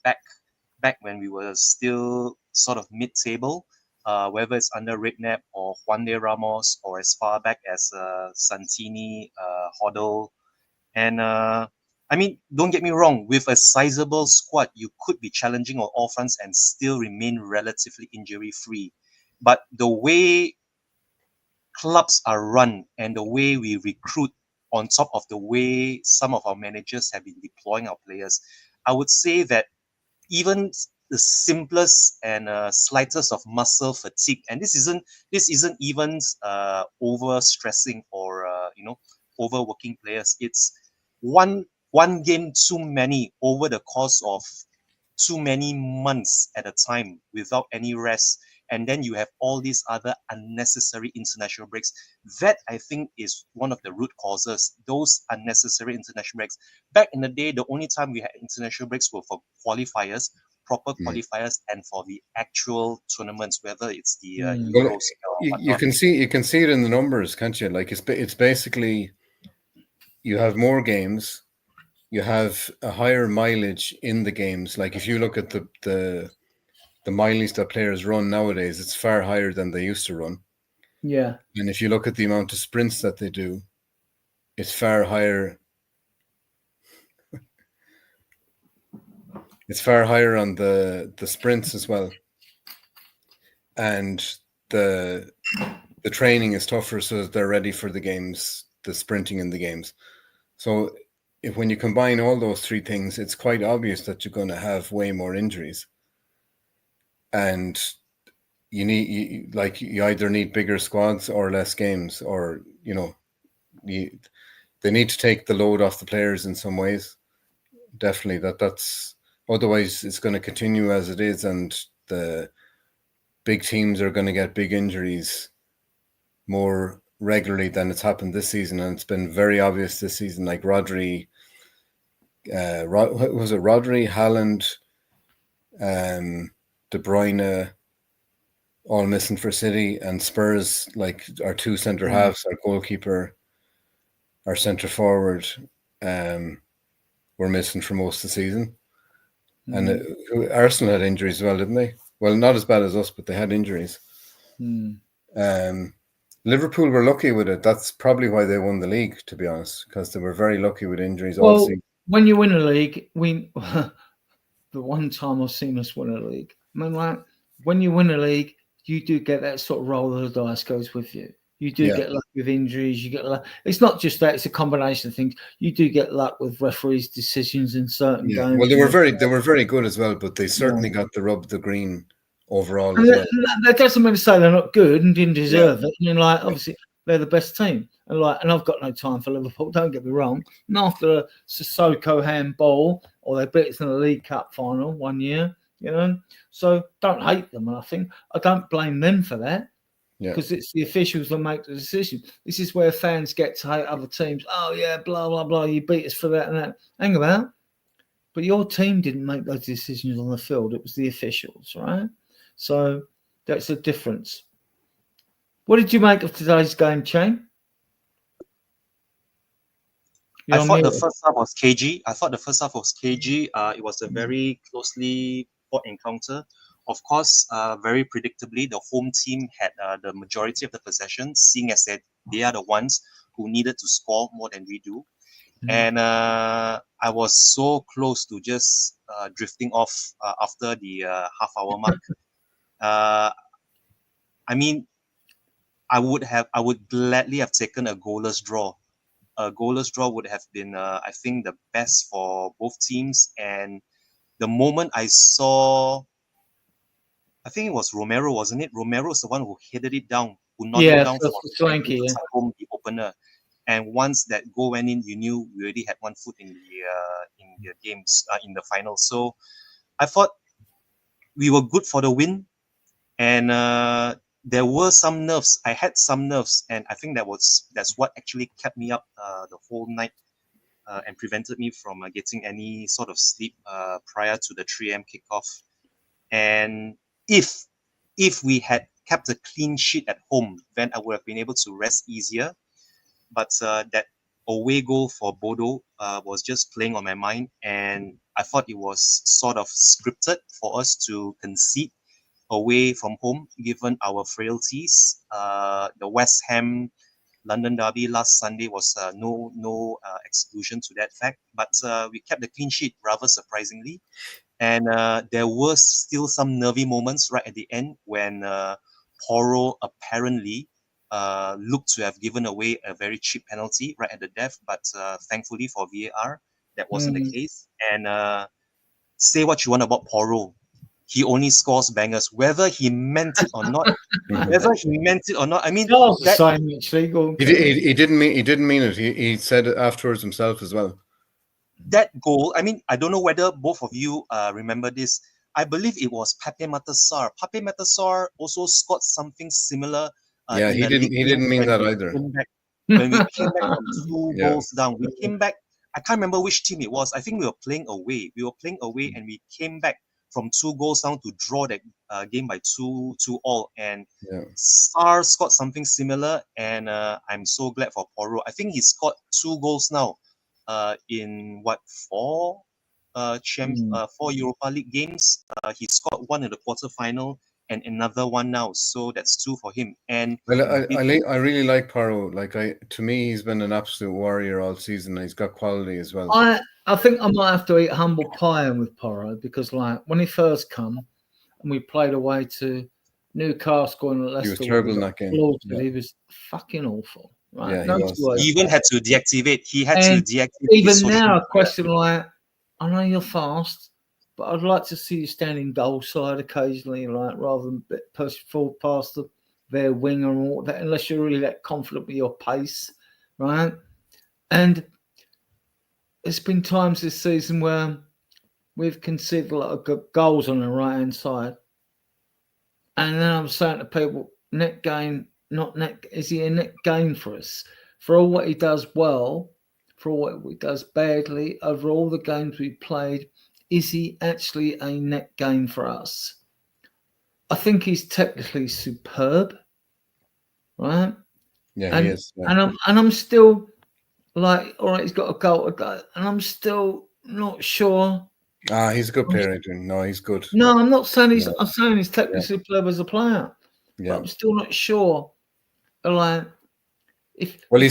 back when we were still sort of mid-table, whether it's under Redknapp or Juan de Ramos or as far back as Santini, Hoddle. And don't get me wrong, with a sizable squad, you could be challenging on all fronts and still remain relatively injury-free. But the way clubs are run and the way we recruit, on top of the way some of our managers have been deploying our players, I would say that even the simplest and slightest of muscle fatigue, and this isn't even over stressing or overworking players. It's one game too many over the course of too many months at a time without any rest, and then you have all these other unnecessary international breaks. That, I think, is one of the root causes, those unnecessary international breaks. Back in the day, the only time we had international breaks were for qualifiers, proper qualifiers, and for the actual tournaments, whether it's the Euros or whatnot. You can see it in the numbers, can't you? Like it's basically, you have more games, you have a higher mileage in the games. Like if you look at the mileage that players run nowadays, it's far higher than they used to run. Yeah. And if you look at the amount of sprints that they do, it's far higher. It's far higher on the sprints as well. And the training is tougher, so that they're ready for the games, the sprinting in the games. So when you combine all those three things, it's quite obvious that you're going to have way more injuries. And you either need bigger squads or less games, or they need to take the load off the players in some ways. Definitely, that's otherwise it's going to continue as it is, and the big teams are going to get big injuries more regularly than it's happened this season, and it's been very obvious this season. Like Rodri, Haaland, De Bruyne, all missing for City, and Spurs, like our two centre halves, our goalkeeper, our centre forward, were missing for most of the season. And Arsenal had injuries as well, didn't they? Well, not as bad as us, but they had injuries. Liverpool were lucky with it. That's probably why they won the league, to be honest, because they were very lucky with injuries all season. When you win a league, the one time I've seen us win a league, when you win a league, you do get that sort of roll of the dice goes with you. You do get luck with injuries. You get luck. It's not just that; it's a combination of things. You do get luck with referees' decisions in certain games. Well, they were very good as well, but they certainly got the rub of the green overall and as well. That doesn't mean to say they're not good and didn't deserve it. I mean, like obviously they're the best team, and I've got no time for Liverpool. Don't get me wrong. And after the Sissoko handball, or they beat us in the League Cup final one year, so don't hate them. And I don't blame them for that. Because it's the officials that make the decision. This is where fans get to hate other teams. Oh, yeah, blah, blah, blah. You beat us for that and that. Hang about. But your team didn't make those decisions on the field. It was the officials, right? So that's the difference. What did you make of today's game, Shane? I thought the first half was cagey. It was a very closely fought encounter. Of course, very predictably, the home team had the majority of the possession, seeing as that they are the ones who needed to score more than we do. And I was so close to just drifting off after the half-hour mark. I mean, I would gladly have taken a goalless draw. A goalless draw would have been, I think, the best for both teams. And the moment I saw, I think it was Romero, wasn't it? Romero is the one who headed it down, who knocked it down for the opener. And once that goal went in, you knew we already had one foot in the games in the final. So I thought we were good for the win, and there were some nerves. I had some nerves, and I think that's what actually kept me up the whole night and prevented me from getting any sort of sleep prior to the 3 a.m. kickoff. And if we had kept a clean sheet at home, then I would have been able to rest easier. But that away goal for Bodo was just playing on my mind, and I thought it was sort of scripted for us to concede away from home, given our frailties. The West Ham London derby last Sunday was no exclusion to that fact, but we kept the clean sheet rather surprisingly. And there were still some nervy moments right at the end when Porro apparently looked to have given away a very cheap penalty right at the death, but thankfully for VAR, that wasn't the case. And say what you want about Porro, he only scores bangers, whether he meant it or not. I mean, he didn't mean it. He said it afterwards himself as well. That goal, I mean, I don't know whether both of you remember this. I believe it was Pape Matasar. Pape Matasar also scored something similar. He didn't mean that either. When we came back from 2 goals down, we came back. I can't remember which team it was. I think we were playing away. And we came back from 2 goals down to draw that game by 2-2. And Sar scored something similar. And I'm so glad for Porro. I think he scored 2 goals now in 4 Europa League games. He scored 1 in the quarterfinal and another 1 now, so that's 2 for him. And I really like Porro. To me, he's been an absolute warrior all season. He's got quality as well. I think I might have to eat humble pie with Porro, because when he first come and we played away to Newcastle and Leicester, he was terrible in that game. He was fucking awful. Right? Yeah, he even had to deactivate. Even now, a question I know you're fast, but I'd like to see you standing goal side occasionally, rather than push forward past their wing and all that, unless you're really that confident with your pace, right? And there's been times this season where we've conceded a lot of goals on the right-hand side. And then I'm saying to people, net gain, not net. Is he a net gain for us? For all what he does well, for all what he does badly, over all the games we played, is he actually a net gain for us? I think he's technically superb, right? Yeah, he is. Yeah. And I'm still all right, he's got a goal to go, and I'm still not sure. He's a good player, Adrian. No, he's good. No, I'm not saying he's. I'm saying he's technically superb as a player, but I'm still not sure. He's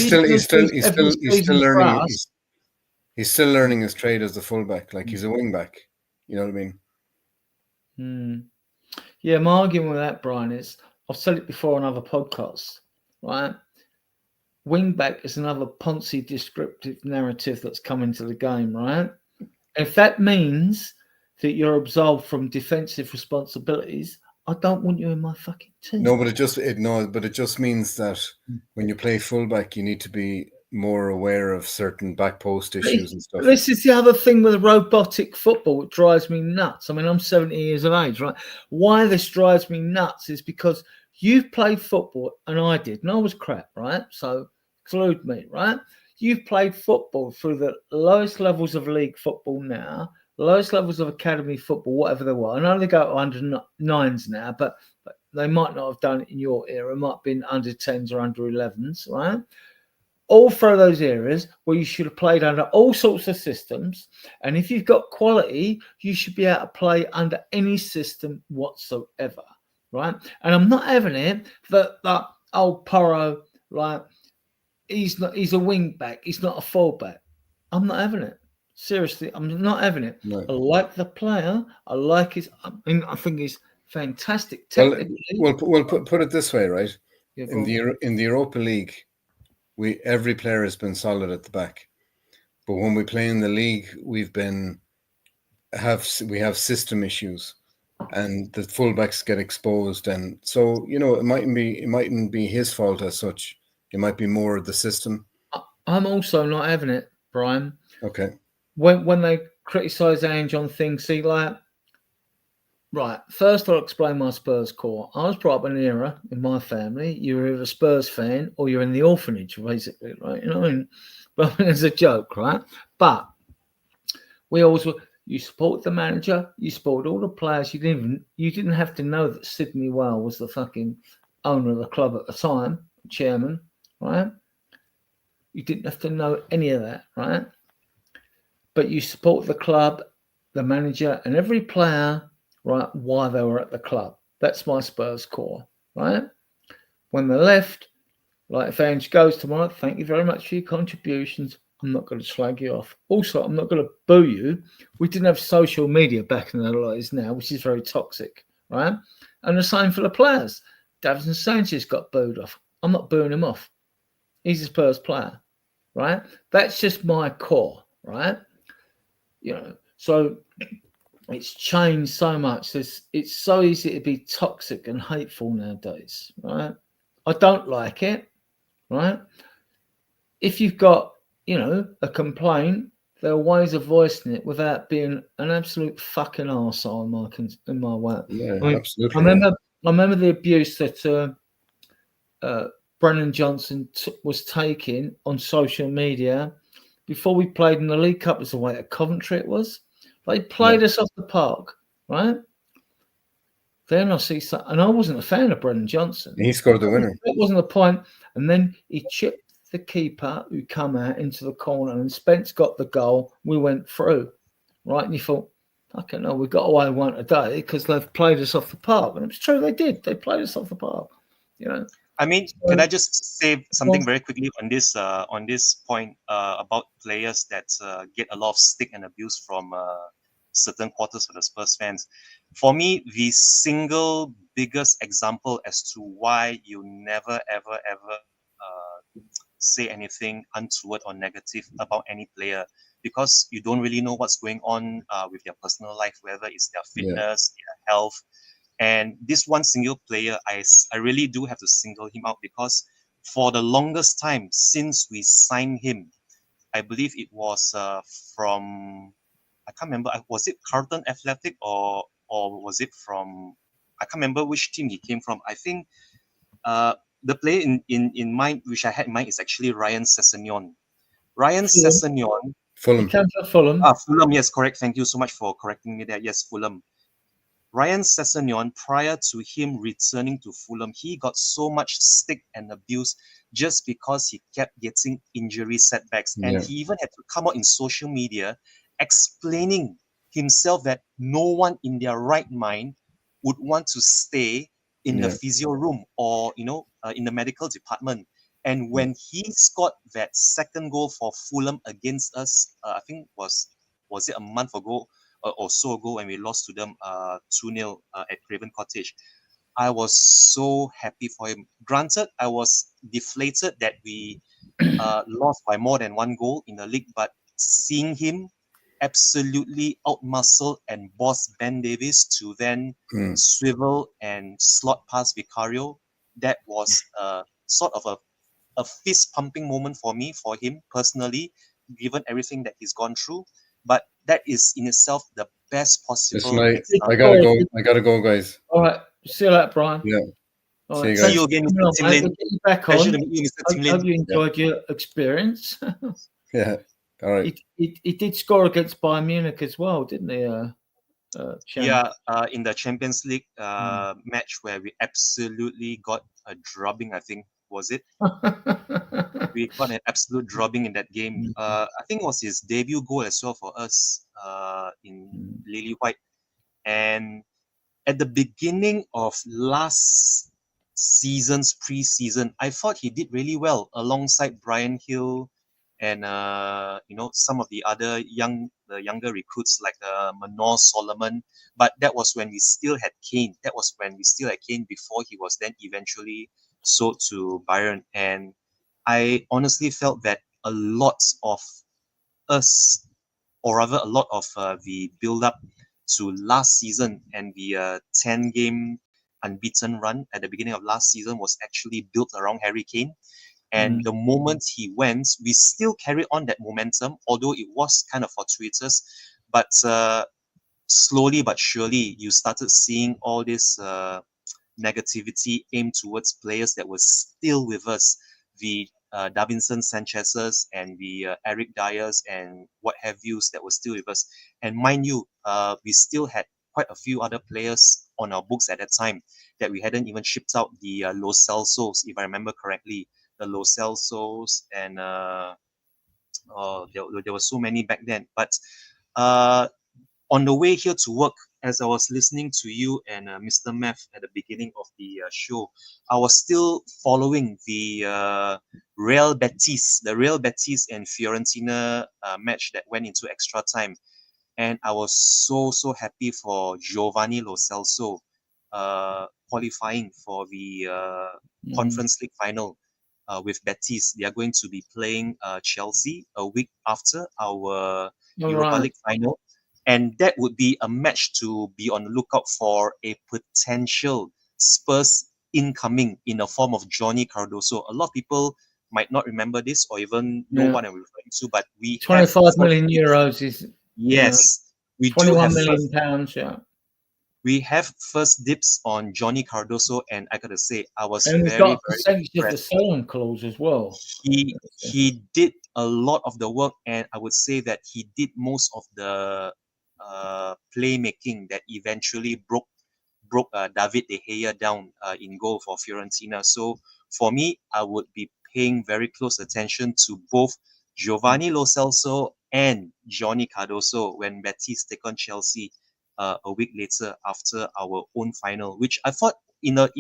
still learning. He's still learning his trade as a fullback. He's a wing back. You know what I mean? Yeah, my argument with that, Brian, is I've said it before on other podcasts. right? Wing back is another Ponzi descriptive narrative that's come into the game, right? If that means that you're absolved from defensive responsibilities, I don't want you in my fucking team. No, but it just means that when you play fullback, you need to be more aware of certain back post issues and stuff. This is the other thing with robotic football. It drives me nuts. I mean, I'm 70 years of age, right? Why this drives me nuts is because you've played football and I did, and I was crap, right? So exclude me, right? You've played football through the lowest levels of league football now, lowest levels of academy football, whatever they were. I know they go to under nines now, but they might not have done it in your era. It might have been under 10s or under 11s, right? All through those areas where you should have played under all sorts of systems. And if you've got quality, you should be able to play under any system whatsoever, right? And I'm not having it that old Porro, like, he's a wing back, he's not a fullback. I'm not having it. Seriously, I'm not having it. No. I like the player. I like his. I think he's fantastic technically. Well, put it this way, right? Yeah, In the Europa League, every player has been solid at the back, but when we play in the league, we have system issues, and the fullbacks get exposed, and so it mightn't be his fault as such. It might be more the system. I'm also not having it, Brian. Okay. When they criticise Ange on things, see, like, right, first I'll explain my Spurs core. I was brought up in an era in my family, you're either a Spurs fan or you're in the orphanage, basically, right? You know what I mean? But it's a joke, right? But we always were, you support the manager, you support all the players. You didn't have to know that Sidney Wale was the fucking owner of the club at the time, chairman, right? You didn't have to know any of that, right? But you support the club, the manager, and every player, right, while they were at the club. That's my Spurs core, right? When they left, like, if Ange goes tomorrow, thank you very much for your contributions. I'm not going to slag you off. Also, I'm not going to boo you. We didn't have social media back in the days now, which is very toxic, right? And the same for the players. Davinson Sanchez got booed off. I'm not booing him off. He's a Spurs player, right? That's just my core, right? So it's changed so much. It's so easy to be toxic and hateful nowadays, right? I don't like it, right? If you've got, a complaint, there are ways of voicing it without being an absolute fucking arsehole in my way. Yeah, I mean, absolutely. I remember the abuse that Brennan Johnson was taking on social media before we played in the League Cup. Was away at Coventry. It was. They played us off the park, right? Then I see something, and I wasn't a fan of Brennan Johnson. He scored the winner. That wasn't the point. And then he chipped the keeper who come out into the corner, and Spence got the goal. We went through, right? And you thought, fucking hell, we got away one today because they've played us off the park. And it's true, they did. They played us off the park, I mean, can I just say something very quickly on this point about players that get a lot of stick and abuse from certain quarters of the Spurs fans? For me, the single biggest example as to why you never, ever, ever say anything untoward or negative about any player, because you don't really know what's going on with their personal life, whether it's their fitness, their health. And this one single player, I really do have to single him out, because for the longest time since we signed him, I believe it was from, I can't remember, was it Carlton Athletic or was it from, I can't remember which team he came from. I think the player in mind, which I had in mind, is actually Ryan Sessegnon. Ryan Sessegnon. Fulham. He comes from Fulham. Fulham, yes, correct. Thank you so much for correcting me there. Yes, Fulham. Ryan Sessegnon, prior to him returning to Fulham, he got so much stick and abuse just because he kept getting injury setbacks. And he even had to come out in social media explaining himself that no one in their right mind would want to stay in the physio room or, in the medical department. And when he scored that second goal for Fulham against us, I think was it a month ago or so ago, when we lost to them 2-0 at Craven Cottage, I was so happy for him. Granted, I was deflated that we lost by more than one goal in the league, but seeing him absolutely outmuscle and boss Ben Davies to then swivel and slot past Vicario, that was sort of a fist pumping moment for me, for him personally, given everything that he's gone through. But that is in itself the best possible Listen, example. I gotta go. I gotta go, guys. All right. See you later, Brian. Yeah. All See you right. guys. See you again, Thanks Mr. for coming on, Tim mate. Lin. We'll get you back Pleasure on. to meet you, Mr. Tim Hope Lin. you enjoyed your experience. Yeah. All right. He did score against Bayern Munich as well, didn't he? Yeah, in the Champions League match where we absolutely got a drubbing, I think, was it? We got an absolute drubbing in that game. I think it was his debut goal as well for us in Lily White. And at the beginning of last season's preseason, I thought he did really well alongside Brian Hill and some of the other younger recruits like Manor Solomon. But that was when we still had Kane. That was when we still had Kane before he was then eventually sold to Bayern. And I honestly felt that a lot of us, or rather a lot of the build up to last season and the 10-game unbeaten run at the beginning of last season was actually built around Harry Kane. And the moment he went, we still carried on that momentum, although it was kind of fortuitous. But slowly but surely, you started seeing all this negativity aimed towards players that were still with us. The Davinson Sanchez's and the Eric Dyers and what have yous that were still with us. And mind you, we still had quite a few other players on our books at that time that we hadn't even shipped out. The Lo Celsos, if I remember correctly, the Lo Celsos, and there were so many back then. But on the way here to work, as I was listening to you and Mr. Meth at the beginning of the show, I was still following the Real Betis and Fiorentina match that went into extra time. And I was so happy for Giovanni Lo Celso qualifying for the Conference League final with Betis. They are going to be playing Chelsea a week after our Europa League final. And that would be a match to be on the lookout for a potential Spurs incoming in the form of Johnny Cardoso. A lot of people might not remember this or even know what I'm referring to, but we 25 have million euros is yes, we do 21 have million pounds. Yeah, we have first dips on Johnny Cardoso, and I gotta say, I was and we've very got a very percentage of the impressed. selling clause as well. He did a lot of the work, and I would say that he did most of the playmaking that eventually broke David De Gea down in goal for Fiorentina. So for me, I would be paying very close attention to both Giovanni Lo Celso and Johnny Cardoso when Betis take on Chelsea a week later after our own final, which I thought in a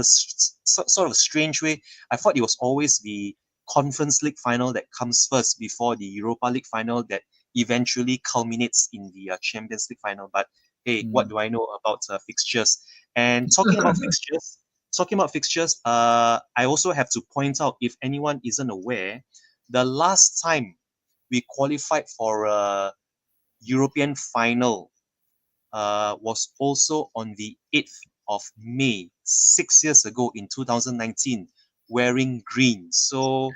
sort of strange way, I thought it was always the Conference League final that comes first before the Europa League final that eventually culminates in the Champions League final. But hey, what do I know about fixtures? And talking about fixtures, I also have to point out, if anyone isn't aware, the last time we qualified for a European final was also on the 8th of May, 6 years ago in 2019, wearing green. So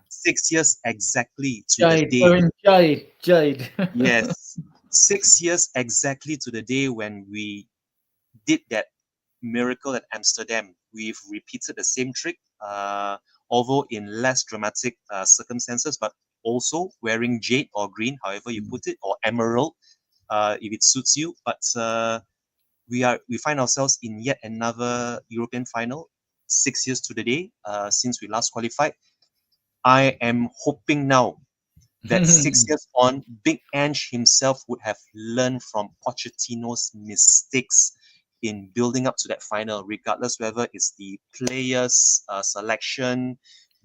6 years exactly to Jade, the day. Jade. Yes, 6 years exactly to the day when we did that miracle at Amsterdam. We've repeated the same trick, although in less dramatic circumstances, but also wearing jade or green, however you put it, or emerald, if it suits you. But we find ourselves in yet another European final, 6 years to the day since we last qualified. I am hoping now that 6 years on, Big Ange himself would have learned from Pochettino's mistakes in building up to that final, regardless whether it's the players' selection,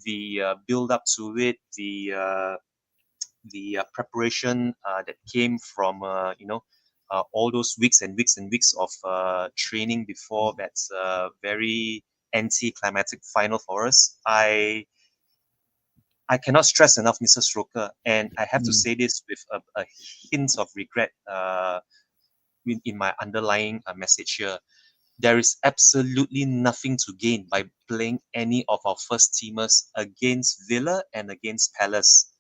the build up to it, the preparation that came from all those weeks and weeks and weeks of training before that very anti-climatic final for us. I cannot stress enough Mr. Stroker, and I have to say this with a hint of regret in my underlying message here. There is absolutely nothing to gain by playing any of our first teamers against Villa and against Palace.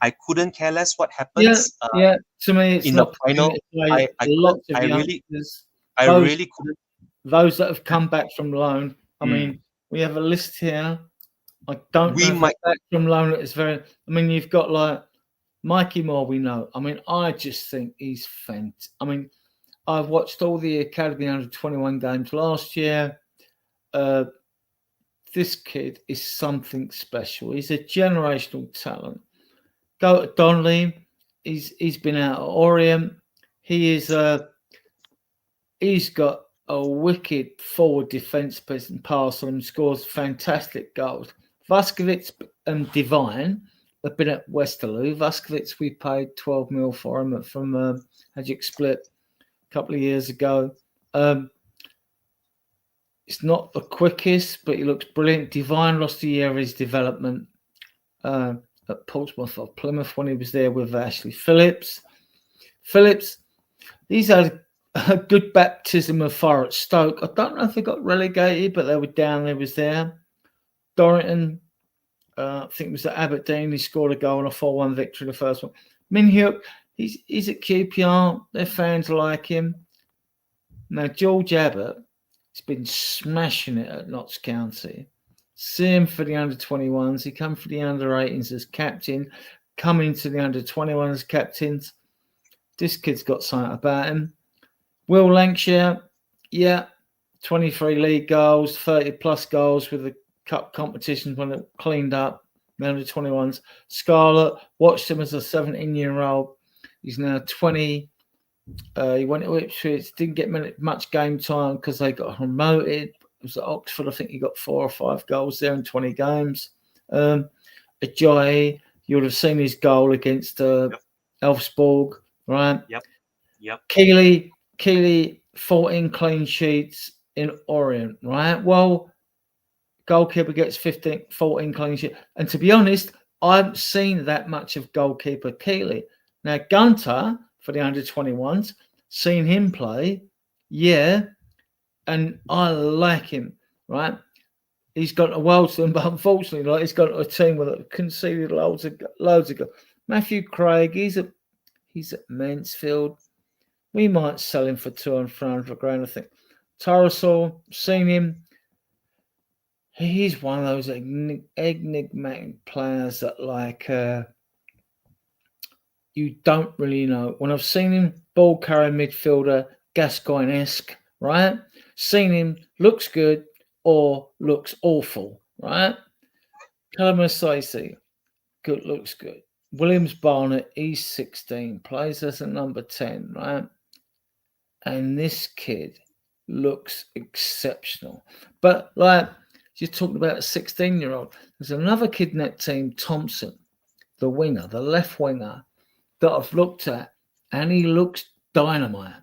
I couldn't care less what happens Yeah. To me, it's in the not final. I lots of really youngsters. I Those really couldn't. those that have come back from loan. I mean, we have a list here. I don't We know if might- back from loan. It's very. I mean, you've got like Mikey Moore. We know. I mean, I just think he's fantastic. I mean, I've watched all the Academy under 21 games last year. This kid is something special. He's a generational talent. Go to Donnelly. He's been out at Orient. He's got a wicked forward defence pass on him, scores fantastic goals. Vuskovic and Divine have been at Westerlo. Vuskovic, we paid 12 mil for him from Hajduk Split a couple of years ago. It's not the quickest, but he looks brilliant. Divine lost a year of his development at Portsmouth or Plymouth when he was there with Ashley Phillips. He's had a good baptism of fire at Stoke. I don't know if they got relegated, but they were down. They was there. Dorrington, I think it was at Aberdeen. He scored a goal in a 4-1 victory, the first one. Min Hyuk, he's at QPR. Their fans like him. Now, George Abbott has been smashing it at Notts County. See him for the under-21s. He come for the under-18s as captain, coming to the under-21s as captains. This kid's got something about him. Will Lancashire, 23 league goals, 30-plus goals with the cup competitions when it cleaned up, the under-21s. Scarlett, watched him as a 17-year-old. He's now 20. He went to Ipswich, didn't get much game time because they got promoted. It was at Oxford. I think he got 4 or 5 goals there in 20 games. Ajayi, you would have seen his goal against Elfsborg, right? Yep. Keeley, 14 clean sheets in Orient, right? Well, goalkeeper gets 14 clean sheets. And to be honest, I haven't seen that much of goalkeeper Keeley. Now, Gunter, for the under-21s, seen him play, and I like him, right? He's got a world to him, but unfortunately, he's got a team that conceded loads of goals. Matthew Craig, he's at Mansfield. We might sell him for 200 grand, I think. Tarasol, seen him. He's one of those enigmatic players that you don't really know. When I've seen him, ball carrying midfielder, Gascoigne-esque, right? Seen him, looks good or looks awful, right? Callum Stacey, good, looks good. Williams Barnett, he's 16, plays as a number 10, right? And this kid looks exceptional. But you're talking about a 16-year-old. There's another kid in that team, Thompson, the winger, the left winger, that I've looked at, and he looks dynamite.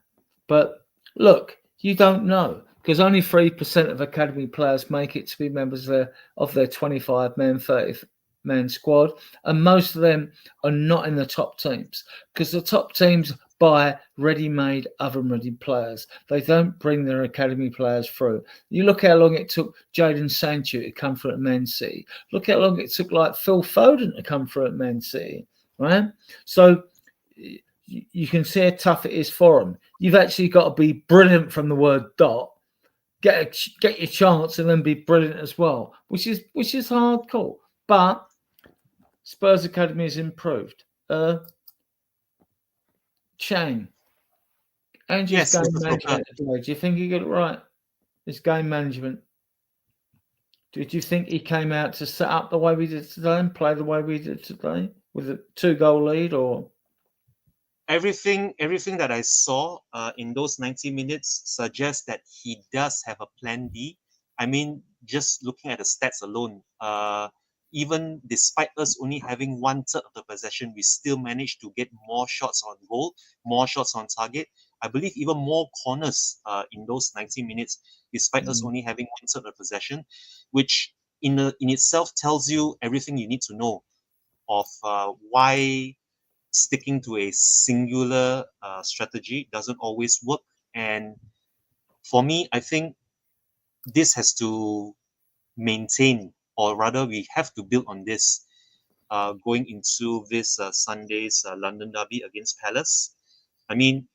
But look, you don't know, because only 3% of academy players make it to be members of their 25-man, 30-man squad, and most of them are not in the top teams, because the top teams buy ready-made, oven-ready players. They don't bring their academy players through. You look how long it took Jadon Sancho to come through at Man City. Look how long it took Phil Foden to come through at Man City, right? So you can see how tough it is for them. You've actually got to be brilliant from the word dot, get your chance, and then be brilliant as well, which is hardcore. But Spurs Academy has improved. Chang, Andrew's game management. Do you think he got it right? His game management. Did you think he came out to set up the way we did today and play the way we did today with a 2-goal lead, or? Everything that I saw in those 90 minutes suggests that he does have a plan B. I mean, just looking at the stats alone, even despite us only having 1/3 of the possession, we still managed to get more shots on goal, more shots on target. I believe even more corners in those 90 minutes, despite us only having 1/3 of the possession, which in itself tells you everything you need to know of why sticking to a singular strategy doesn't always work. And for me, I think this has to maintain, or rather we have to build on this going into this Sunday's London derby against Palace. I mean,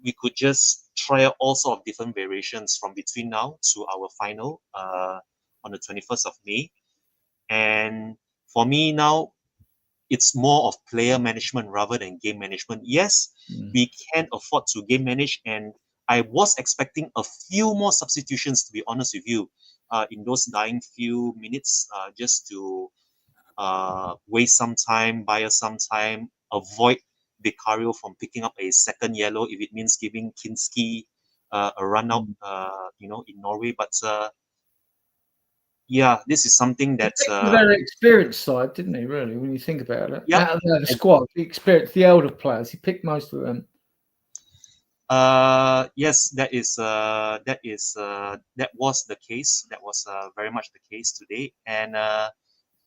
we could just try out all sort of different variations from between now to our final on the 21st of May. And for me now, it's more of player management rather than game management. Yes, we can afford to game manage, and I was expecting a few more substitutions, to be honest with you, in those dying few minutes, just to waste some time, buy us some time, avoid Vicario from picking up a second yellow if it means giving Kinski a run out, in Norway. But yeah, this is something that He picked a very experienced side, didn't he? Really, when you think about it, Yep. out of the squad, the experienced, the elder players, he picked most of them. Yes, that was the case. That was very much the case today, and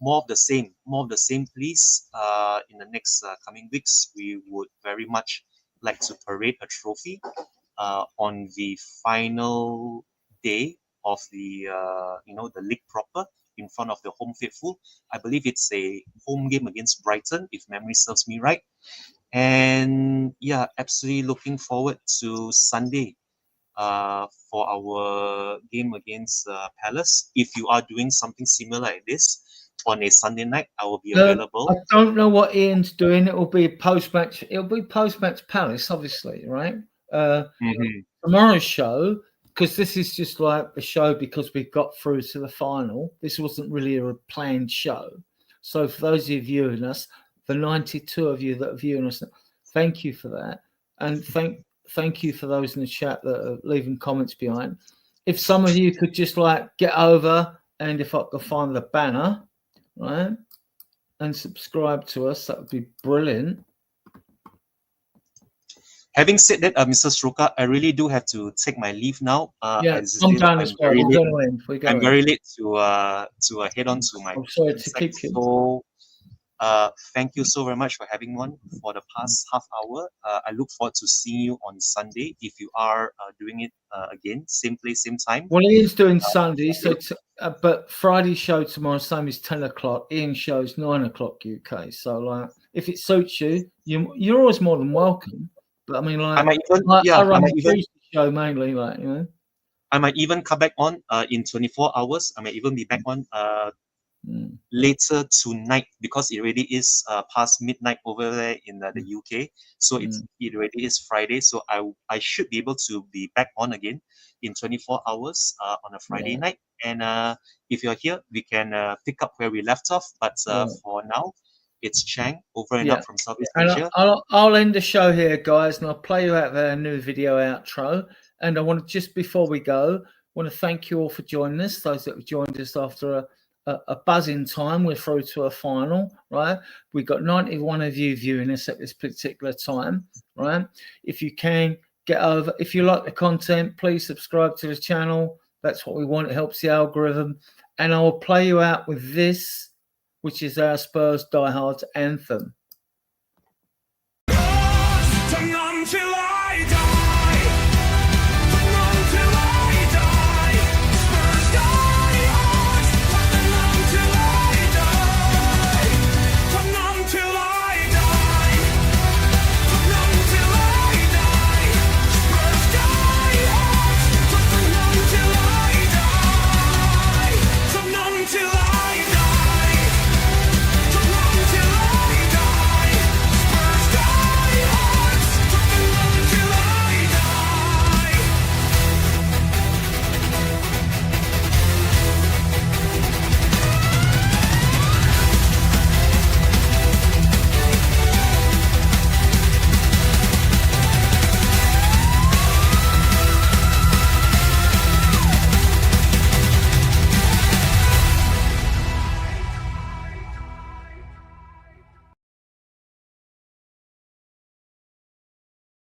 more of the same, please. In the next coming weeks, we would very much like to parade a trophy on the final day of the the league proper, in front of the home faithful. I believe it's a home game against Brighton, if memory serves me right. And yeah, absolutely looking forward to Sunday for our game against Palace. If you are doing something similar like this on a Sunday night, I will be available. I don't know what Ian's doing. It'll be post-match. It'll be post-match Palace, obviously, right? Tomorrow's show, because this is just like a show because we got through to the final. This wasn't really a planned show. So for those of you viewing us, the 92 of you that are viewing us, thank you for that. And thank you for those in the chat that are leaving comments behind. If some of you could just like get over, and if I could find the banner, right, and subscribe to us, that would be brilliant. Having said that, Mr. Sroka, I really do have to take my leave now. Yeah, I'm done as well. I'm very late to head on to my. I'm sorry to keep you. So, thank you so very much for having one for the past half hour. I look forward to seeing you on Sunday if you are doing it again, same place, same time. Well, Ian's doing Sunday, so but Friday show tomorrow, same is 10 o'clock. Ian shows 9 o'clock UK. So, like, if it suits you, you're always more than welcome. But I mean, like, I run the show mainly, like, you know. I might even come back on in 24 hours. I might even be back on later tonight, because it already is past midnight over there in the UK. So it already is Friday. So I should be able to be back on again in 24 hours on a Friday night. And if you're here, we can pick up where we left off. But for now, it's Chang over and up from Southeast Asia. I'll end the show here, guys, and I'll play you out their new video outro. And I want to, just before we go, want to thank you all for joining us, those that have joined us after a buzzing time. We're through to a final, right? We've got 91 of you viewing us at this particular time, right? If you can, get over. If you like the content, please subscribe to the channel. That's what we want. It helps the algorithm. And I will play you out with this, which is our Spurs Diehards anthem. Until I die.